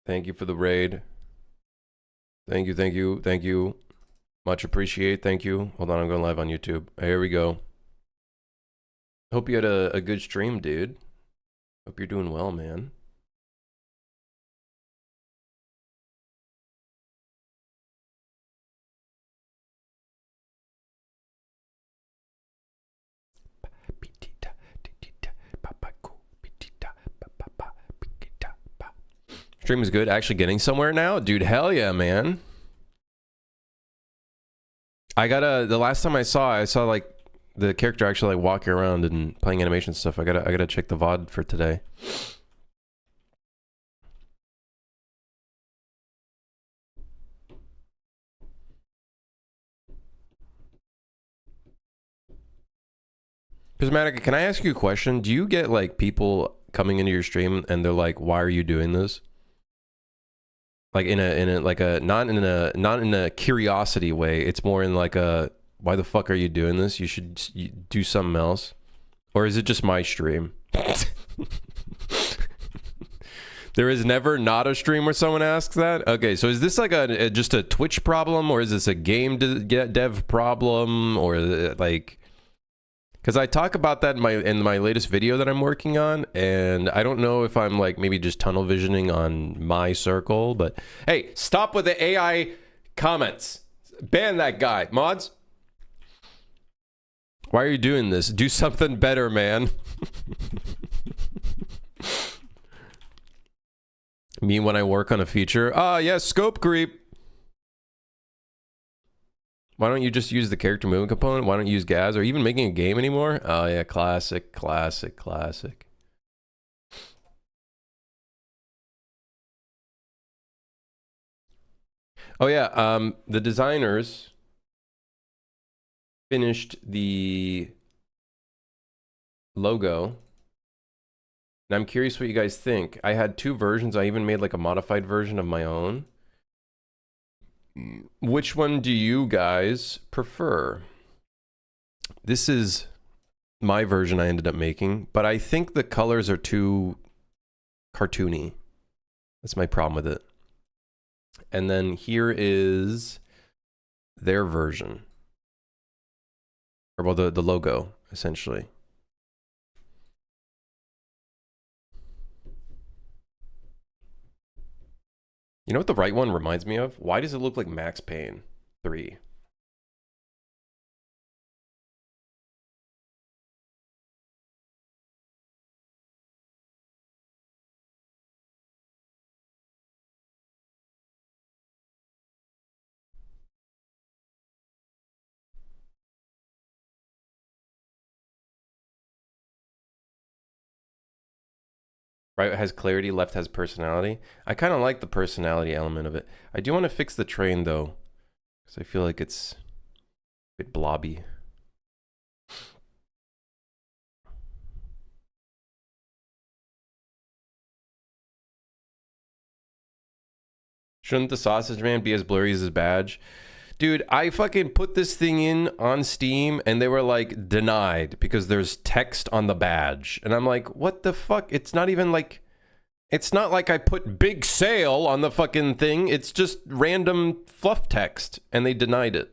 Thank you for the raid. Thank you, thank you, thank you. Much appreciate, thank you. Hold on, I'm going live on YouTube. Here we go. Hope you had a good stream, dude. Hope you're doing well, man. Stream is good. Actually getting somewhere now? Dude, hell yeah, man. The last time I saw like the character actually like walking around and playing animation stuff. I gotta check the VOD for today. Prismatic, can I ask you a question? Do you get like people coming into your stream and they're like, "Why are you doing this?" Like in a like a not in a curiosity way. It's more in like a, "Why the fuck are you doing this? You should do something else." Or is it just my stream? There is never not a stream where someone asks that? Okay, so is this like just a Twitch problem, or is this a game dev problem, or like... Because I talk about that in my latest video that I'm working on, and I don't know if I'm like maybe just tunnel visioning on my circle, but hey, stop with the AI comments. Ban that guy. Mods? Why are you doing this? Do something better, man. Me when I work on a feature. Ah, yeah, scope creep. Why don't you just use the character movement component? Why don't you use Gaz? Or even making a game anymore? Oh yeah, classic, classic, classic. Oh yeah, the designers finished the logo. And I'm curious what you guys think. I had two versions. I even made like a modified version of my own. Which one do you guys prefer? This is my version I ended up making, but I think the colors are too cartoony. That's my problem with it. And then here is their version. Or well, the logo, essentially. You know what the right one reminds me of? Why does it look like Max Payne 3? Right has clarity, left has personality. I kind of like the personality element of it. I do want to fix the train though, because I feel like it's a bit blobby. Shouldn't the sausage man be as blurry as his badge? Dude, I fucking put this thing in on Steam and they were like denied because there's text on the badge. And I'm like, what the fuck? It's not even like, it's not like I put big sale on the fucking thing. It's just random fluff text and they denied it.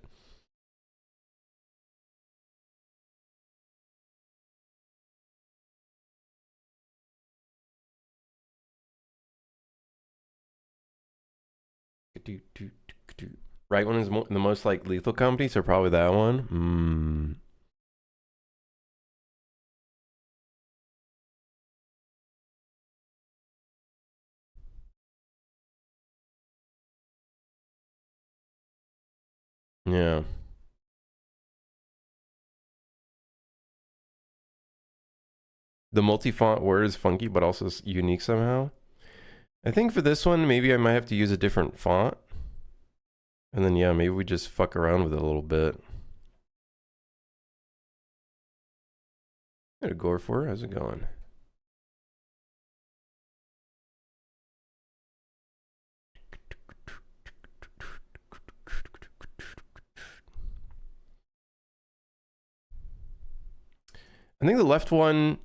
Right one is the most like lethal company, so probably that one. Yeah. The multi-font word is funky, but also unique somehow. I think for this one, maybe I might have to use a different font. And then, yeah, maybe we just fuck around with it a little bit. Hey, Gore4, how's it going? I think the left one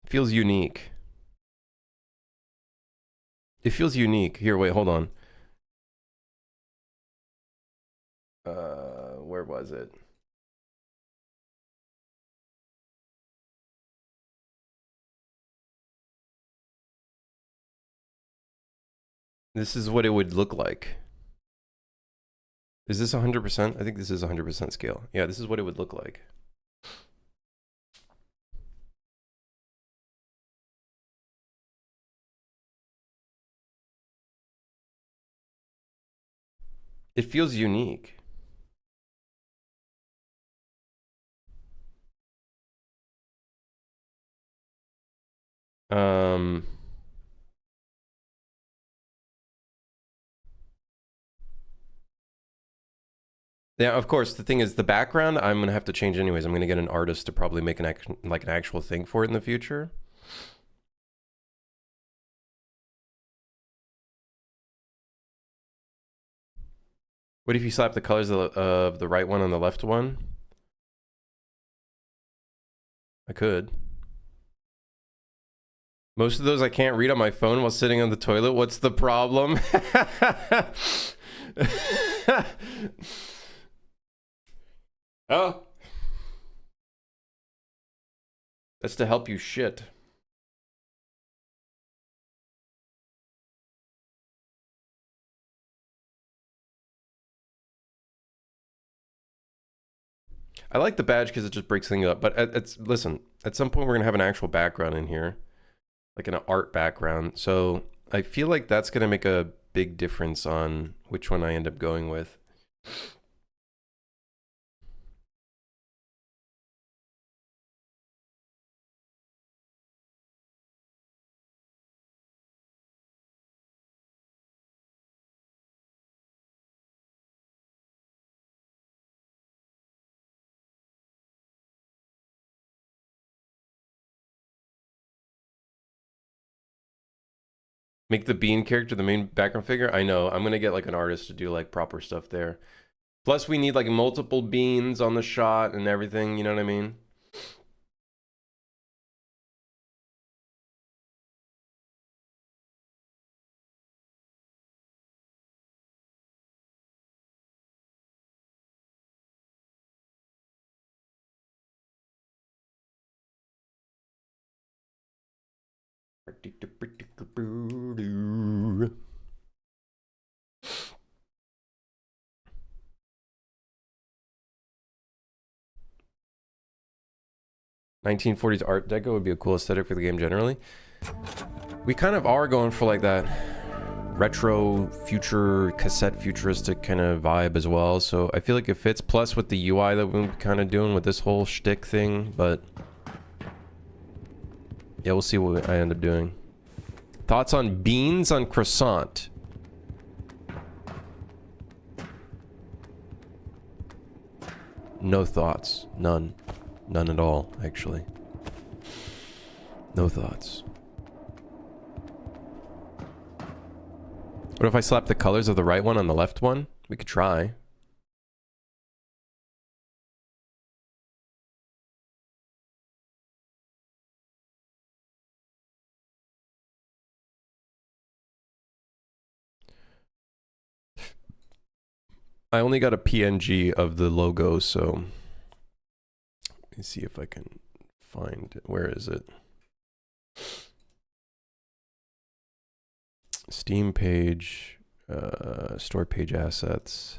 feels unique. It feels unique. Here, wait, hold on. Where was it? This is what it would look like. Is this 100%? I think this is 100% scale. Yeah, this is what it would look like. It feels unique. Yeah, of course. The thing is, the background I'm gonna have to change anyways. I'm gonna get an artist to probably make an actual thing for it in the future. What if you slap the colors of the right one on the left one? I could. Most of those I can't read on my phone while sitting on the toilet. What's the problem? Oh. That's to help you shit. I like the badge because it just breaks things up. But listen, at some point we're gonna have an actual background in here, like an art background. So I feel like that's gonna make a big difference on which one I end up going with. Make the Bean character the main background figure? I know. I'm going to get like an artist to do like proper stuff there. Plus we need like multiple beans on the shot and everything, you know what I mean? ...1940s Art Deco would be a cool aesthetic for the game generally. We kind of are going for like that retro future cassette futuristic kind of vibe as well, so I feel like it fits, plus with the UI that we're kind of doing with this whole shtick thing. But yeah, we'll see what I end up doing. Thoughts on beans on croissant? No thoughts. None. None at all, actually. No thoughts. What if I slap the colors of the right one on the left one? We could try. I only got a PNG of the logo, so let me see if I can find it. Where is it? Steam page, store page assets,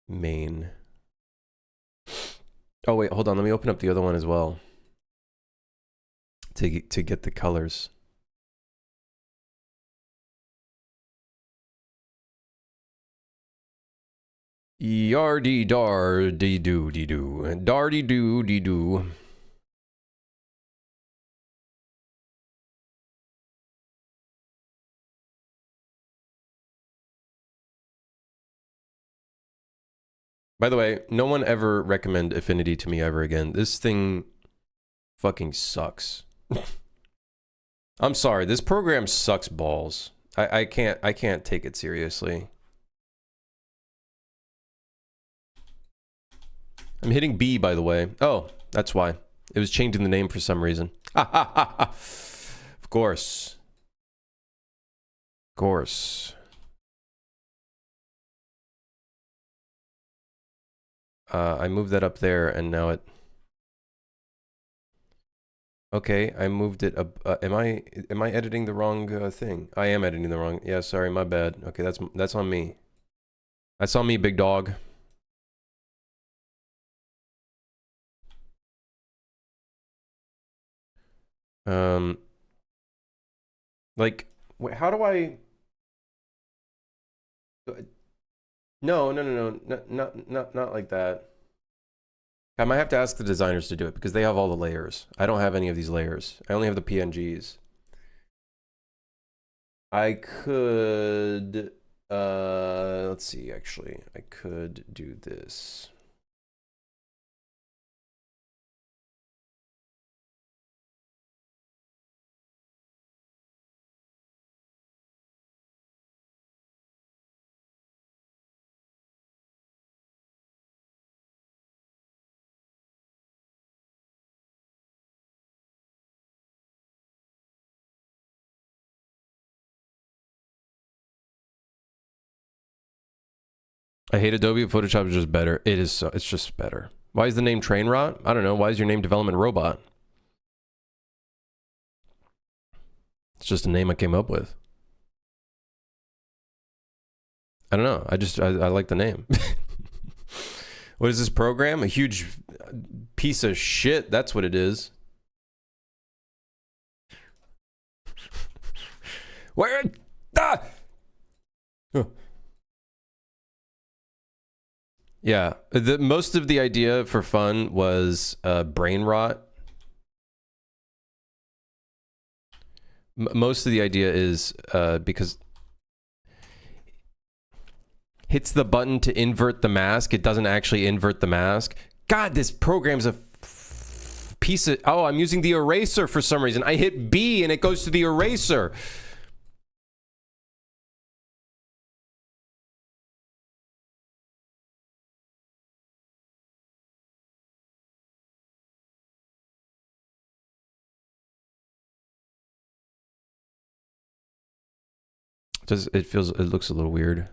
main. Oh wait, hold on. Let me open up the other one as well to get the colors. Yardy dar dee doo dee doo. Dardy doo dee doo. By the way, no one ever recommend Affinity to me ever again. This thing fucking sucks. I'm sorry, this program sucks balls. I can't take it seriously. I'm hitting B, by the way. Oh, that's why. It was changing the name for some reason. Of course. Of course. I moved that up there, and now it... Okay, I moved it up. Am I editing the wrong thing? I am editing the wrong... Yeah, sorry, my bad. Okay, that's on me. That's on me, big dog. Like, wait, how do I... No, not like that. I might have to ask the designers to do it because they have all the layers. I don't have any of these layers. I only have the PNGs. I could, let's see, actually, I could do this. I hate Adobe. Photoshop is just better. It is. It's just better. Why is the name Train Rot? I don't know. Why is your name Development Robot? It's just a name I came up with. I don't know. I like the name. What is this program? A huge piece of shit. That's what it is. Where? Ah! Yeah, most of the idea for fun was brain rot. Most of the idea is because hits the button to invert the mask. It doesn't actually invert the mask. God, this program's a piece of... Oh, I'm using the eraser for some reason. I hit B and it goes to the eraser. It looks a little weird.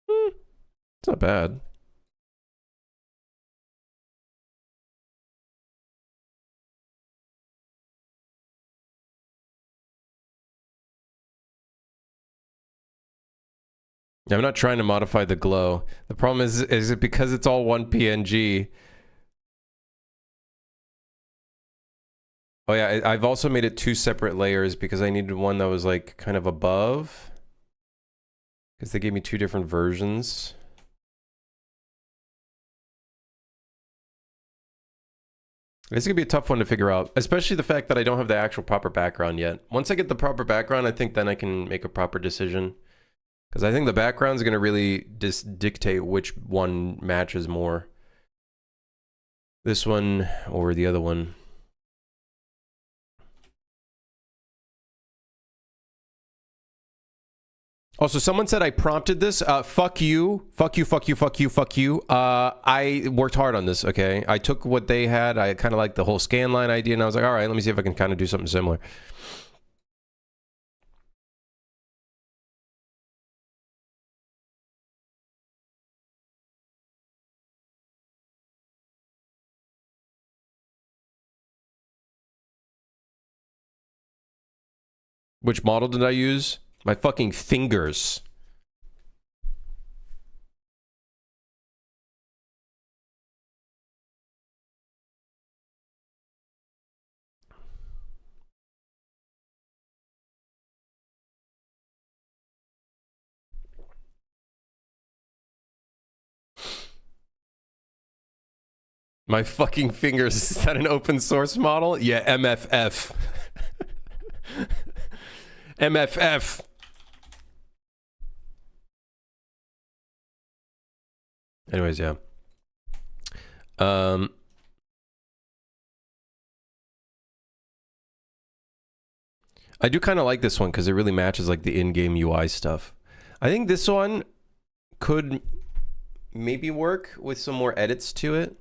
It's not bad. I'm not trying to modify the glow. The problem is it because it's all one PNG. Oh yeah, I've also made it 2 separate layers because I needed one that was like kind of above. Because they gave me 2 different versions. This is gonna be a tough one to figure out, especially the fact that I don't have the actual proper background yet. Once I get the proper background, I think then I can make a proper decision. Because I think the background is gonna really dictate which one matches more. This one or the other one. Also, someone said I prompted this. Fuck you. Fuck you, fuck you, fuck you, fuck you. I worked hard on this, okay? I took what they had. I kind of liked the whole scanline idea, and I was like, all right, let me see if I can kind of do something similar. Which model did I use? My fucking fingers. My fucking fingers. Is that an open source model? Yeah, MFF. MFF. Anyways, yeah. I do kind of like this one because it really matches like the in-game UI stuff. I think this one could maybe work with some more edits to it.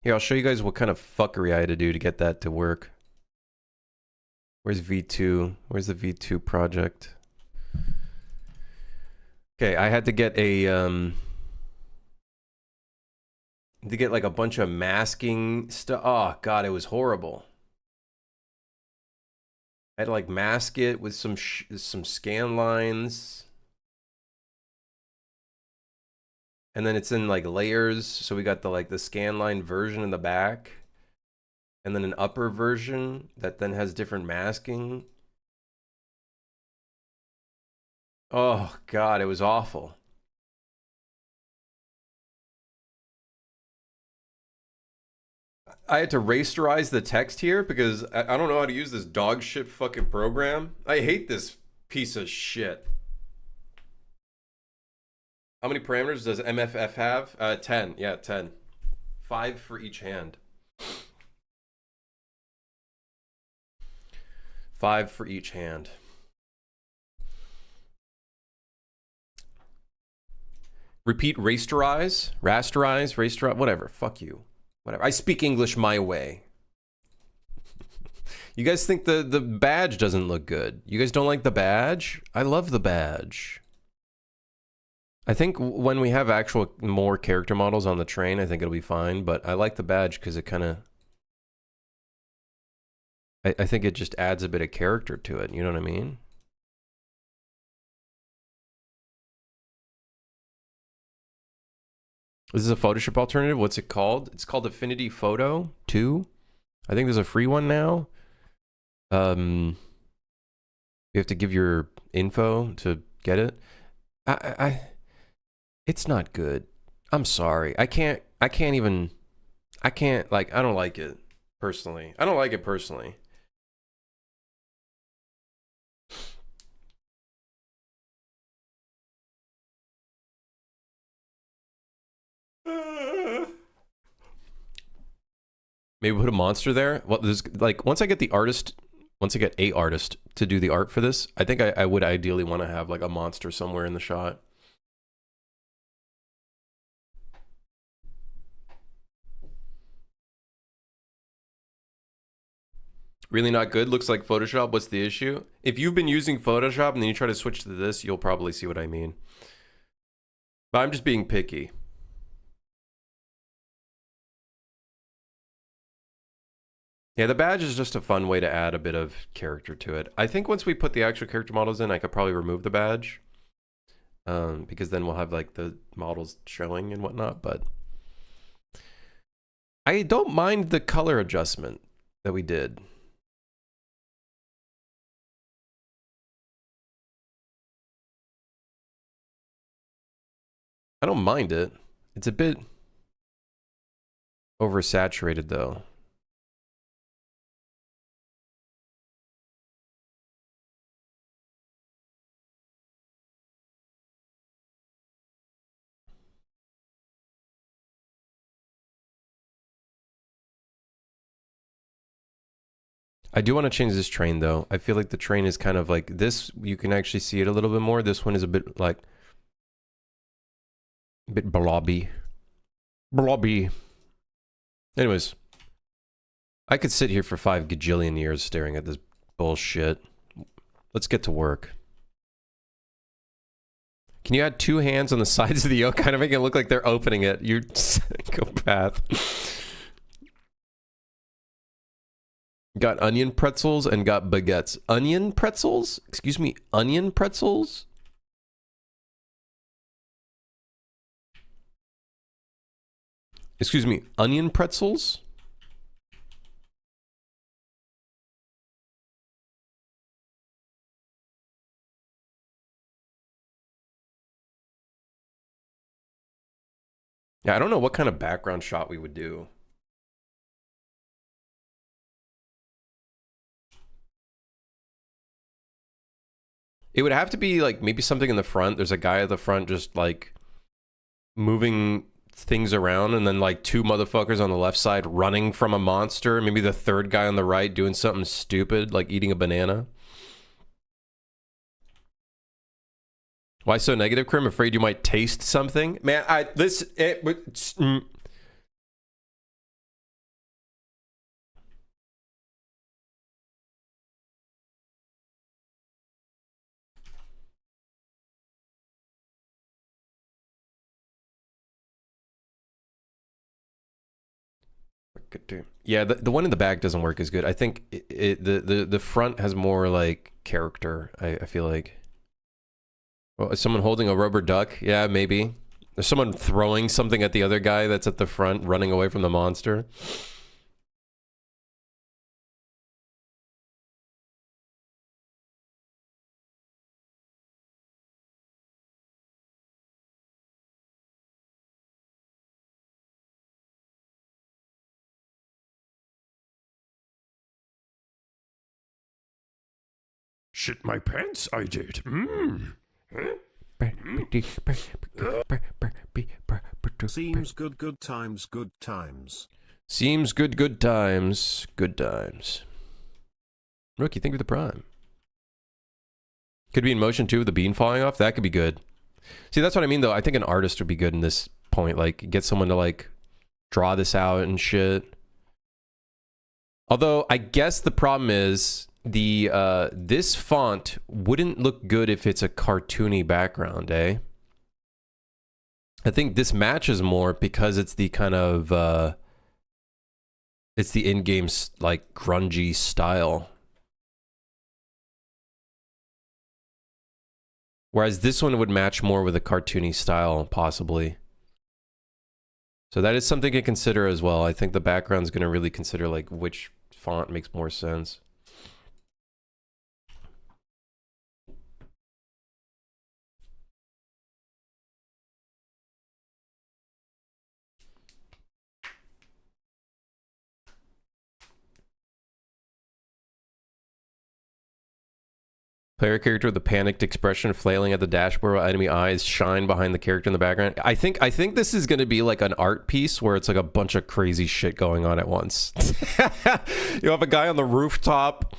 Here, I'll show you guys what kind of fuckery I had to do to get that to work. Where's V2? Where's the V2 project? Okay, I had to get a like a bunch of masking stuff. Oh god, it was horrible. I had to like mask it with some scan lines. And then it's in like layers, so we got the like the scan line version in the back, and then an upper version that then has different masking. Oh god, it was awful. I had to rasterize the text here because I don't know how to use this dog shit fucking program. I hate this piece of shit. How many parameters does MFF have? 10. Yeah, 10. 5 for each hand. 5 for each hand. Repeat rasterize, whatever. Fuck you. Whatever. I speak English my way. You guys think the badge doesn't look good? You guys don't like the badge? I love the badge. I think when we have actual more character models on the train, I think it'll be fine, but I like the badge because it kind of... I think it just adds a bit of character to it, you know what I mean? This is a Photoshop alternative. What's it called? It's called Affinity Photo 2. I think there's a free one now. You have to give your info to get it. It's not good. I'm sorry. I don't like it personally. I don't like it personally. Maybe put a monster there. Well, there's like once I get a artist to do the art for this, I think I would ideally want to have like a monster somewhere in the shot. Really not good. Looks like Photoshop. What's the issue? If you've been using Photoshop and then you try to switch to this, you'll probably see what I mean. But I'm just being picky. Yeah, the badge is just a fun way to add a bit of character to it. I think once we put the actual character models in, I could probably remove the badge. Because then we'll have like the models showing and whatnot, but I don't mind the color adjustment that we did. I don't mind it. It's a bit oversaturated though. I do want to change this train though. I feel like the train is kind of like this. You can actually see it a little bit more. This one is a bit like a bit blobby. Blobby. Anyways, I could sit here for 5 gajillion years staring at this bullshit. Let's get to work. Can you add 2 hands on the sides of the yoke? Kind of make it look like they're opening it. You psychopath. Got onion pretzels and got baguettes. Onion pretzels? Excuse me, onion pretzels? Excuse me, onion pretzels? Yeah, I don't know what kind of background shot we would do. It would have to be like maybe something in the front. There's a guy at the front just like moving things around, and then like 2 motherfuckers on the left side running from a monster. Maybe the 3rd guy on the right doing something stupid like eating a banana. Why so negative, Krim? Afraid you might taste something? Man, yeah, the one in the back doesn't work as good. I think the front has more like character. I feel like. Well, is someone holding a rubber duck? Yeah, maybe. There's someone throwing something at the other guy that's at the front, running away from the monster. Shit my pants, I did. Seems good, good times, good times. Seems good, good times, good times. Rookie, think of the prime. Could be in motion too with the bean falling off. That could be good. See, that's what I mean though. I think an artist would be good in this point. Like, get someone to like draw this out and shit. Although, I guess the problem is the this font wouldn't look good if it's a cartoony background, eh? I think this matches more because it's the kind of it's the in-game like grungy style. Whereas this one would match more with a cartoony style, possibly. So that is something to consider as well. I think the background's going to really consider like which font makes more sense. Player character with a panicked expression flailing at the dashboard while enemy eyes shine behind the character in the background. I think this is going to be like an art piece where it's like a bunch of crazy shit going on at once. You have a guy on the rooftop,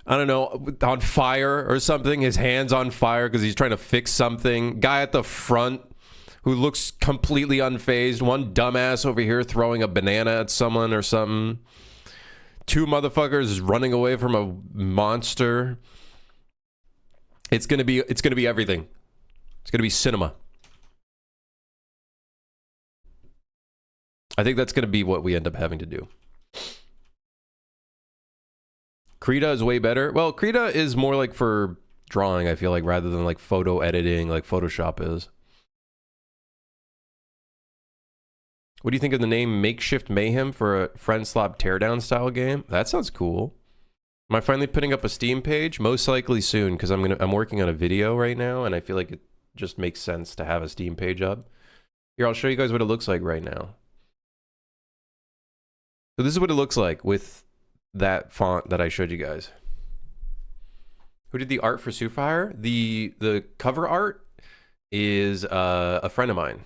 I don't know, on fire or something. His hand's on fire because he's trying to fix something. Guy at the front who looks completely unfazed. One dumbass over here throwing a banana at someone or something. Two motherfuckers running away from a monster. It's gonna be everything. It's gonna be cinema. I think that's gonna be what we end up having to do. Krita is way better. Well, Krita is more like for drawing, I feel like, rather than like photo editing like Photoshop is. What do you think of the name Makeshift Mayhem for a Friend Slop Teardown style game? That sounds cool. Am I finally putting up a Steam page? Most likely soon, because I'm working on a video right now, and I feel like it just makes sense to have a Steam page up. Here, I'll show you guys what it looks like right now. So this is what it looks like with that font that I showed you guys. Who did the art for Soufire? The cover art is a friend of mine,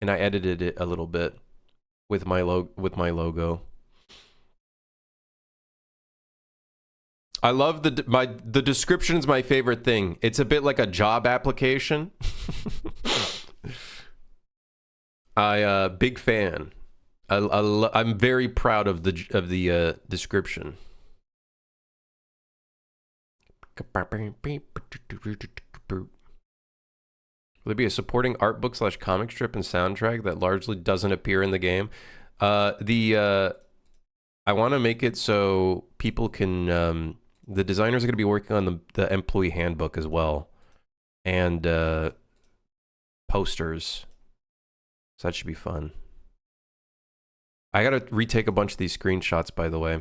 and I edited it a little bit with my logo. I love the description is my favorite thing. It's a bit like a job application. Big fan. I'm very proud of the description. Will there be a supporting art book / comic strip and soundtrack that largely doesn't appear in the game? I want to make it so people can. The designers are going to be working on the employee handbook as well, and posters. So that should be fun. I got to retake a bunch of these screenshots, by the way.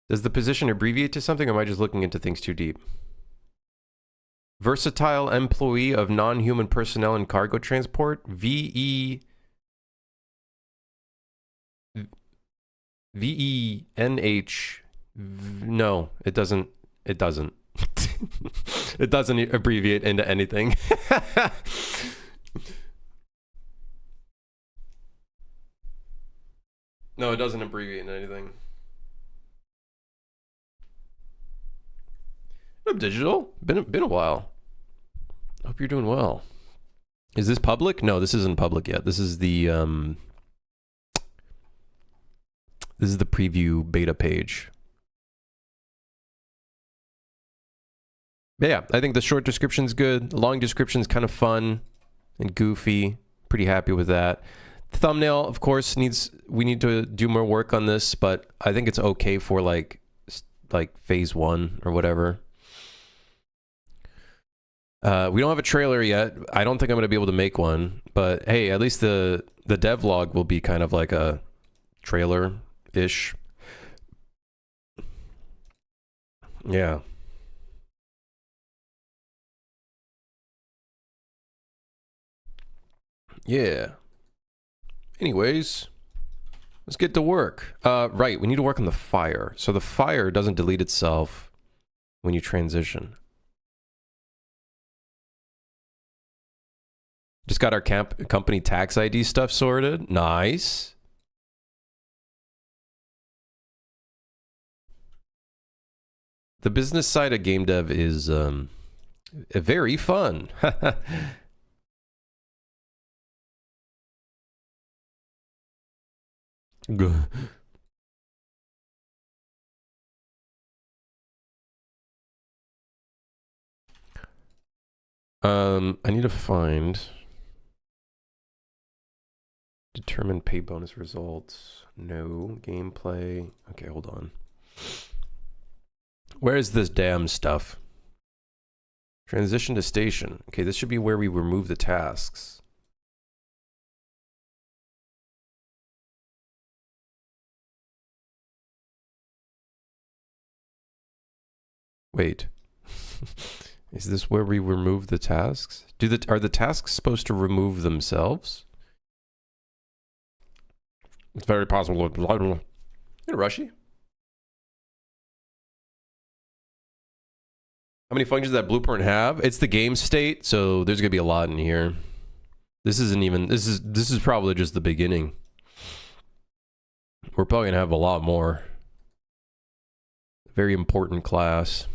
Does the position abbreviate to something, or am I just looking into things too deep? Versatile employee of non-human personnel and cargo transport. VENH. No, it doesn't. It doesn't. It doesn't abbreviate into anything. No, it doesn't abbreviate anything. What up, Digital? Been a while. Hope you're doing well. Is this public? No, this isn't public yet. This is the preview beta page. But yeah, I think the short description's good. The long description's kind of fun and goofy. Pretty happy with that. The thumbnail, of course, we need to do more work on this, but I think it's okay for like phase 1 or whatever. We don't have a trailer yet. I don't think I'm going to be able to make one, but hey, at least the devlog will be kind of like a trailer-ish. Yeah. Yeah. Anyways, let's get to work. Right, we need to work on the fire. So the fire doesn't delete itself when you transition. Just got our company tax ID stuff sorted. Nice. The business side of game dev is very fun. I need to find determine pay bonus results. No gameplay. Okay, hold on. Where is this damn stuff? Transition to station. Okay, this should be where we remove the tasks. Wait. Is this where we remove the tasks? Are the tasks supposed to remove themselves? It's very possible. Hey, Rushy. How many functions does that blueprint have? It's the game state, so there's gonna be a lot in here. This isn't even. This is probably just the beginning. We're probably gonna have a lot more. Very important class.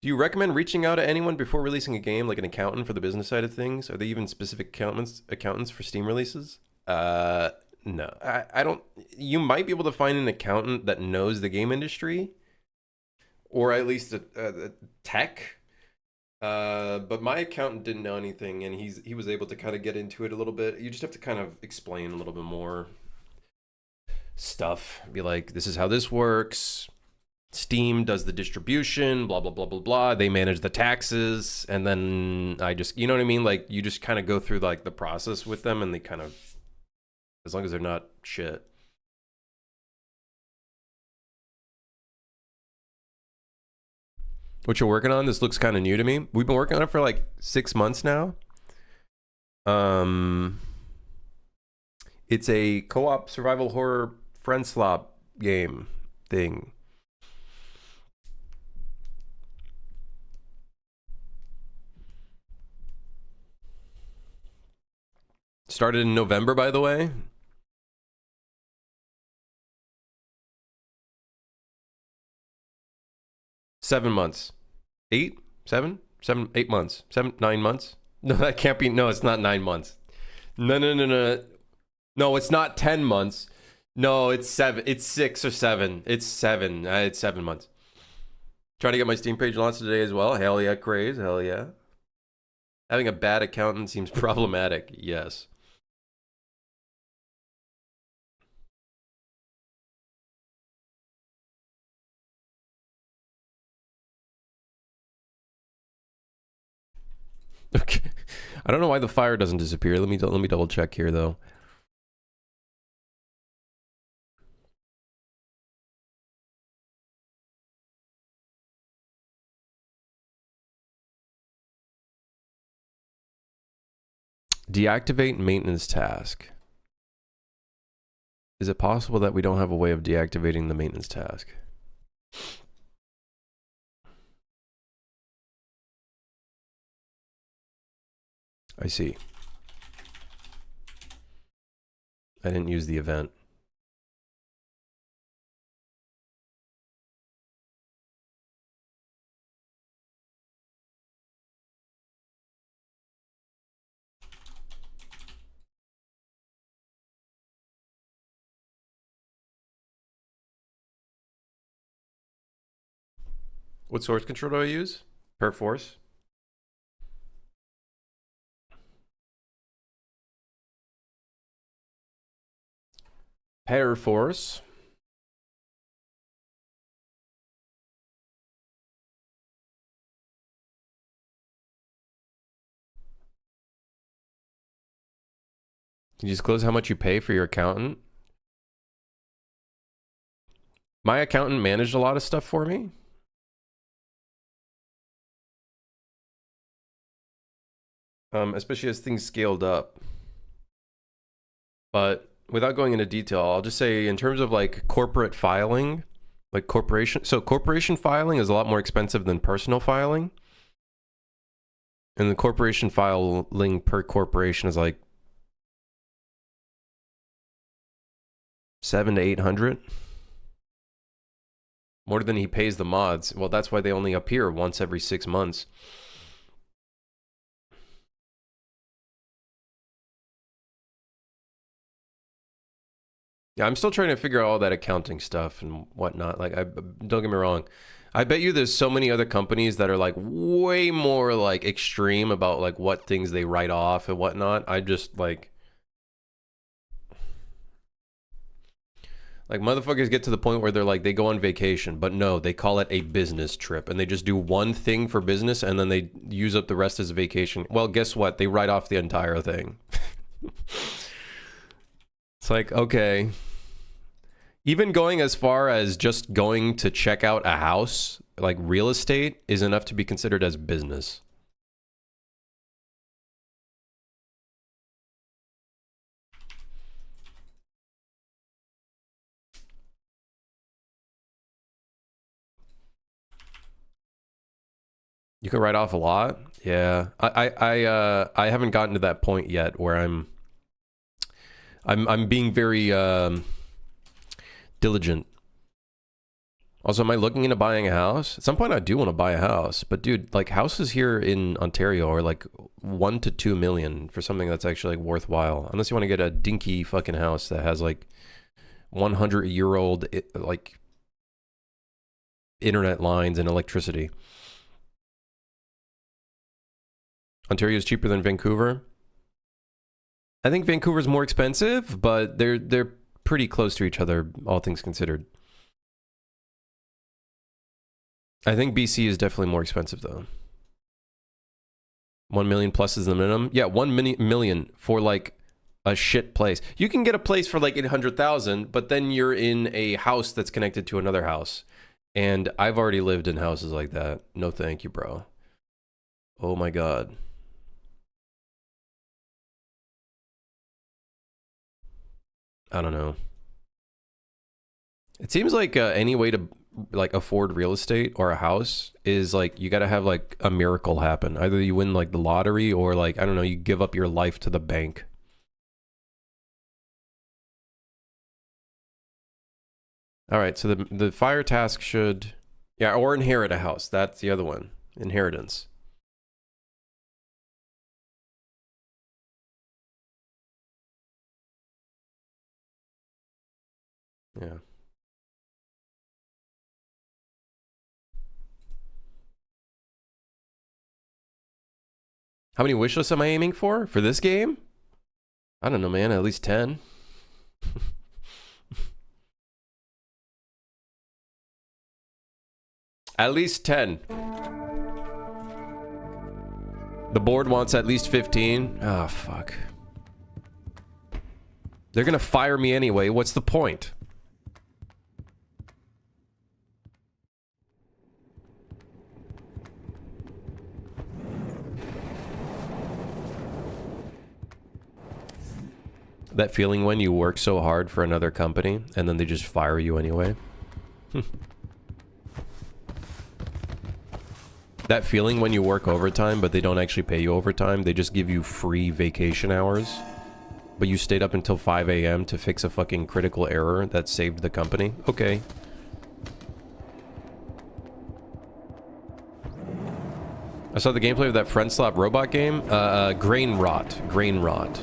Do you recommend reaching out to anyone before releasing a game, like an accountant for the business side of things? Are they even specific accountants for Steam releases? No, I don't. You might be able to find an accountant that knows the game industry, or at least a tech. But my accountant didn't know anything, and he was able to kind of get into it a little bit. You just have to kind of explain a little bit more stuff. Be like, this is how this works. Steam does the distribution, blah, blah, blah, blah, blah. They manage the taxes. And then I just, you know what I mean? Like, you just kind of go through like the process with them, and they kind of, as long as they're not shit. What you're working on? This looks kind of new to me. We've been working on it for like 6 months now. It's a co-op survival horror friend slop game thing. Started in November, by the way. Seven months. 8 months. 9 months. No, that can't be. No, it's not 9 months. No. No, it's not 10 months. No, it's 7. It's 6 or 7. It's 7. It's 7 months. Trying to get my Steam page launched today as well. Hell yeah, craze. Hell yeah. Having a bad accountant seems problematic. Yes. Okay. I don't know why the fire doesn't disappear. Let me double check here though. Deactivate maintenance task. Is it possible that we don't have a way of deactivating the maintenance task? I see. I didn't use the event. What source control do I use? Perforce. Perforce. Can you disclose how much you pay for your accountant? My accountant managed a lot of stuff for me. Especially as things scaled up. But without going into detail, I'll just say in terms of like corporate filing, like corporation. So corporation filing is a lot more expensive than personal filing. And the corporation filing per corporation is like 700 to 800. More than he pays the mods. Well, that's why they only appear once every 6 months. Yeah, I'm still trying to figure out all that accounting stuff and whatnot. Like, don't get me wrong. I bet you there's so many other companies that are like way more like extreme about like what things they write off and whatnot. I just like motherfuckers get to the point where they're like they go on vacation, but no, they call it a business trip and they just do one thing for business and then they use up the rest as a vacation. Well, guess what? They write off the entire thing. It's like, okay. Even going as far as just going to check out a house, like real estate, is enough to be considered as business. You can write off a lot. Yeah. I haven't gotten to that point yet where I'm being very diligent. Also, am I looking into buying a house? At some point I do want to buy a house, but dude, like houses here in Ontario are like 1 to 2 million for something that's actually like worthwhile. Unless you want to get a dinky fucking house that has like 100-year-old like internet lines and electricity. Ontario is cheaper than Vancouver. I think Vancouver's more expensive, but they're pretty close to each other, all things considered. I think BC is definitely more expensive though. 1 million plus is the minimum. Yeah, 1 million for like a shit place. You can get a place for like 800,000, but then you're in a house that's connected to another house. And I've already lived in houses like that. No thank you, bro. Oh my God. I don't know. It seems like any way to like afford real estate or a house is like you got to have like a miracle happen. Either you win like the lottery or like I don't know, you give up your life to the bank. All right, so the fire task should or inherit a house. That's the other one. Inheritance. Yeah. How many wish lists am I aiming for this game? I don't know, man. At least 10. At least 10. The board wants at least 15. Ah, fuck. They're gonna fire me anyway. What's the point? That feeling when you work so hard for another company and then they just fire you anyway. That feeling when you work overtime but they don't actually pay you overtime. They just give you free vacation hours. but you stayed up until 5 a.m. to fix a fucking critical error that saved the company. Okay. I saw the gameplay of that Friend Slap robot game. Grain Rot. Grain Rot.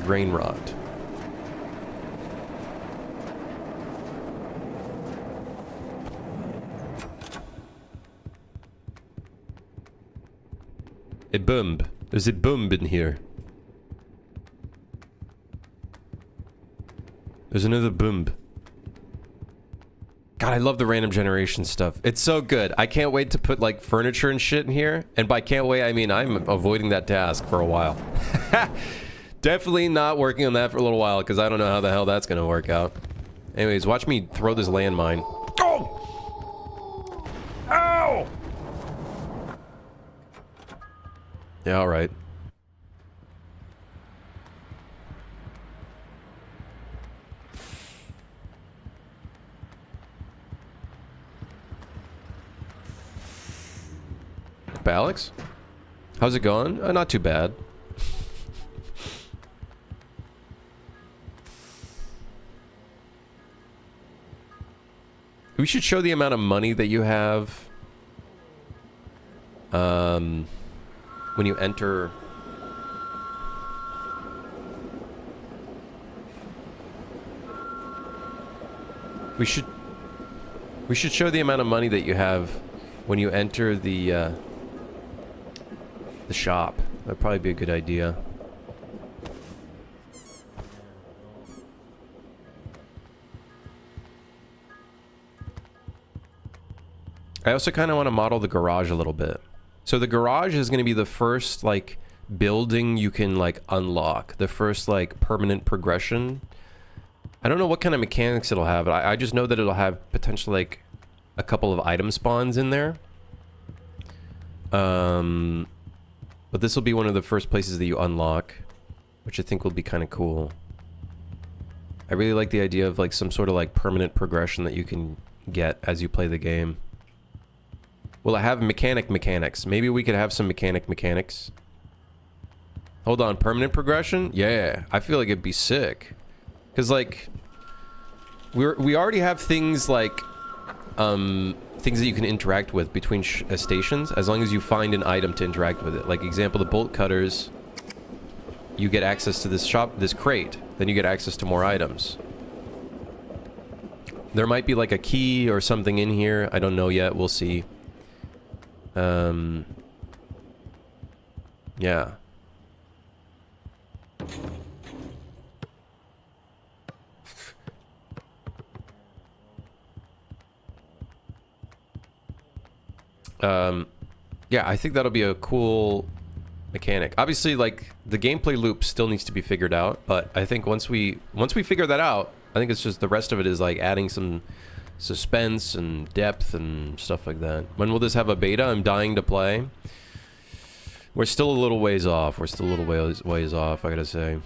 Grain Rot. A bomb. There's a bomb in here. There's another bomb. God, I love the random generation stuff. It's so good. I can't wait to put like furniture and shit in here. And by can't wait, I mean I'm avoiding that task for a while. Definitely not working on that for a little while because I don't know how the hell that's gonna work out. Anyways, watch me throw this landmine. Oh! Ow! Yeah, all right. Alex? How's it going? Not too bad. We should show the amount of money that you have when you enter. We should show the amount of money that you have when you enter the shop. That'd probably be a good idea. I also kind of want to model the garage a little bit. So the garage is going to be the first like building you can like unlock, the first like permanent progression. I don't know what kind of mechanics it'll have. I just know that it'll have potentially like a couple of item spawns in there. But this will be one of the first places that you unlock, which I think will be kind of cool. I really like the idea of like some sort of like permanent progression that you can get as you play the game. Will it have mechanics? Maybe we could have some mechanics. Hold on, permanent progression? Yeah, I feel like it'd be sick. Cause like, we already have things like, things that you can interact with between stations, as long as you find an item to interact with it. Like example, the bolt cutters, you get access to this shop, this crate, then you get access to more items. There might be like a key or something in here. I don't know yet. We'll see. Yeah. Yeah, I think that'll be a cool mechanic. Obviously, like, the gameplay loop still needs to be figured out, but I think once we figure that out, I think it's just the rest of it is like adding some suspense and depth and stuff like that. When will this have a beta? I'm dying to play. We're still a little ways off. We're still a little ways off, I gotta say.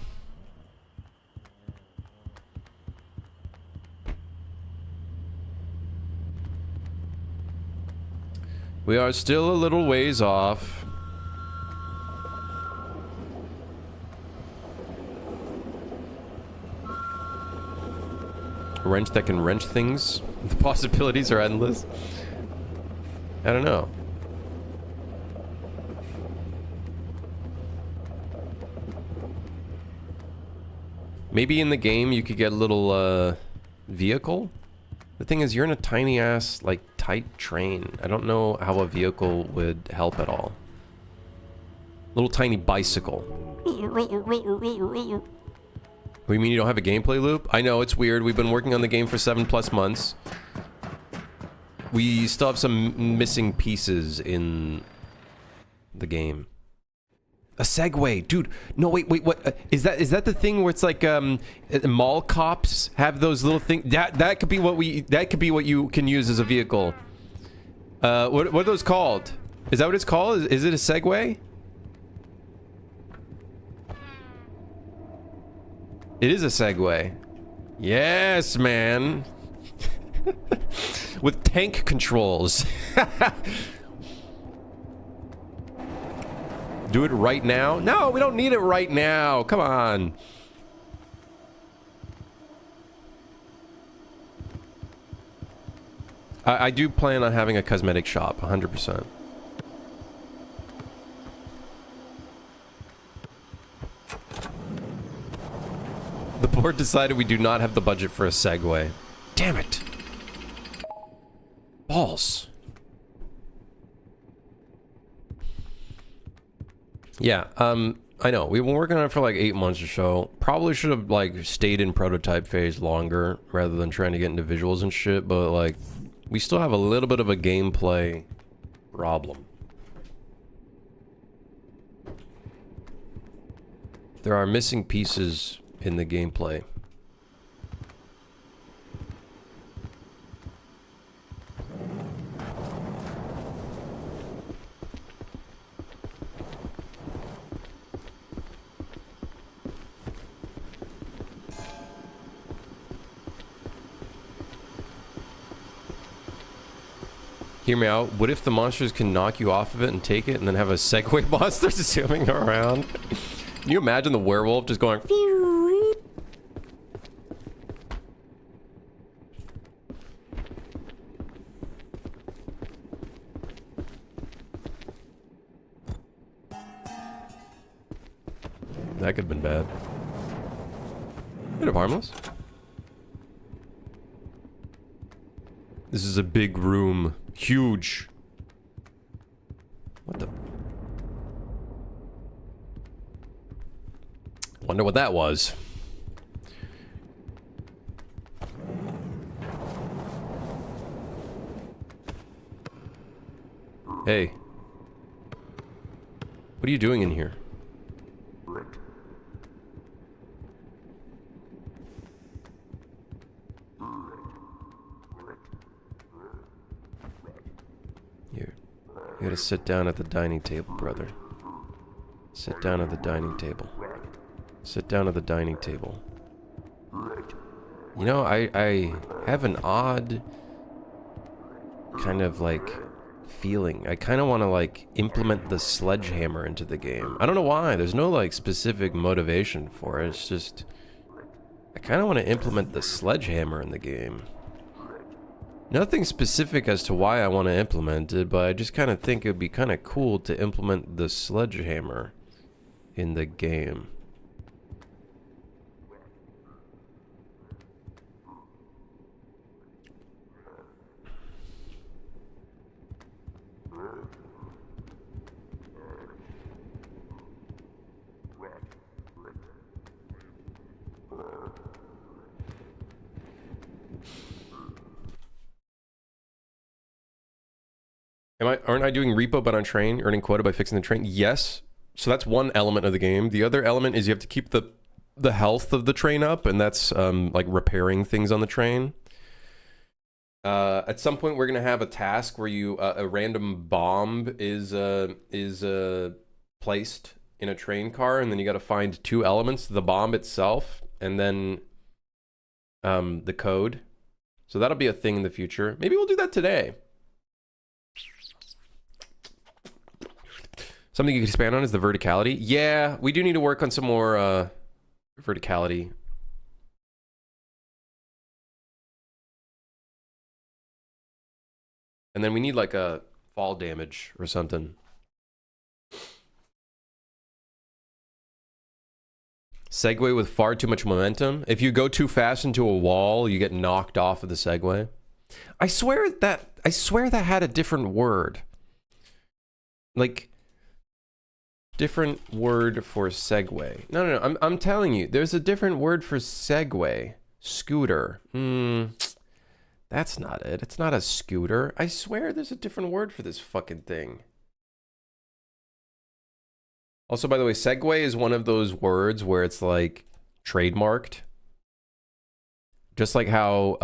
We are still a little ways off. A wrench that can wrench things. The possibilities are endless. I don't know. Maybe in the game you could get a little vehicle. The thing is, you're in a tiny ass, like, tight train. I don't know how a vehicle would help at all. Little tiny bicycle. What do you mean you don't have a gameplay loop? I know, it's weird. We've been working on the game for 7+ months. We still have some missing pieces in the game. A Segway, dude. No, wait, what? Is that the thing where it's like mall cops have those little things? That could be what you can use as a vehicle. What are those called? Is that what it's called? Is it a Segway? It is a Segway. Yes, man. With tank controls. Do it right now? No, we don't need it right now. Come on. I do plan on having a cosmetic shop, 100%. The board decided we do not have the budget for a Segway. Damn it. Balls. Yeah, I know. We've been working on it for like 8 months or so. Probably should have like stayed in prototype phase longer rather than trying to get into visuals and shit, but like we still have a little bit of a gameplay problem. There are missing pieces in the gameplay. Hear me out. What if the monsters can knock you off of it and take it and then have a Segway monster zooming around? Can you imagine the werewolf just going... That could have been bad. Bit of harmless. This is a big room. Huge. What the... Wonder what that was. Hey. What are you doing in here? You gotta sit down at the dining table, brother. Sit down at the dining table. Sit down at the dining table. You know, I have an odd kind of like feeling. I kind of want to like implement the sledgehammer into the game. I don't know why. There's no like specific motivation for it. It's just I kind of want to implement the sledgehammer in the game. Nothing specific as to why I want to implement it, but I just kind of think it would be kind of cool to implement the sledgehammer in the game. Aren't I doing repo but on train, earning quota by fixing the train? Yes. So that's one element of the game. The other element is you have to keep the health of the train up, and that's like repairing things on the train. At some point, we're gonna have a task where you a random bomb is placed in a train car, and then you got to find two elements: the bomb itself, and then the code. So that'll be a thing in the future. Maybe we'll do that today. Something you can expand on is the verticality. Yeah, we do need to work on some more verticality. And then we need like a fall damage or something. Segway with far too much momentum. If you go too fast into a wall, you get knocked off of the Segway. I swear that had a different word. Like different word for Segway. No. I'm telling you, there's a different word for Segway. Scooter. That's not it. It's not a scooter. I swear there's a different word for this fucking thing. Also, by the way, Segway is one of those words where it's like trademarked. Just like how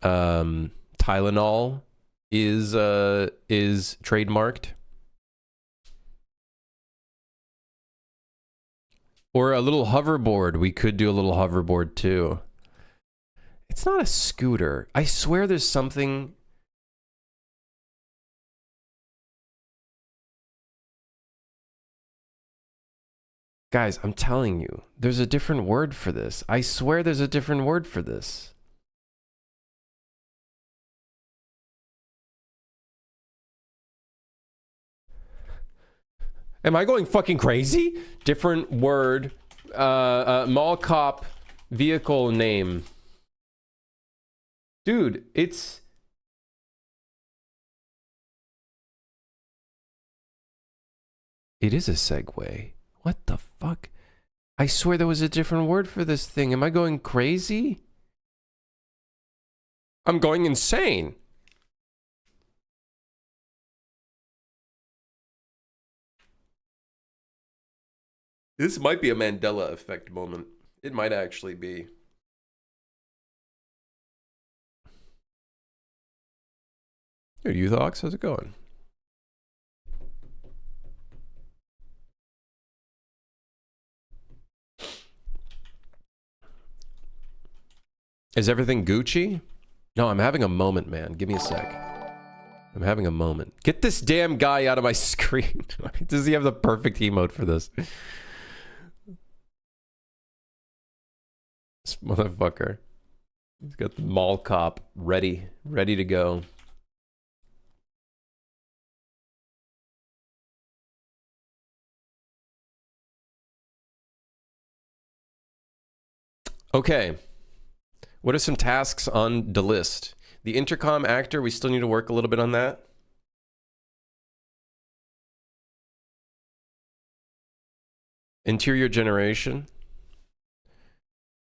Tylenol is trademarked. Or a little hoverboard. We could do a little hoverboard too. It's not a scooter. I swear there's something. Guys, I'm telling you, there's a different word for this. I swear there's a different word for this. Am I going fucking crazy? Different word. Mall cop vehicle name. Dude, it's... It is a Segway. What the fuck? I swear there was a different word for this thing. Am I going crazy? I'm going insane. This might be a Mandela effect moment. It might actually be. Hey, Youthox, how's it going? Is everything Gucci? No, I'm having a moment, man. Give me a sec. I'm having a moment. Get this damn guy out of my screen. Does he have the perfect emote for this? This motherfucker. He's got the mall cop ready to go. Okay. What are some tasks on the list? The intercom actor, we still need to work a little bit on that. Interior generation.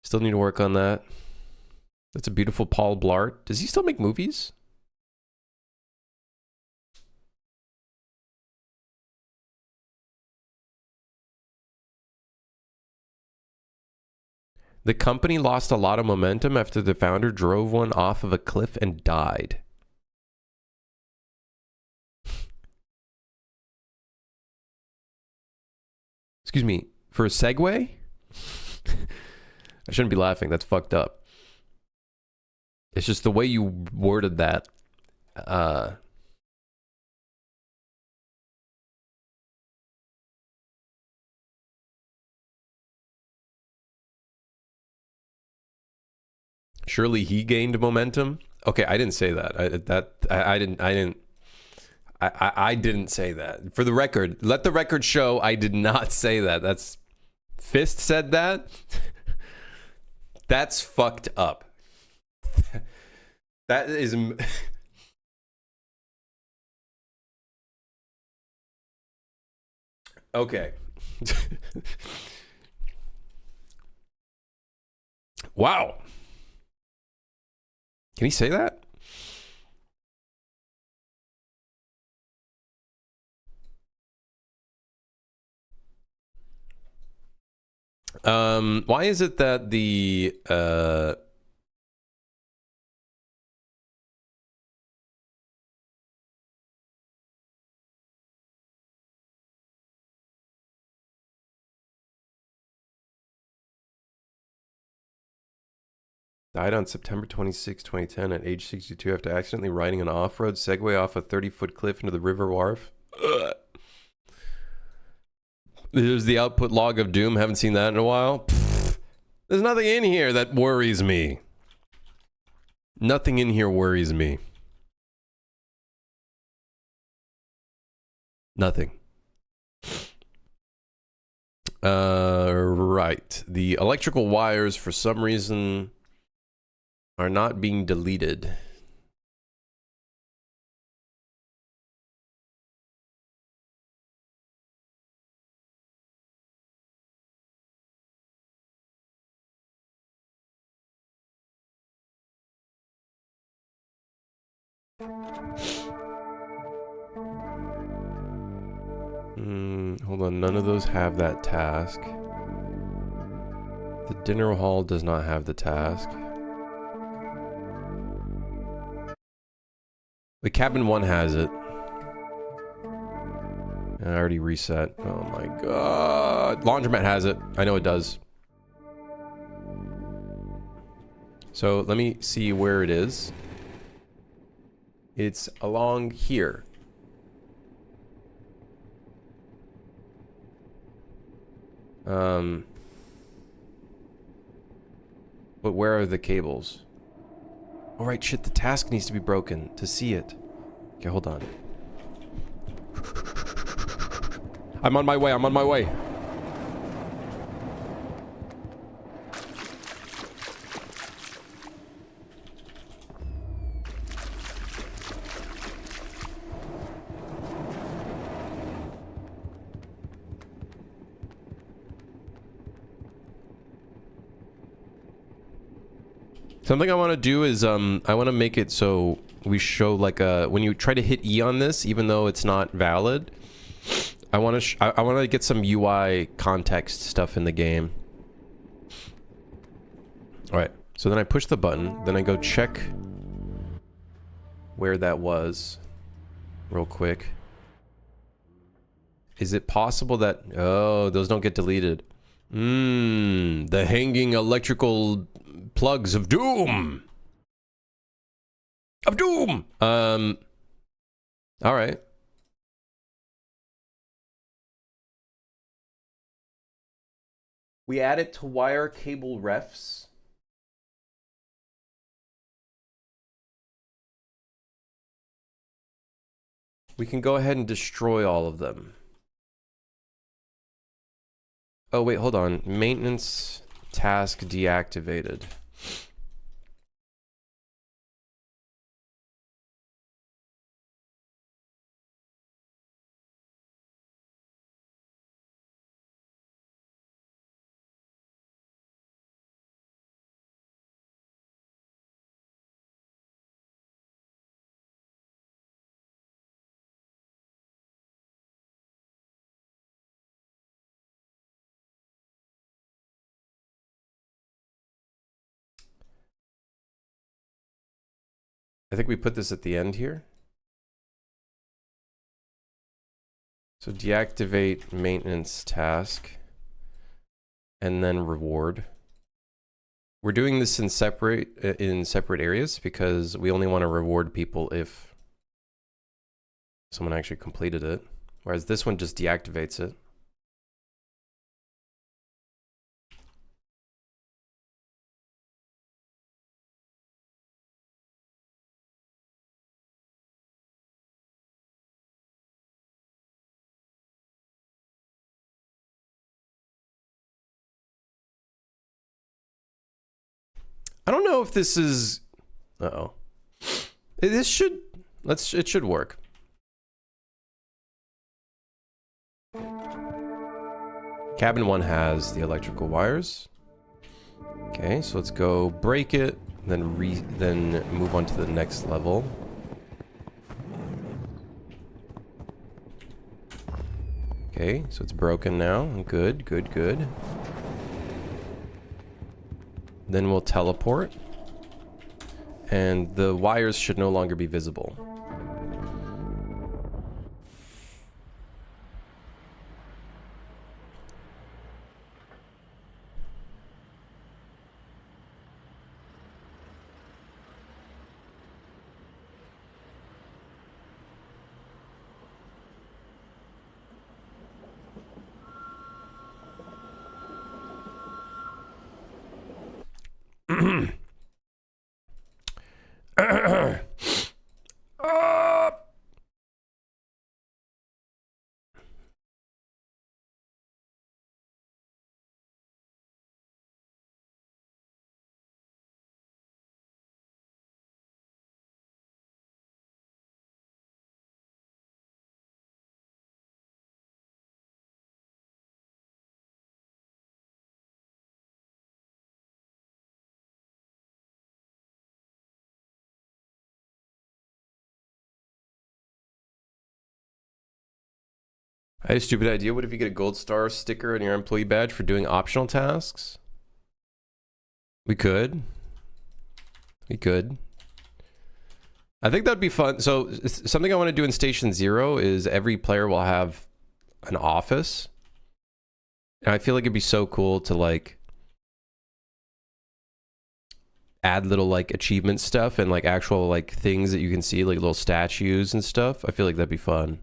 Still need to work on that. That's a beautiful Paul Blart. Does he still make movies? The company lost a lot of momentum after the founder drove one off of a cliff and died. Excuse me, for a Segway? I shouldn't be laughing, that's fucked up. It's just the way you worded that. Surely he gained momentum. Okay, I didn't say that. I didn't say that. For the record, let the record show I did not say that. That's Fist said that. That's fucked up. That is okay. Wow. Can he say that? Why is it that the died on September 26, 2010 at age 62 after accidentally riding an off-road Segway off a 30-foot cliff into the River Wharf? Ugh. There's the output log of doom. Haven't seen that in a while. Pfft. There's nothing in here that worries me. Nothing in here worries me. Nothing. Right. The electrical wires, for some reason, are not being deleted. Hold on, none of those have that task. The dinner hall does not have the task. The cabin one has it. I already reset. Oh my god. Laundromat has it. I know it does. So let me see where it is. It's along here. But where are the cables? Oh, right, shit, the task needs to be broken to see it. Okay, hold on. I'm on my way, I'm on my way. Something I want to do is, I want to make it so we show like a, when you try to hit E on this, even though it's not valid, I want to, I want to get some UI context stuff in the game. All right. So then I push the button, then I go check where that was real quick. Is it possible that, oh, those don't get deleted. The hanging electrical plugs of doom. Of doom. All right. We add it to wire cable refs. We can go ahead and destroy all of them. Oh, wait, hold on. Maintenance task deactivated. I think we put this at the end here. So deactivate maintenance task and then reward. We're doing this in separate areas because we only want to reward people if someone actually completed it, whereas this one just deactivates it. I don't know if this is... Uh-oh. This should... It should work. Cabin 1 has the electrical wires. Okay, so let's go break it, then move on to the next level. Okay, so it's broken now. Good, good, good. Then we'll teleport. And the wires should no longer be visible. I had a stupid idea. What if you get a gold star sticker on your employee badge for doing optional tasks? We could. We could. I think that'd be fun. So something I want to do in Station 0 is every player will have an office. And I feel like it'd be so cool to like add little like achievement stuff and like actual like things that you can see, like little statues and stuff. I feel like that'd be fun.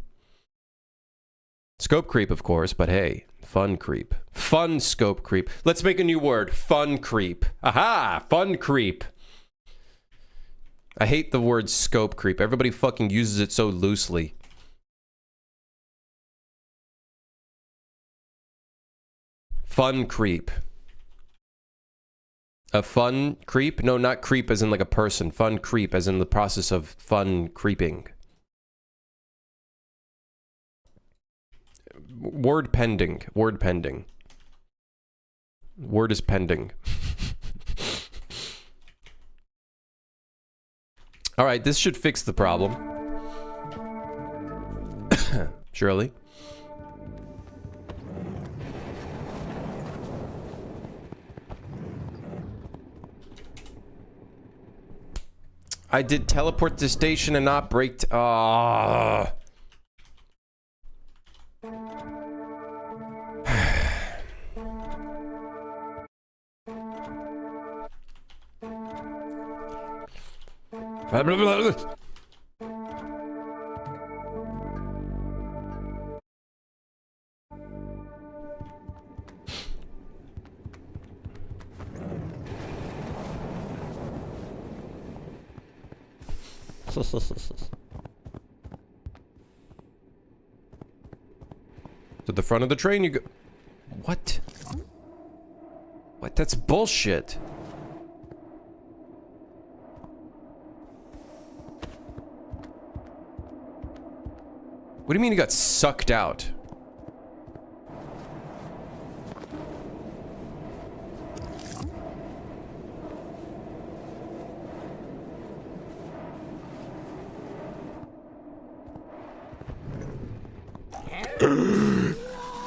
Scope creep, of course, but hey, Fun creep. Fun scope creep. Let's make a new word. Fun creep. Aha! Fun creep. I hate the word scope creep. Everybody fucking uses it so loosely. Fun creep. A fun creep? No, not creep as in like a person. Fun creep as in the process of fun creeping. Word pending. Word pending. Word is pending. All right, this should fix the problem. Surely. I did teleport to station and not break. Ah. Blah, blah, blah, blah. To the front of the train you go. What? What? That's bullshit. What do you mean he got sucked out?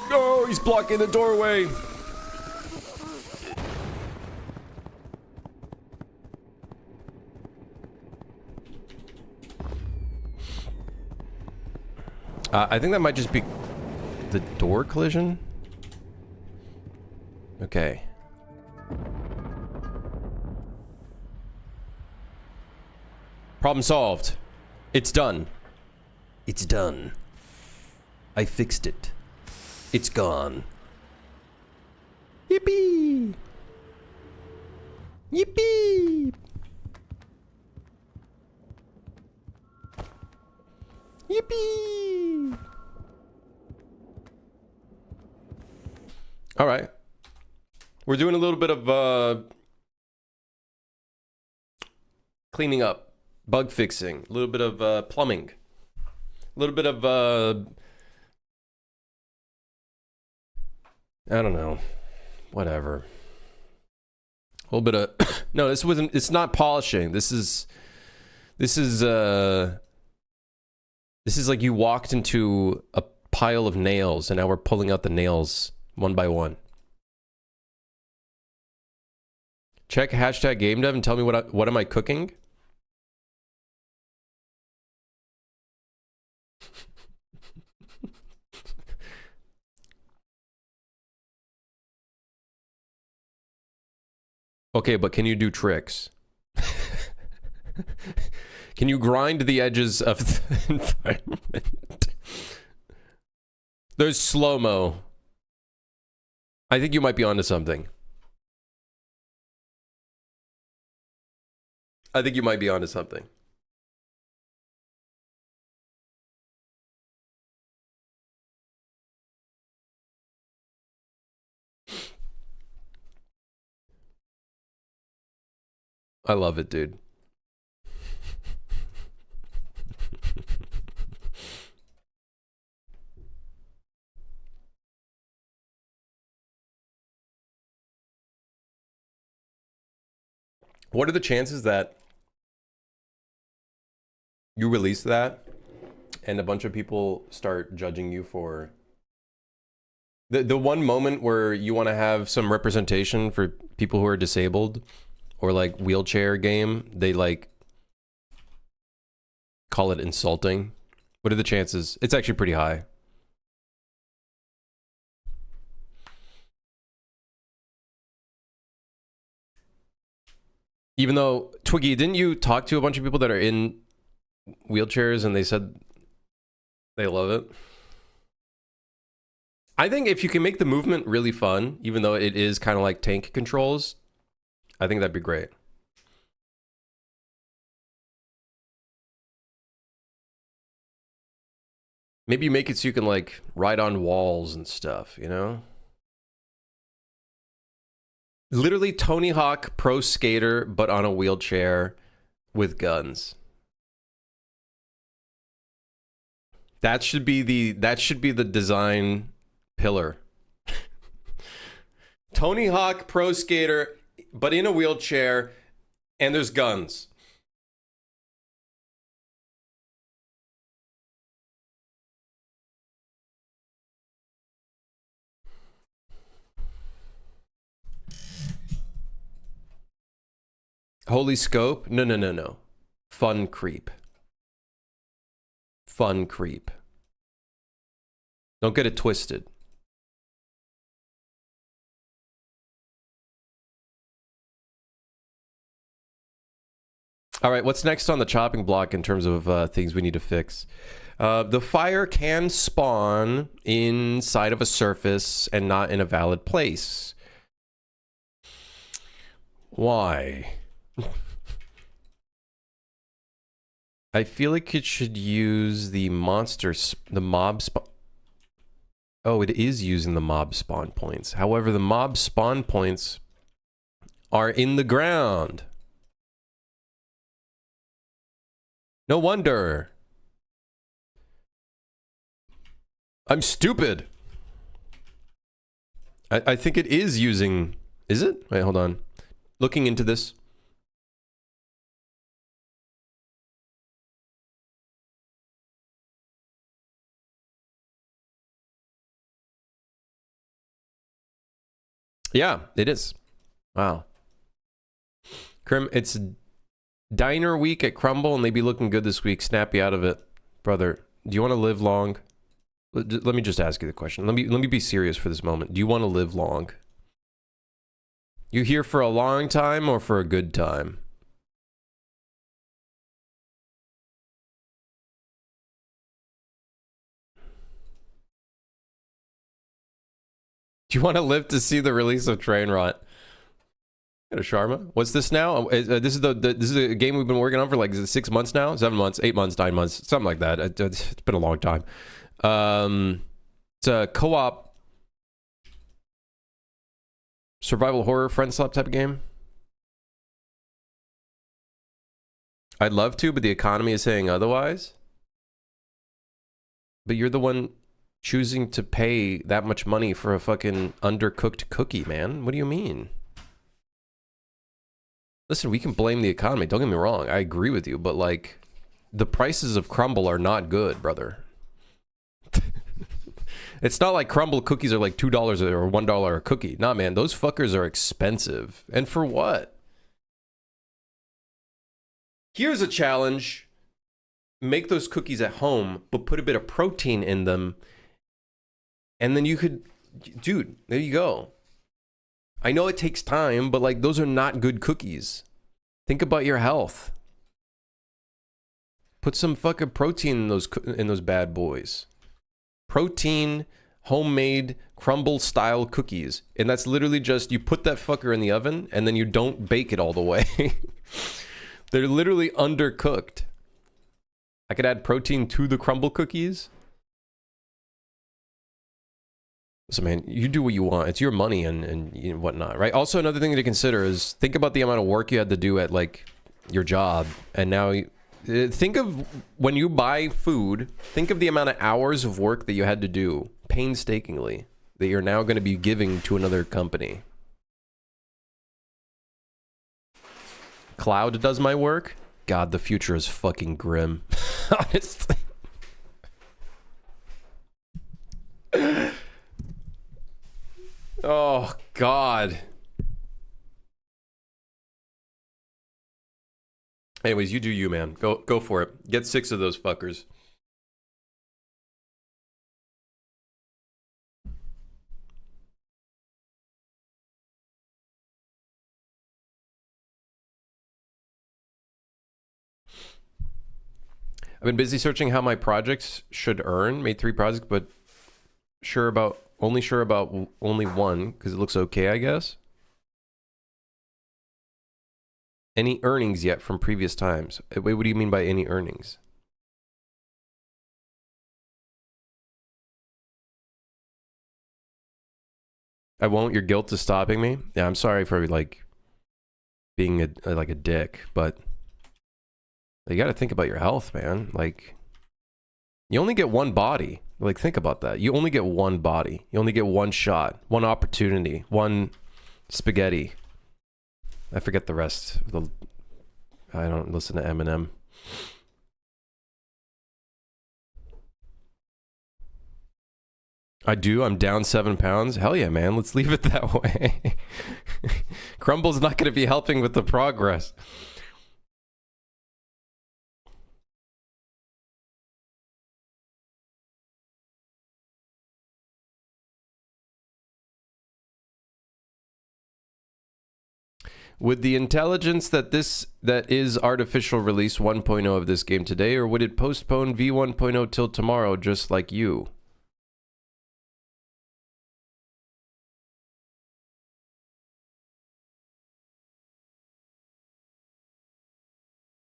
No, he's blocking the doorway. I think that might just be the door collision. Okay. Problem solved. It's done. It's done. I fixed it. It's gone. Yippee! Yippee! Yippee! All right. We're doing a little bit of cleaning up, bug fixing, a little bit of plumbing, a little bit of I don't know, whatever. A little bit of no, this wasn't. It's not polishing. This is like you walked into a pile of nails and now we're pulling out the nails one by one. Check hashtag game dev and tell me what am I cooking? Okay, but can you do tricks? Can you grind the edges of the environment? There's slow-mo. I think you might be onto something. I think you might be onto something. I love it, dude. What are the chances that you release that and a bunch of people start judging you for the one moment where you want to have some representation for people who are disabled or like wheelchair game, they like call it insulting? What are the chances? It's actually pretty high. Even though, Twiggy, didn't you talk to a bunch of people that are in wheelchairs and they said they love it? I think if you can make the movement really fun, even though it is kind of like tank controls, I think that'd be great. Maybe you make it so you can like ride on walls and stuff, you know? Literally Tony Hawk Pro Skater, but on a wheelchair with guns. That should be the design pillar. Tony Hawk Pro Skater, but in a wheelchair, and there's guns. Holy scope? No, no, no, no. Fun creep. Fun creep. Don't get it twisted. All right, what's next on the chopping block in terms of things we need to fix? The fire can spawn inside of a surface and not in a valid place. Why? I feel like it should use the mob spawn. Oh, it is using the mob spawn points. However, the mob spawn points are in the ground. No wonder. I'm stupid. I think it is using... Is it? Wait, hold on. Looking into this. Yeah, it is. Wow. Krim, it's diner week at Crumble and they be looking good this week. Snap you out of it. Brother, do you want to live long? Let me just ask you the question. Let me be serious for this moment. Do you want to live long? You here for a long time or for a good time? Do you want to live to see the release of Trainwreck? Got a Sharma. What's this now? This is a game we've been working on for like 6 months now, 7 months, 8 months, 9 months, something like that. It's been a long time. It's a co-op survival horror friend slap type of game. I'd love to, but the economy is saying otherwise. But you're the one choosing to pay that much money for a fucking undercooked cookie, man. What do you mean? Listen, we can blame the economy. Don't get me wrong. I agree with you, but like the prices of Crumble are not good, brother. It's not like Crumble cookies are like $2 or $1 a cookie. Nah, man, those fuckers are expensive. And for what? Here's a challenge. Make those cookies at home, but put a bit of protein in them. And then you could, dude, there you go. I know it takes time, but like those are not good cookies. Think about your health. Put some fucking protein in those bad boys. Protein, homemade, Crumble style cookies. And that's literally just, you put that fucker in the oven and then you don't bake it all the way. They're literally undercooked. I could add protein to the Crumble cookies. So man, you do what you want. It's your money and you know, whatnot, right? Also, another thing to consider is think about the amount of work you had to do at like your job. And now think of when you buy food, think of the amount of hours of work that you had to do painstakingly that you're now going to be giving to another company. Cloud does my work. God, the future is fucking grim. Honestly. Oh, God. Anyways, you do you, man. Go for it. Get 6 of those fuckers. I've been busy searching how my projects should earn. Made 3 projects, but sure about Only sure about only one because it looks okay, I guess. Any earnings yet from previous times? Wait, what do you mean by any earnings? I won't. Your guilt is stopping me. Yeah, I'm sorry for like being like a dick, but you got to think about your health, man. Like, you only get one body. Like, think about that. You only get one body. You only get one shot, one opportunity, one spaghetti. I forget the rest. I don't listen to Eminem. I do. I'm down 7 pounds. Hell yeah, man. Let's leave it that way. Crumble's not going to be helping with the progress. Would the intelligence that is artificial release 1.0 of this game today, or would it postpone V1.0 till tomorrow, just like you?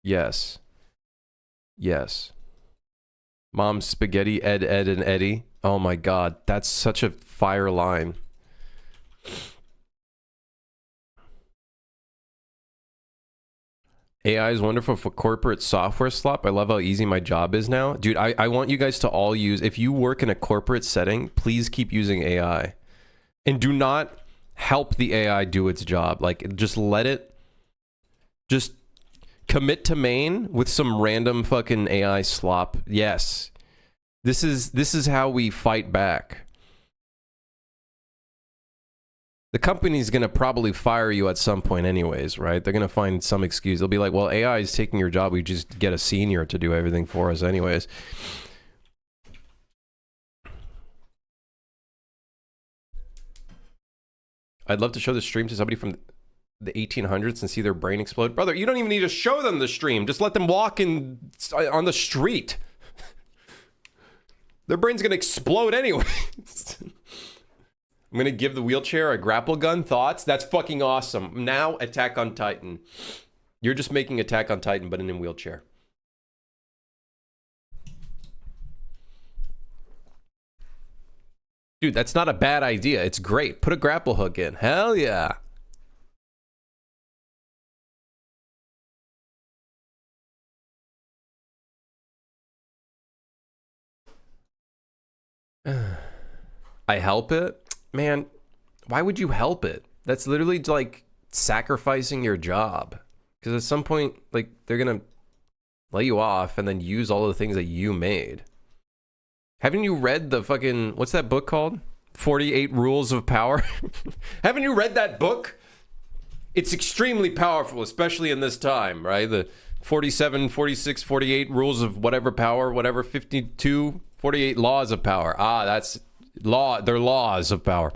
Yes. Yes. Mom's spaghetti, Ed, and Eddie. Oh my god, that's such a fire line. AI is wonderful for corporate software slop. I love how easy my job is now. Dude, I want you guys to all use, if you work in a corporate setting, please keep using AI. And do not help the AI do its job. Like, just let it, just commit to main with some random fucking AI slop. Yes. This is how we fight back. The company's going to probably fire you at some point anyways, right? They're going to find some excuse. They'll be like, well, AI is taking your job. We just get a senior to do everything for us anyways. I'd love to show the stream to somebody from the 1800s and see their brain explode. Brother, you don't even need to show them the stream. Just let them walk on the street. Their brain's going to explode anyways. I'm going to give the wheelchair a grapple gun. Thoughts? That's fucking awesome. Now, Attack on Titan. You're just making Attack on Titan, but in a wheelchair. Dude, that's not a bad idea. It's great. Put a grapple hook in. Hell yeah. I help it? Man, why would you help it? That's literally like sacrificing your job. Because at some point, like, they're going to lay you off and then use all the things that you made. Haven't you read the fucking, what's that book called? 48 Rules of Power? Haven't you read that book? It's extremely powerful, especially in this time, right? The 47, 46, 48 rules of whatever power, whatever, 52, 48 laws of power. Ah, that's law. They're laws of power.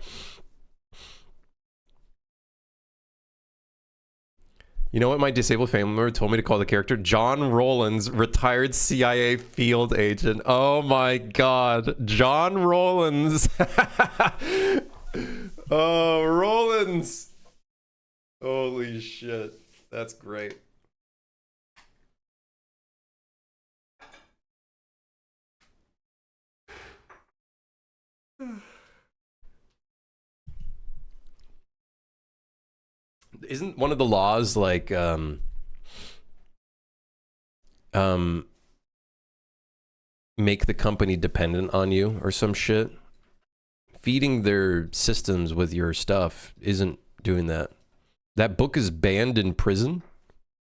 You know what my disabled family member told me to call the character? John Rollins, retired CIA field agent. Oh my God. John Rollins. Oh, Rollins. Holy shit. That's great. Isn't one of the laws like make the company dependent on you or some shit? Feeding their systems with your stuff isn't doing that. That book is banned in prison?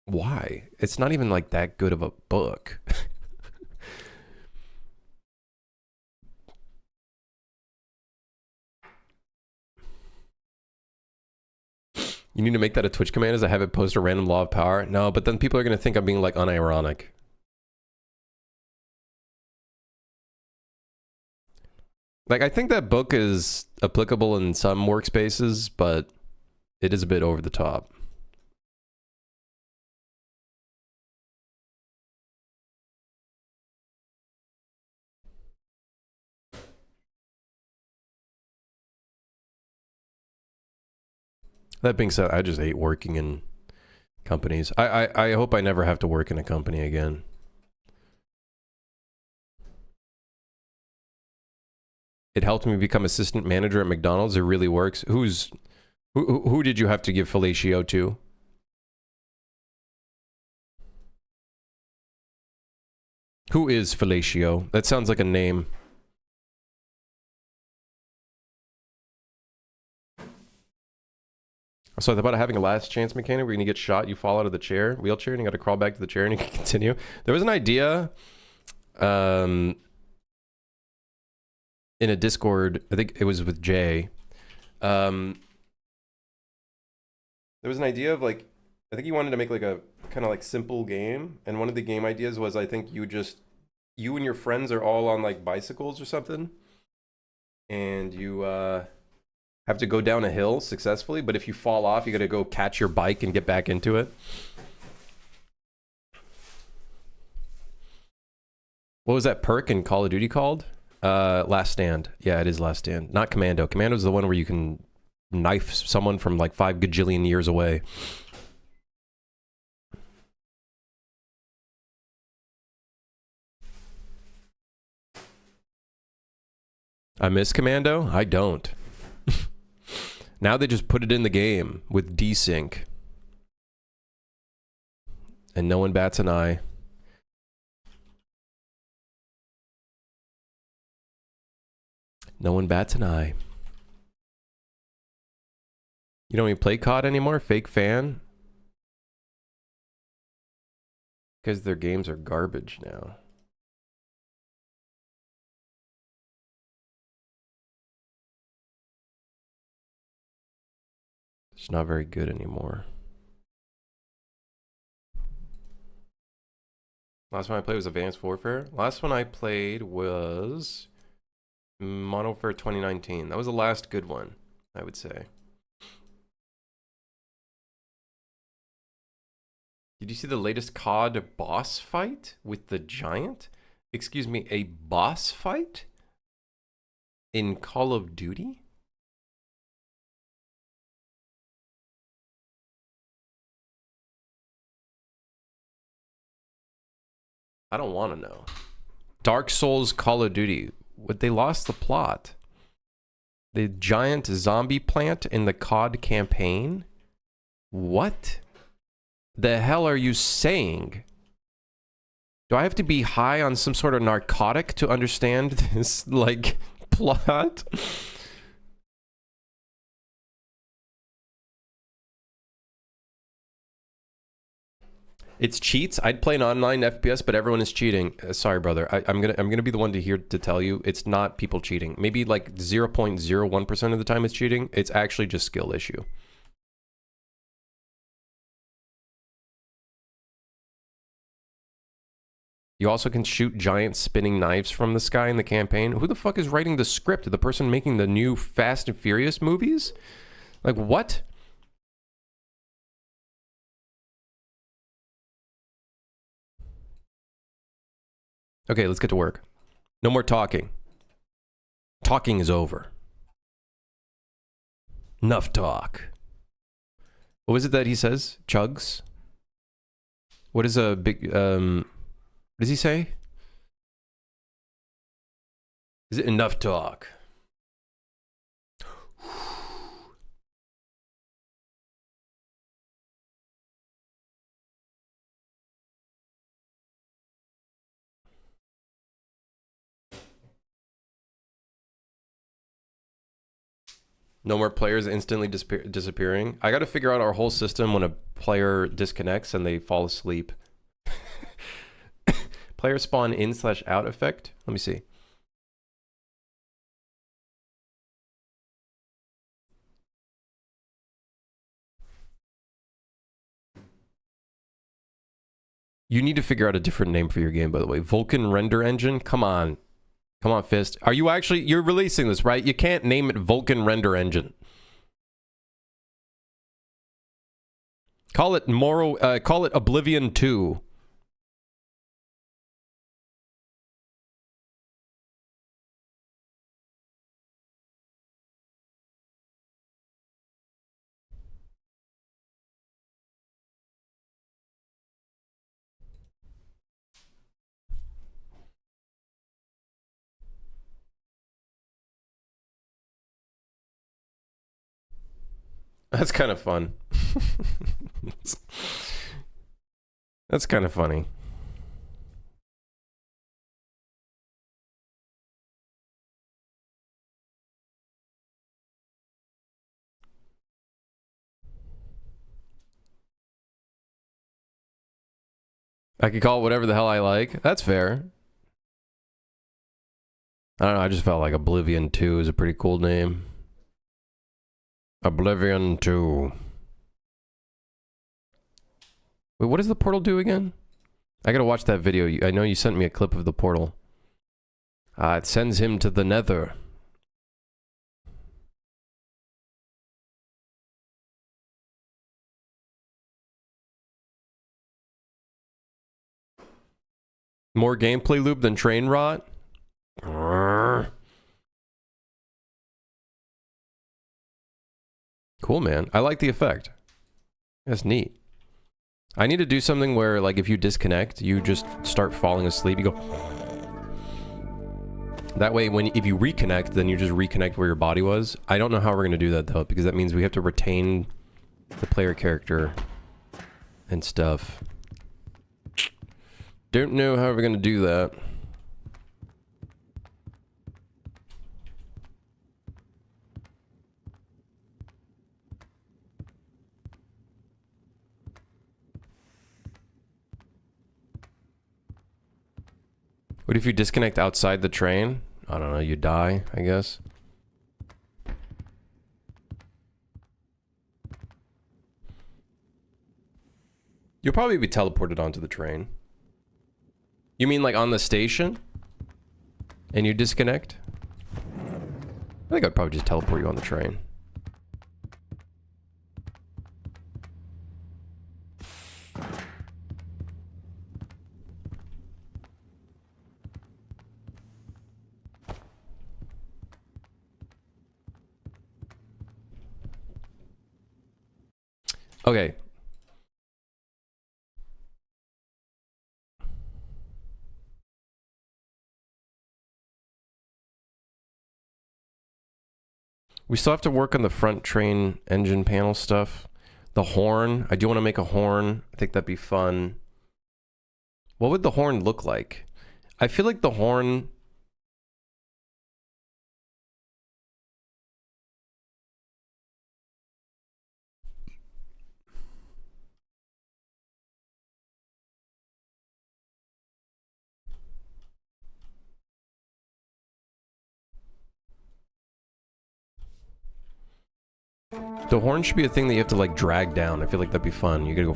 Why? It's not even like that good of a book. You need to make that a Twitch command as I have it post a random law of power. No, but then people are going to think I'm being like unironic. Like, I think that book is applicable in some workspaces, but it is a bit over the top. That being said, I just hate working in companies. I hope I never have to work in a company again. It helped me become assistant manager at McDonald's. It really works. Who did you have to give fellatio to? Who is fellatio? That sounds like a name. So I thought about having a last chance mechanic where you're gonna get shot, you fall out of the wheelchair, and you gotta crawl back to the chair and you can continue. There was an idea in a Discord, I think it was with Jay. There was an idea of like, I think he wanted to make like a kind of like simple game, and one of the game ideas was I think you and your friends are all on like bicycles or something, and you have to go down a hill successfully, but if you fall off, you gotta go catch your bike and get back into it. What was that perk in Call of Duty called? Last Stand. Yeah, it is Last Stand. Not Commando. Commando's the one where you can knife someone from like 5 gajillion years away. I miss Commando? I don't. Now they just put it in the game with desync. And no one bats an eye. No one bats an eye. You don't even play COD anymore? Fake fan? Because their games are garbage now. It's not very good anymore. Last one I played was Advanced Warfare. Last one I played was Modern Warfare 2019. That was the last good one, I would say. Did you see the latest COD boss fight with the Giant? Excuse me, a boss fight? In Call of Duty? I don't want to know. Dark Souls Call of Duty. What, they lost the plot. The giant zombie plant in the COD campaign? What the hell are you saying? Do I have to be high on some sort of narcotic to understand this, like, plot? It's cheats. I'd play an online FPS, but everyone is cheating. Sorry, brother. I'm gonna be the one to tell you it's not people cheating. Maybe like 0.01% of the time it's cheating. It's actually just skill issue. You also can shoot giant spinning knives from the sky in the campaign. Who the fuck is writing the script? The person making the new Fast and Furious movies? Like, what? Okay, let's get to work. No more talking. Talking is over. Enough talk. What was it that he says? Chugs? What is a big, what does he say? Is it enough talk? No more players instantly disappearing. I got to figure out our whole system when a player disconnects and they fall asleep. Player spawn in/out effect. Let me see. You need to figure out a different name for your game, by the way. Vulkan Render Engine? Come on. Come on, Fist. Are you actually... You're releasing this, right? You can't name it Vulkan Render Engine. Call it call it Oblivion 2. That's kind of fun. That's kind of funny. I could call it whatever the hell I like. That's fair. I don't know, I just felt like Oblivion 2 is a pretty cool name. Oblivion 2. Wait, what does the portal do again? I gotta watch that video. I know you sent me a clip of the portal. It sends him to the nether. More gameplay loop than train rot? Cool, man. I like the effect. That's neat. I need to do something where, like, if you disconnect, you just start falling asleep. You go... That way, if you reconnect, then you just reconnect where your body was. I don't know how we're going to do that, though, because that means we have to retain the player character and stuff. Don't know how we're going to do that. What if you disconnect outside the train? I don't know, you die, I guess. You'll probably be teleported onto the train. You mean like on the station? And you disconnect? I think I'd probably just teleport you on the train. Okay. We still have to work on the front train engine panel stuff. The horn. I do want to make a horn. I think that'd be fun. What would the horn look like? I feel like the horn... The horn should be a thing that you have to like drag down. I feel like that'd be fun. You gotta go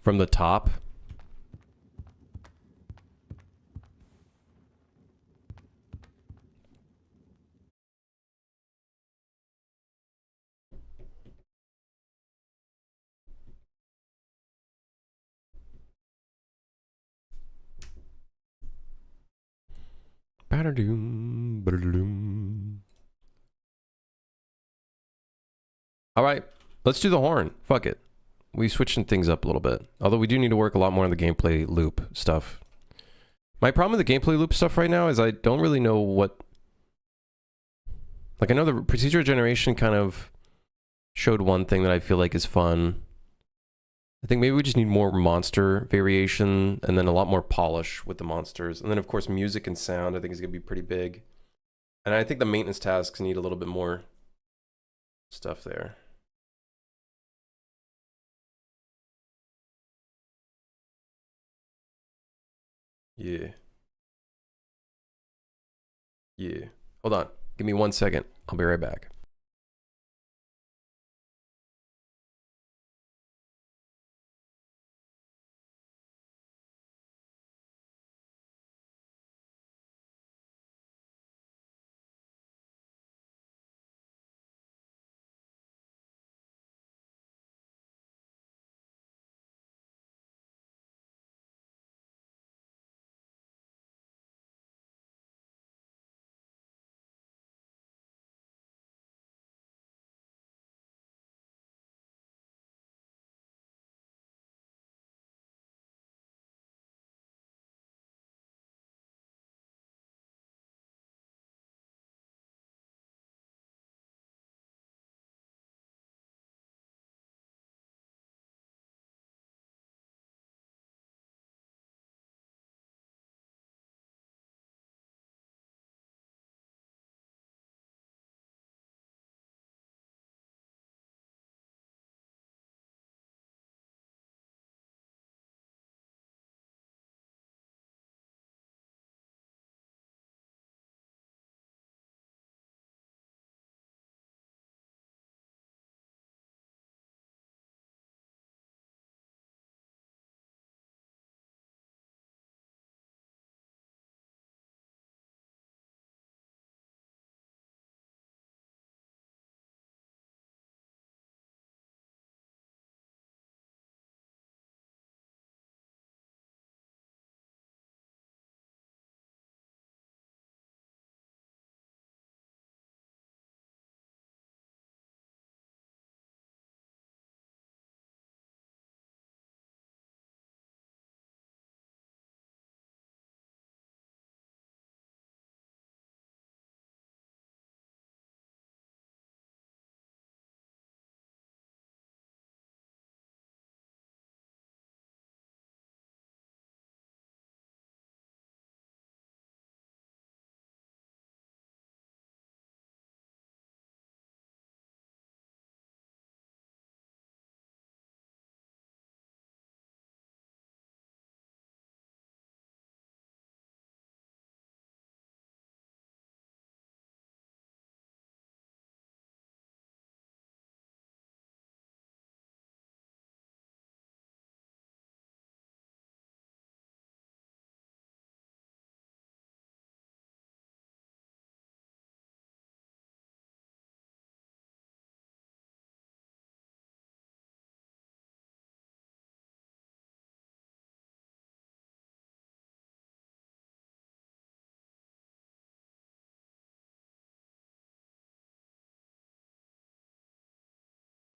from the top. Ba-da-doom, ba-da-doom. All right, let's do the horn. Fuck it. We switching things up a little bit. Although we do need to work a lot more on the gameplay loop stuff. My problem with the gameplay loop stuff right now is I don't really know what... Like, I know the procedure generation kind of showed one thing that I feel like is fun. I think maybe we just need more monster variation and then a lot more polish with the monsters. And then, of course, music and sound I think is going to be pretty big. And I think the maintenance tasks need a little bit more stuff there. Yeah. Yeah. Hold on. Give me 1 second. I'll be right back.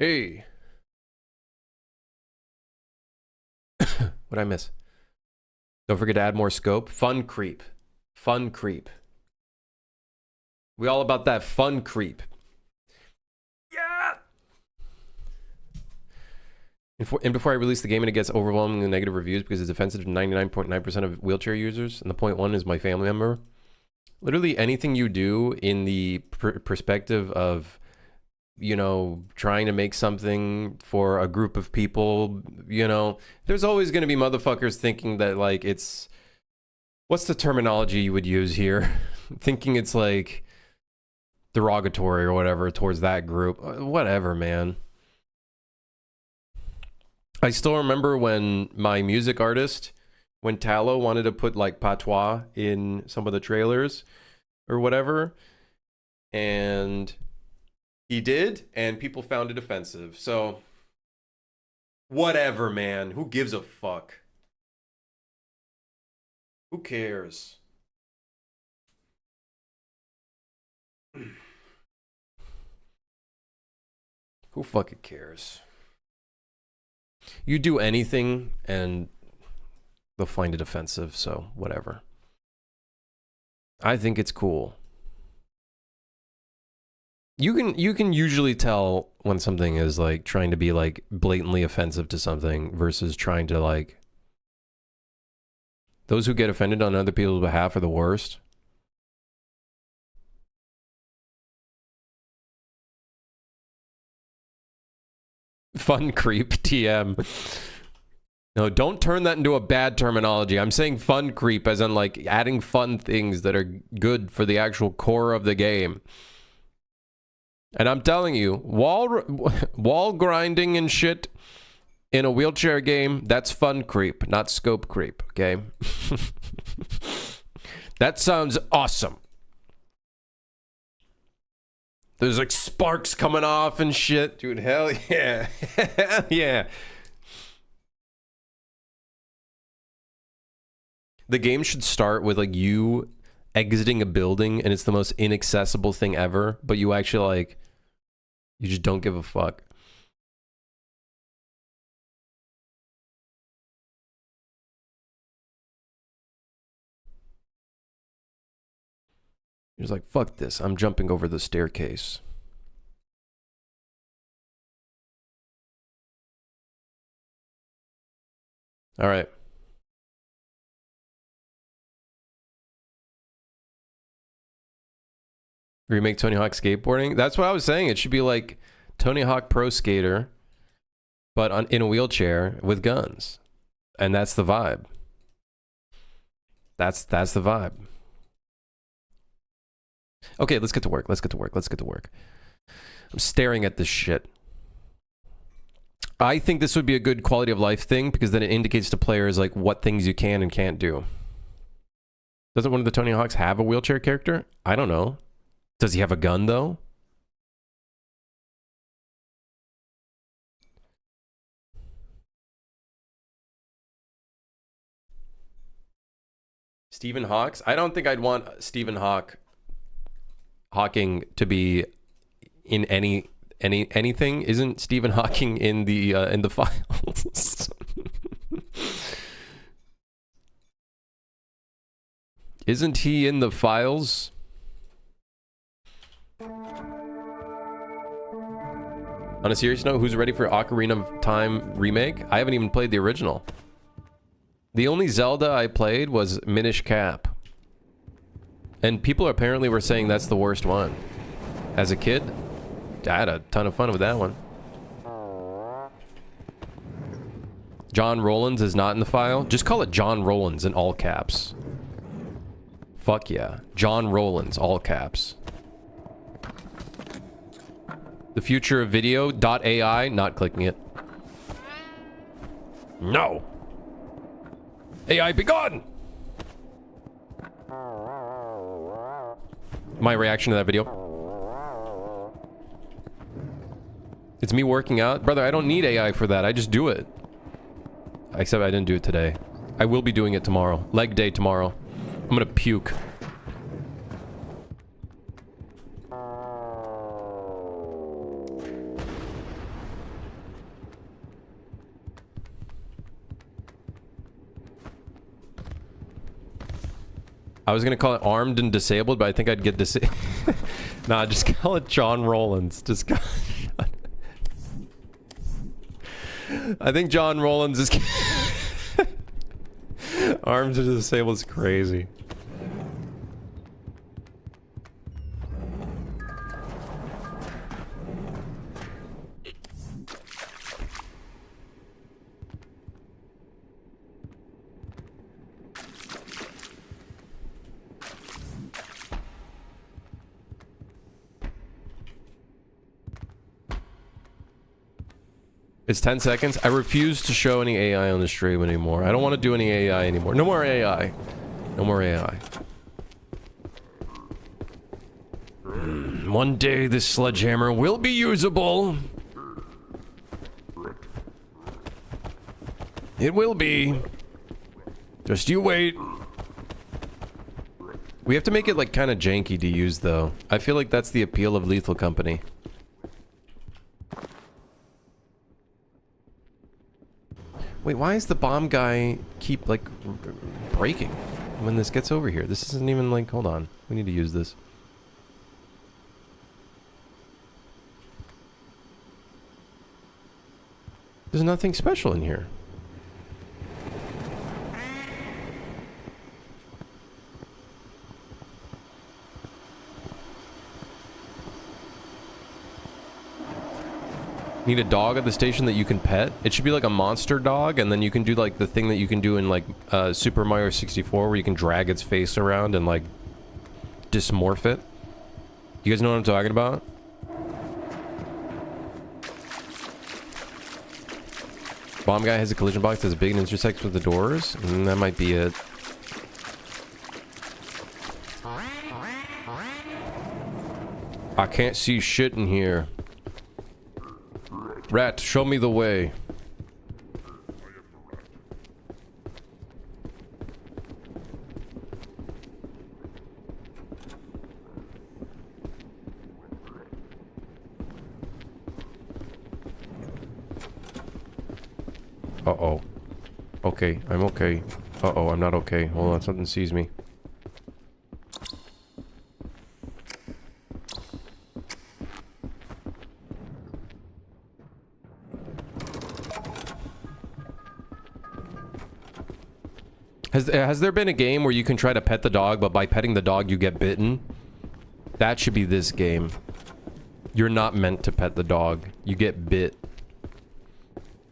Hey. What'd I miss? Don't forget to add more scope. Fun creep. Fun creep. We all about that fun creep. Yeah! And before I release the game and it gets overwhelming with negative reviews because it's offensive to 99.9% of wheelchair users, and the 0.1 is my family member. Literally anything you do in the perspective of, you know, trying to make something for a group of people, you know, there's always going to be motherfuckers thinking that, like, it's, what's the terminology you would use here? Thinking it's, like, derogatory or whatever towards that group. Whatever, man. I still remember when my music artist, when Tallow wanted to put, like, patois in some of the trailers or whatever, and he did, and people found it offensive. So, whatever, man. Who gives a fuck? Who cares? Who fucking cares? You do anything and they'll find it offensive, so whatever. I think it's cool. You can usually tell when something is, like, trying to be, like, blatantly offensive to something versus trying to, like, those who get offended on other people's behalf are the worst. Fun creep TM. No, don't turn that into a bad terminology. I'm saying fun creep as in, like, adding fun things that are good for the actual core of the game. And I'm telling you, wall grinding and shit in a wheelchair game, that's fun creep, not scope creep, okay? That sounds awesome. There's, like, sparks coming off and shit. Dude, hell yeah. Hell yeah. The game should start with, like, you exiting a building and it's the most inaccessible thing ever, but you actually, like, you just don't give a fuck. You're just like, fuck this, I'm jumping over the staircase. All right. Remake Tony Hawk skateboarding? That's what I was saying. It should be like Tony Hawk Pro Skater, but in a wheelchair with guns. And that's the vibe. That's the vibe. Okay, let's get to work. Let's get to work. Let's get to work. I'm staring at this shit. I think this would be a good quality of life thing because then it indicates to players, like, what things you can and can't do. Doesn't one of the Tony Hawks have a wheelchair character? I don't know. Does he have a gun, though? Stephen Hawks? I don't think I'd want Stephen Hawking to be in anything. Isn't Stephen Hawking in the files? Isn't he in the files? On a serious note, who's ready for Ocarina of Time remake? I haven't even played the original. The only Zelda I played was Minish Cap. And people apparently were saying that's the worst one. As a kid, I had a ton of fun with that one. John Rollins is not in the file. Just call it John Rollins in all caps. Fuck yeah. John Rollins, all caps. The future of video.ai, not clicking it. No. AI be gone. My reaction to that video. It's me working out. Brother, I don't need AI for that. I just do it. Except I didn't do it today. I will be doing it tomorrow. Leg day tomorrow. I'm gonna puke. I was gonna call it armed and disabled, but I think I'd get Nah, just call it John Rollins. Just call I think John Rollins is armed and disabled is crazy. It's 10 seconds. I refuse to show any AI on the stream anymore. I don't want to do any AI anymore. No more AI. No more AI. One day this sledgehammer will be usable. It will be. Just you wait. We have to make it like kind of janky to use though. I feel like that's the appeal of Lethal Company. Wait, why is the bomb guy keep, like, breaking when this gets over here? This isn't even, like, hold on. We need to use this. There's nothing special in here. Need a dog at the station that you can pet? It should be like a monster dog, and then you can do like the thing that you can do in like Super Mario 64 where you can drag its face around and like dysmorph it. You guys know what I'm talking about? Bomb guy has a collision box that's big and intersects with the doors? That might be it. I can't see shit in here. Rat, show me the way. Uh-oh. Okay, I'm okay. Uh-oh, I'm not okay. Hold on, something sees me. Has there been a game where you can try to pet the dog, but by petting the dog you get bitten? That should be this game. You're not meant to pet the dog. You get bit.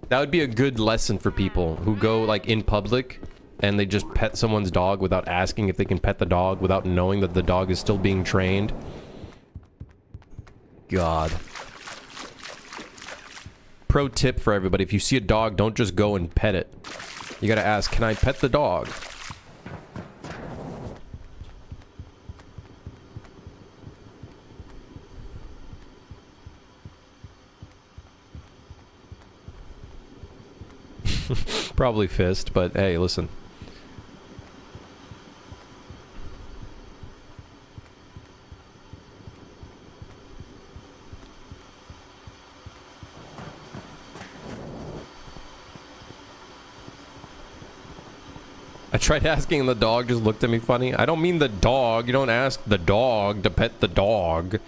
That would be a good lesson for people who go like in public and they just pet someone's dog without asking if they can pet the dog, without knowing that the dog is still being trained. God. Pro tip for everybody: if you see a dog, don't just go and pet it. You gotta ask, can I pet the dog? Probably fist, but hey, listen. I tried asking and the dog just looked at me funny. I don't mean the dog. You don't ask the dog to pet the dog.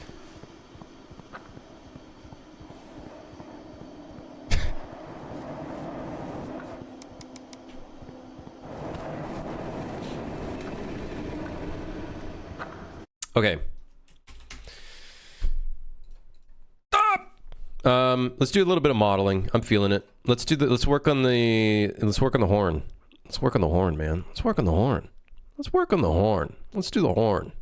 Okay. Stop! Let's do a little bit of modeling. I'm feeling it. Let's work on the horn. Let's work on the horn, man. Let's work on the horn. Let's work on the horn. Let's do the horn.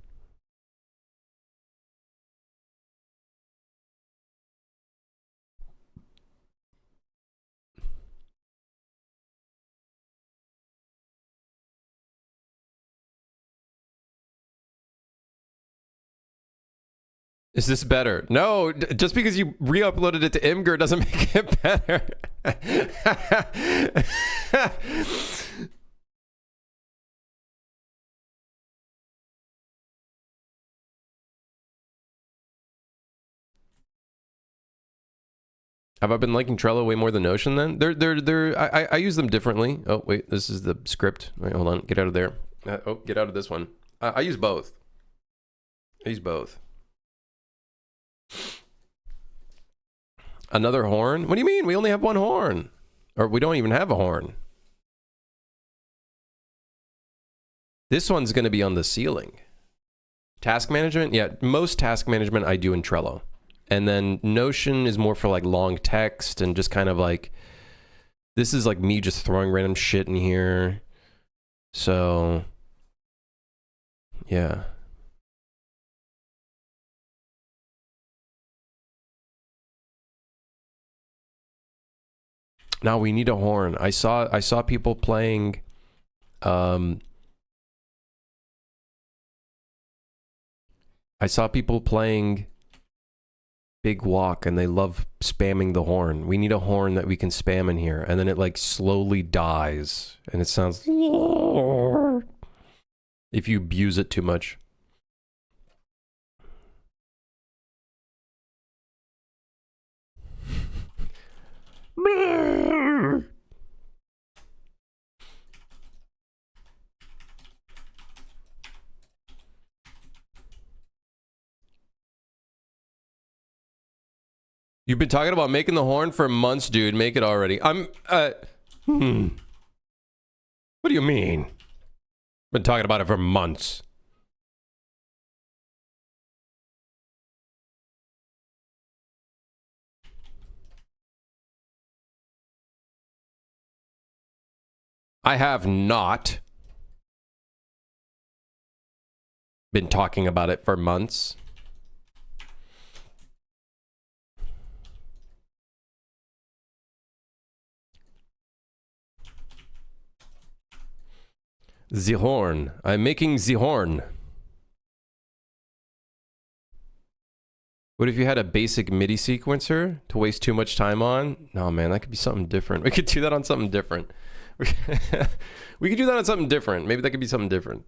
Is this better? No, just because you re-uploaded it to Imgur doesn't make it better. Have I been liking Trello way more than Notion then? I use them differently. Oh, wait, this is the script. Wait, hold on. Get out of there. Oh, get out of this one. I use both. I use both. Another horn? What do you mean? We only have one horn. Or we don't even have a horn. This one's going to be on the ceiling. Task management? Yeah, most task management I do in Trello. And then Notion is more for like long text and just kind of like, this is like me just throwing random shit in here. So, yeah. Now we need a horn. I saw people playing I saw people playing Big Walk and they love spamming the horn. We need a horn that we can spam in here and then it like slowly dies and it sounds if you abuse it too much. You've been talking about making the horn for months, dude. Make it already. What do you mean? Been talking about it for months. I have not been talking about it for months. The horn. I'm making the horn. What if you had a basic MIDI sequencer to waste too much time on? No, man, that could be something different. We could do that on something different. We could do that on something different. Maybe that could be something different.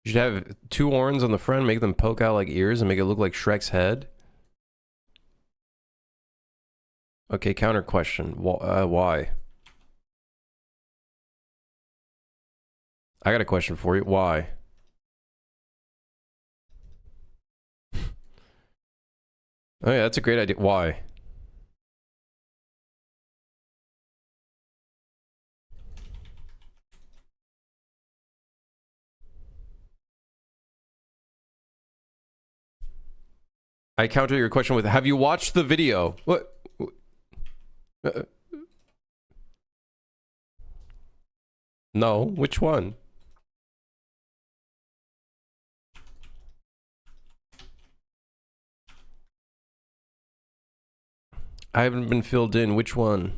You should have two horns on the front, make them poke out like ears, and make it look like Shrek's head. Okay, counter question. Why? I got a question for you. Why? Oh yeah, that's a great idea. Why? I counter your question with, have you watched the video? What? No, which one? I haven't been filled in. Which one?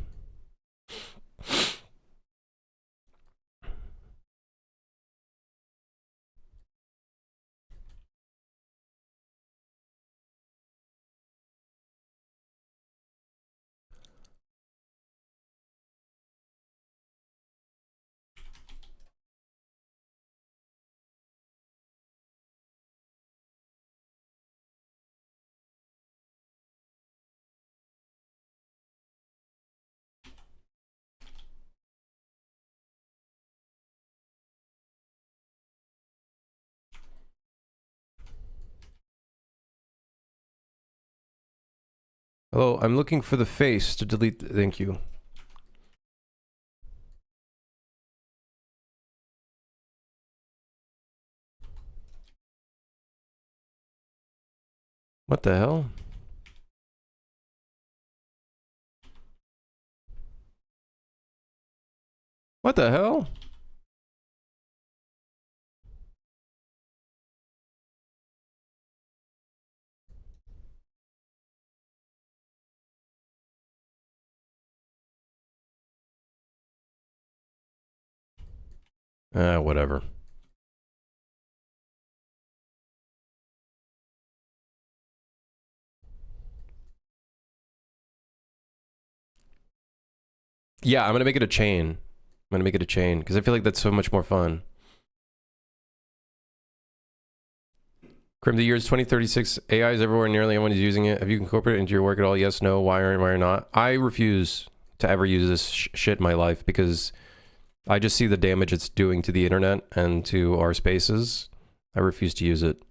Hello, I'm looking for the face to delete. Thank you. What the hell? What the hell? Whatever. Yeah, I'm gonna make it a chain. I'm gonna make it a chain because I feel like that's so much more fun. Crim, the year is 2036. AI is everywhere. Nearly everyone is using it. Have you incorporated it into your work at all? Yes, no. Why or not? I refuse to ever use this shit in my life because I just see the damage it's doing to the internet and to our spaces. I refuse to use it.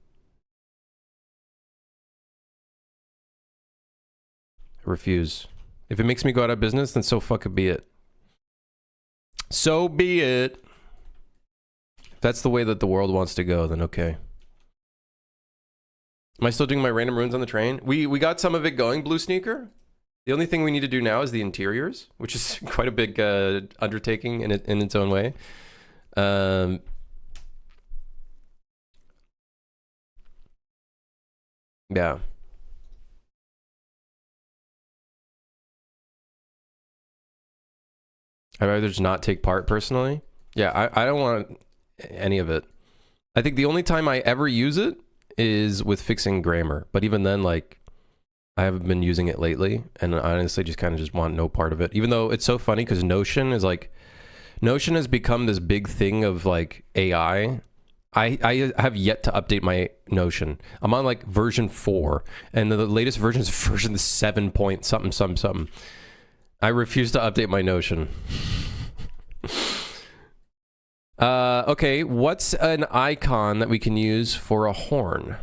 I refuse. If it makes me go out of business, then so fucking be it. So be it. If that's the way that the world wants to go, then okay. Am I still doing my random runes on the train? We got some of it going, Blue Sneaker. The only thing we need to do now is the interiors, which is quite a big undertaking in its own way. Yeah. I'd rather just not take part personally. Yeah, I don't want any of it. I think the only time I ever use it is with fixing grammar. But even then, like, I haven't been using it lately. And I honestly just kind of just want no part of it. Even though it's so funny because Notion is like, Notion has become this big thing of like AI. I have yet to update my Notion. I'm on like version 4. And the latest version is version 7 point something. I refuse to update my Notion. Okay, what's an icon that we can use for a horn?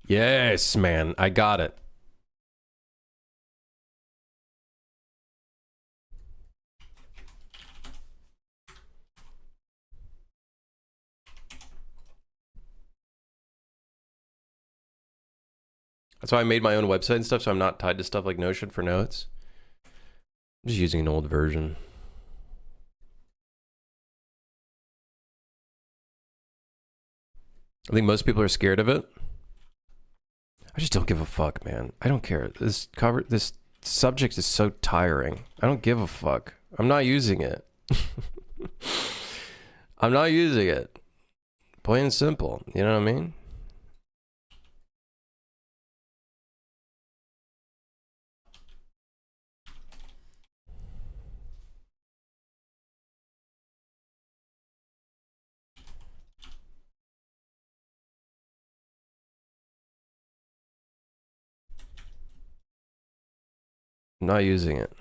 Yes, man, I got it. That's why I made my own website and stuff, so I'm not tied to stuff like Notion for notes. I'm just using an old version. I think most people are scared of it. I just don't give a fuck, man. I don't care. This subject is so tiring. I don't give a fuck. I'm not using it. I'm not using it. Plain and simple. You know what I mean? I'm not using it.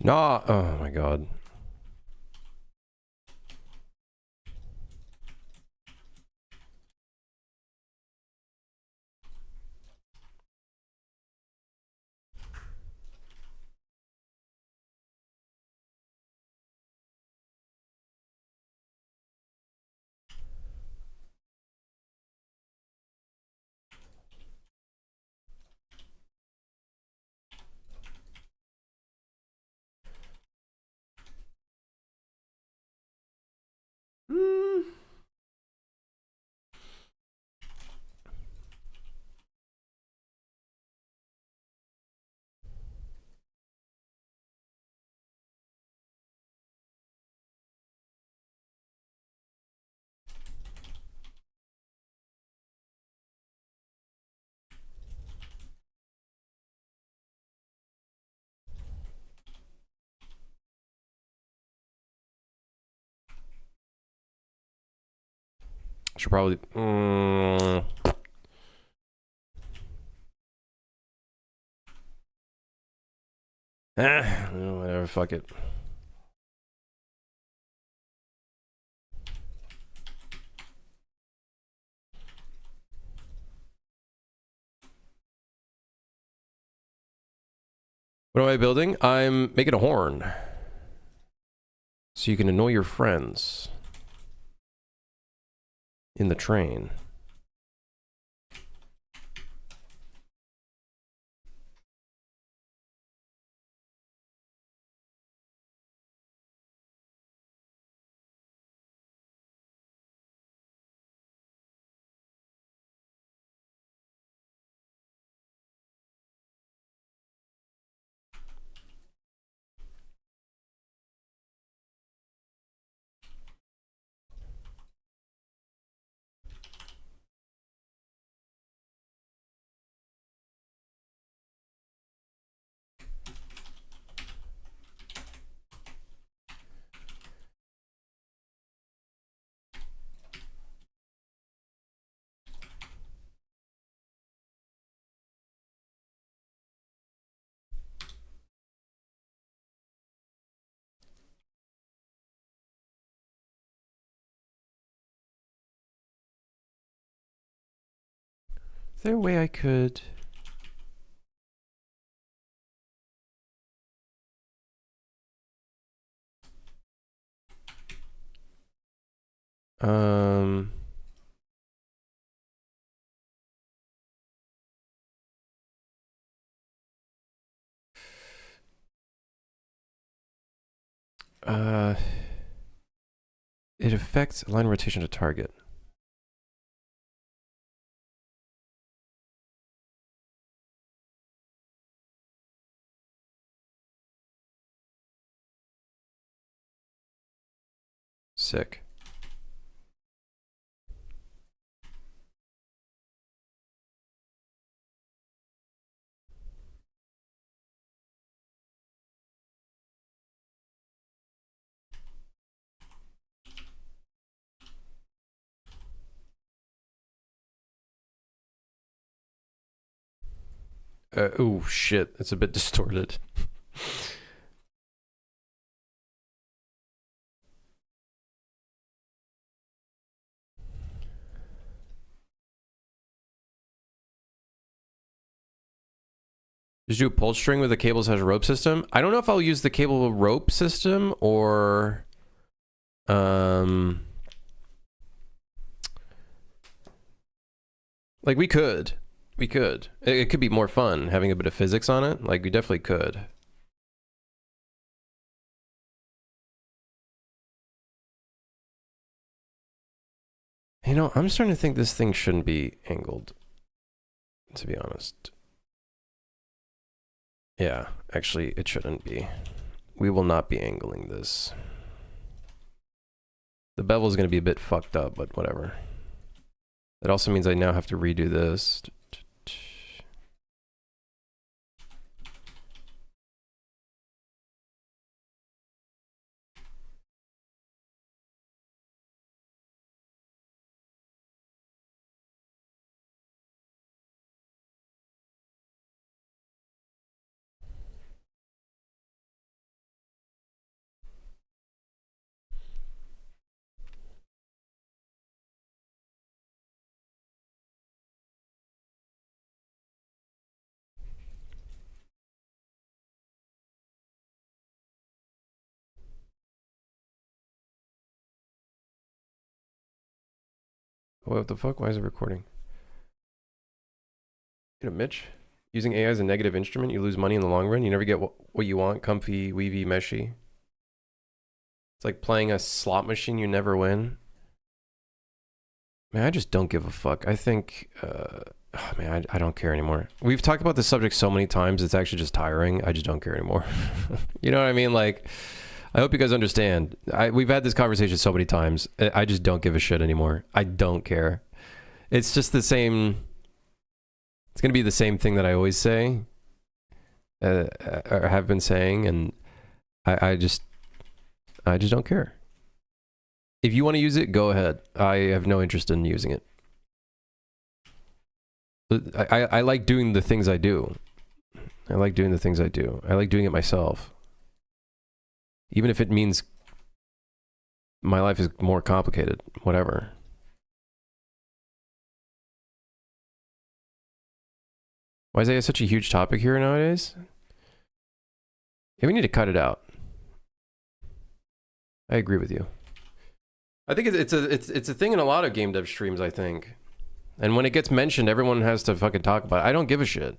No. Oh my god. Should probably. Whatever. Fuck it. What am I building? I'm making a horn. So you can annoy your friends in the train. Is there a way I could... Um... It affects line rotation to target. Sick. Oh shit, it's a bit distorted. Just do a pull string with a cable slash rope system. I don't know if I'll use the cable rope system or like we could. It could be more fun having a bit of physics on it. Like we definitely could. You know, I'm starting to think this thing shouldn't be angled, to be honest. Yeah, actually, it shouldn't be. We will not be angling this. The bevel is going to be a bit fucked up, but whatever. That also means I now have to redo this. What the fuck? Why is it recording? You know, Mitch, using AI as a negative instrument, you lose money in the long run. You never get what you want, comfy, weavy, meshy. It's like playing a slot machine, you never win. Man, I just don't give a fuck. I think, oh, man, I don't care anymore. We've talked about this subject so many times, it's actually just tiring. I just don't care anymore. You know what I mean? Like, I hope you guys understand. We've had this conversation so many times. I just don't give a shit anymore. I don't care. It's just the same. It's going to be the same thing that I always say, or have been saying, and I just don't care. If you want to use it, go ahead. I have no interest in using it. I like doing the things I do. I like doing the things I do. I like doing it myself. Even if it means my life is more complicated. Whatever. Why is that such a huge topic here nowadays? Yeah, we need to cut it out. I agree with you. I think it's a thing in a lot of game dev streams, I think. And when it gets mentioned, everyone has to fucking talk about it. I don't give a shit.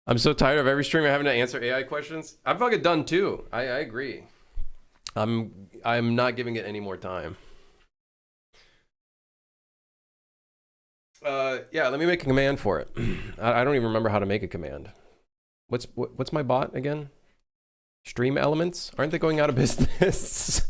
I'm so tired of every stream having to answer AI questions. I'm fucking done too. I agree. I'm not giving it any more time. Yeah, let me make a command for it. I don't even remember how to make a command. What's my bot again? Stream Elements? Aren't they going out of business?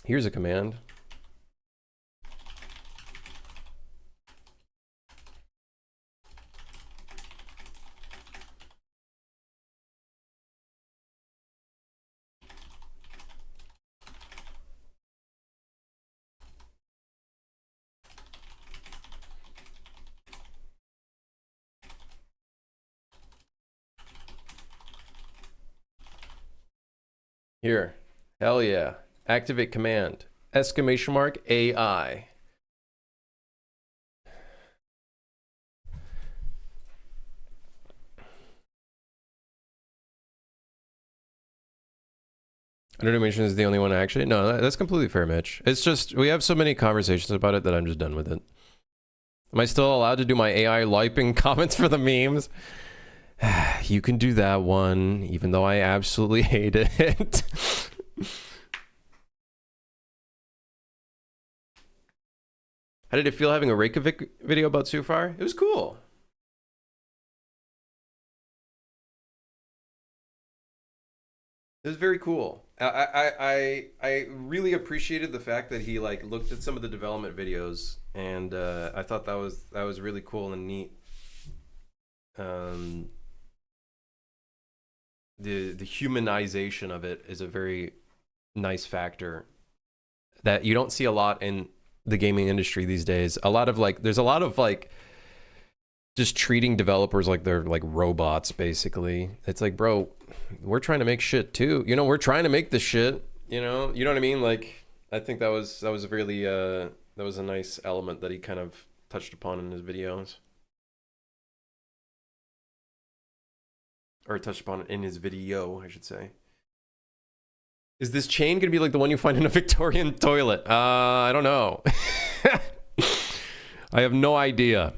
Here's a command. Here. Hell yeah. Activate command. Exclamation mark AI. Animation is the only one actually. No, that's completely fair, Mitch. It's just we have so many conversations about it that I'm just done with it. Am I still allowed to do my AI liping comments for the memes? You can do that one, even though I absolutely hate it. How did it feel having a Reykjavik video about Sufar? It was cool. It was very cool. I really appreciated the fact that he like looked at some of the development videos, and I thought that was really cool and neat. The humanization of it is a very nice factor that you don't see a lot in the gaming industry these days. There's a lot of like just treating developers like they're like robots, basically. It's like, bro, we're trying to make shit too. You know, we're trying to make this shit. You know what I mean? Like, I think that was really that was a nice element that he kind of touched upon in his videos, or touched upon in his video, I should say. Is this chain gonna be like the one you find in a Victorian toilet? I don't know. I have no idea.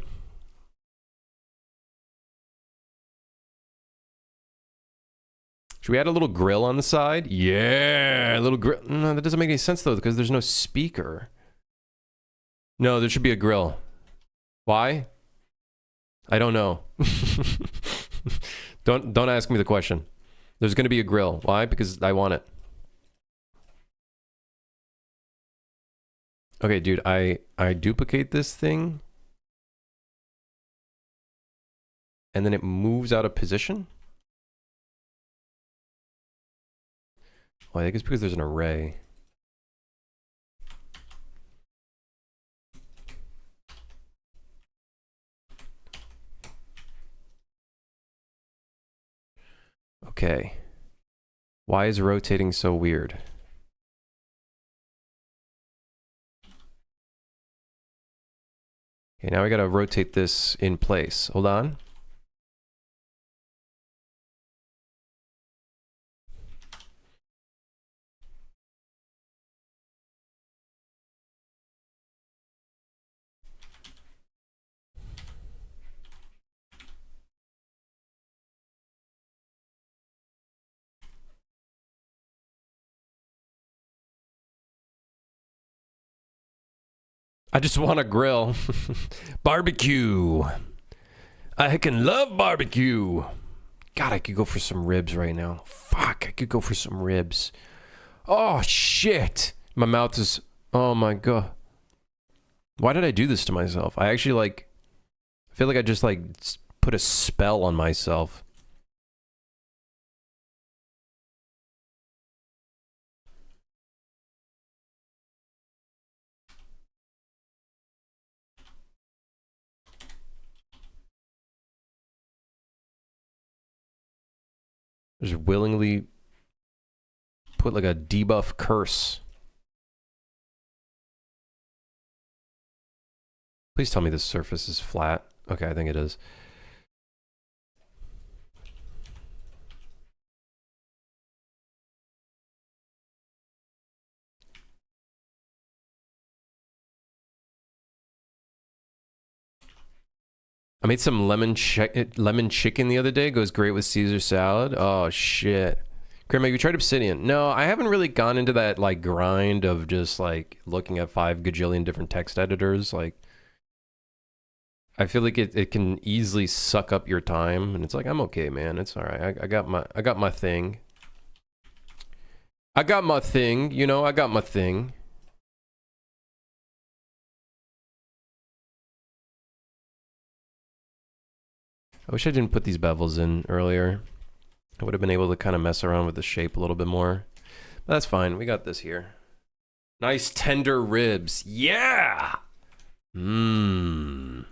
Should we add a little grill on the side? Yeah, a little grill. No, that doesn't make any sense though, because there's no speaker. No, there should be a grill. Why? I don't know. Don't ask me the question. There's gonna be a grill. Why? Because I want it. Okay, dude, I duplicate this thing. And then it moves out of position? Oh, I think it's because there's an array. Okay. Why is rotating so weird? Okay, now we gotta rotate this in place. Hold on. I just want to grill. Barbecue. I can love barbecue. God, I could go for some ribs right now. Fuck, I could go for some ribs. Oh, shit. My mouth is... Oh, my God. Why did I do this to myself? I actually, like... I feel like I just, like, put a spell on myself. Just willingly put, like, a debuff curse. Please tell me this surface is flat. Okay, I think it is. I made some lemon chicken the other day. Goes great with Caesar salad. Oh, shit. Kramer, have you tried Obsidian? No, I haven't really gone into that, like, grind of just, like, looking at 5 gajillion different text editors. Like, I feel like it can easily suck up your time, and it's like, I'm okay, man. It's all right. I got my thing. I got my thing, you know, I got my thing. I wish I didn't put these bevels in earlier. I would have been able to kind of mess around with the shape a little bit more. But that's fine. We got this here. Nice tender ribs. Yeah! Mmm.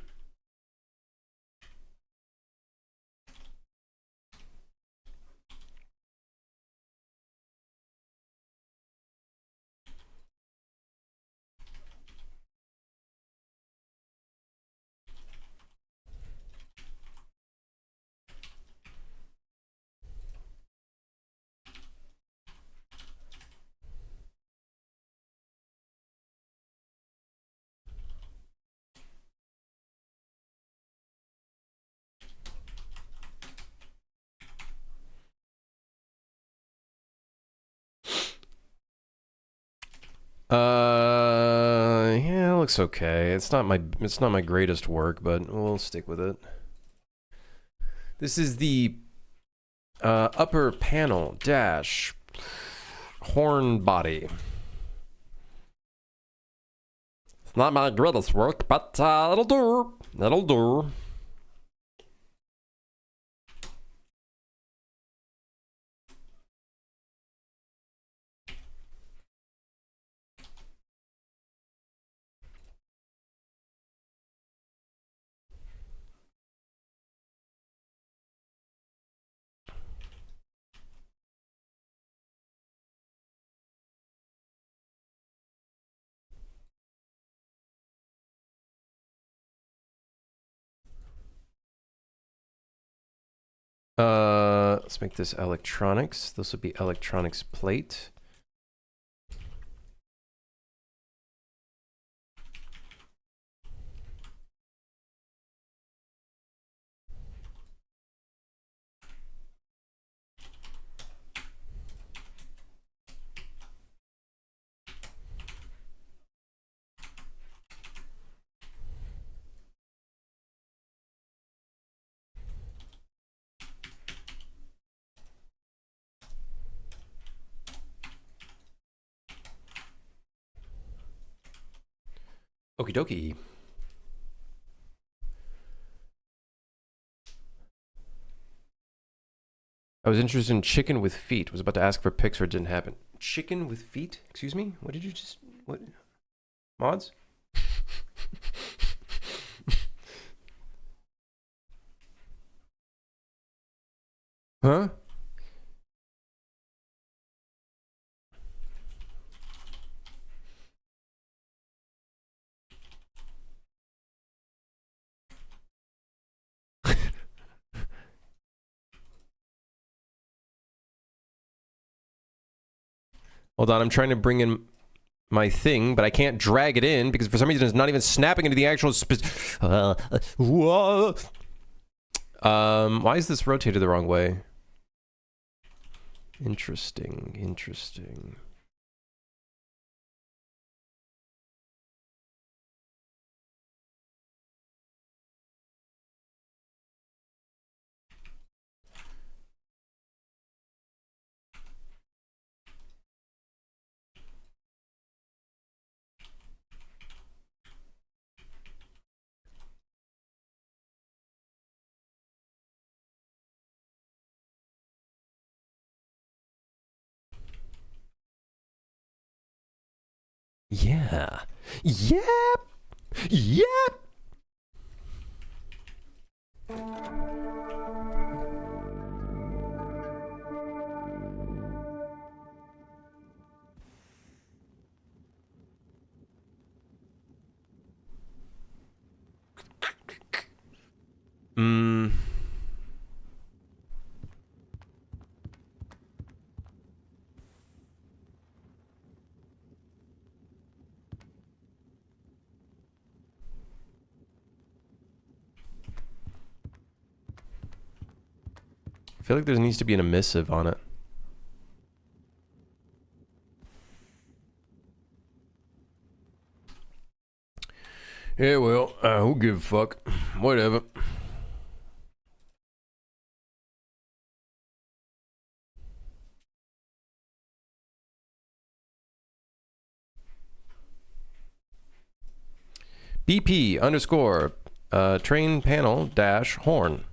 Yeah, it looks okay. It's not my greatest work, but we'll stick with it. This is the upper panel dash horn body. It's not my greatest work, but it'll do. It'll do. Let's make this electronics. This would be electronics plate. Okie dokie. I was interested in chicken with feet. Was about to ask for pics or it didn't happen. Chicken with feet? Excuse me? What did you just... What? Mods? Huh? Hold on, I'm trying to bring in my thing, but I can't drag it in because for some reason it's not even snapping into the actual why is this rotated the wrong way? Interesting, interesting. Yeah. Yep. Yep. Hmm. I feel like there needs to be an emissive on it. Yeah, well, who give a fuck? Whatever. BP underscore train panel dash horn.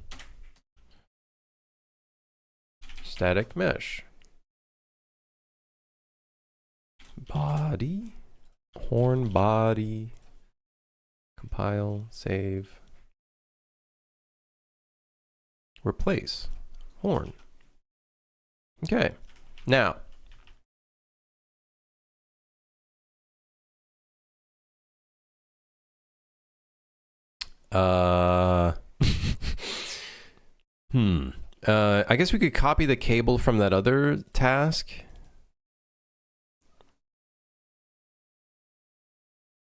Static mesh. Body. Horn body. Compile. Save. Replace. Horn. Okay. Now. I guess we could copy the cable from that other task.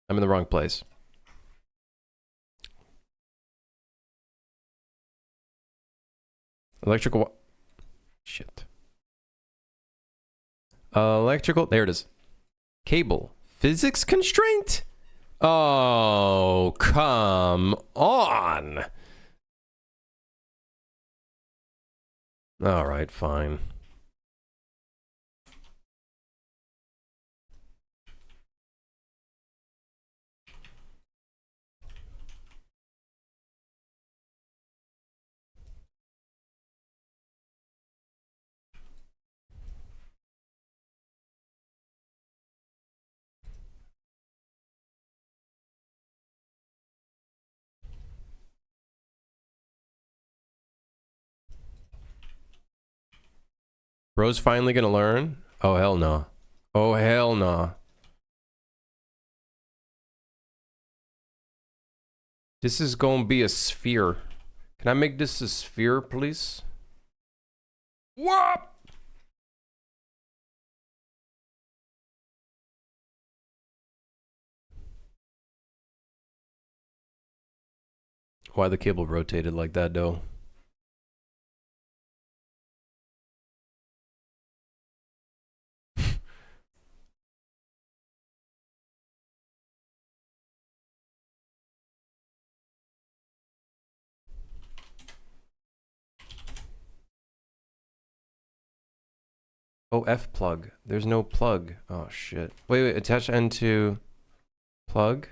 I'm in the wrong place. Electrical. Shit. Electrical. There it is. Cable. Physics constraint? Oh, come on. All right, fine. Bro's finally gonna learn? Oh, hell no. Oh, hell no. This is gonna be a sphere. Can I make this a sphere, please? Whoop! Why the cable rotated like that, though? Oh, F plug. There's no plug. Oh, shit. Wait, attach end to plug.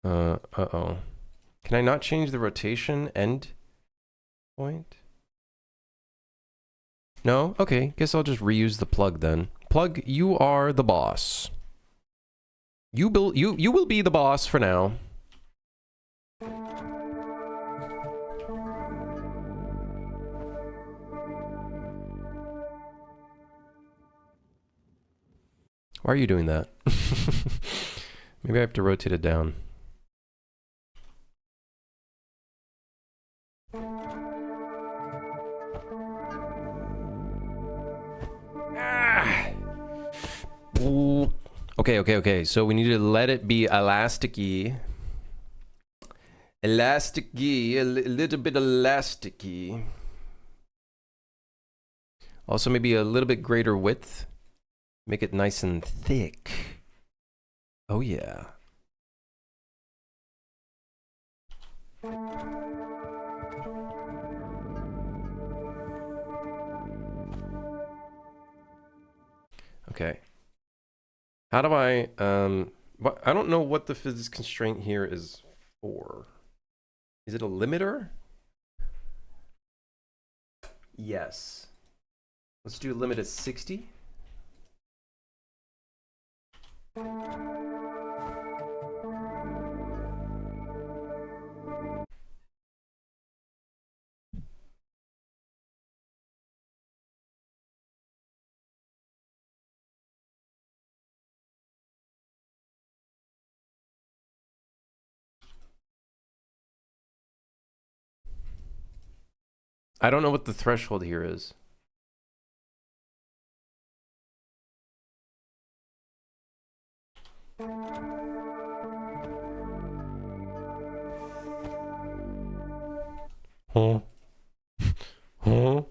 Uh-oh. Can I not change the rotation end point? No? Okay, guess I'll just reuse the plug then. Plug, you are the boss. You will be the boss for now. Why are you doing that? Maybe I have to rotate it down. Ah! Okay. So we need to let it be elasticy. Elasticy, a little bit elasticy. Also maybe a little bit greater width. Make it nice and thick. Oh yeah. Okay. How do I, I don't know what the physics constraint here is for. Is it a limiter? Yes. Let's do a limit of 60. I don't know what the threshold here is. Huh? Huh?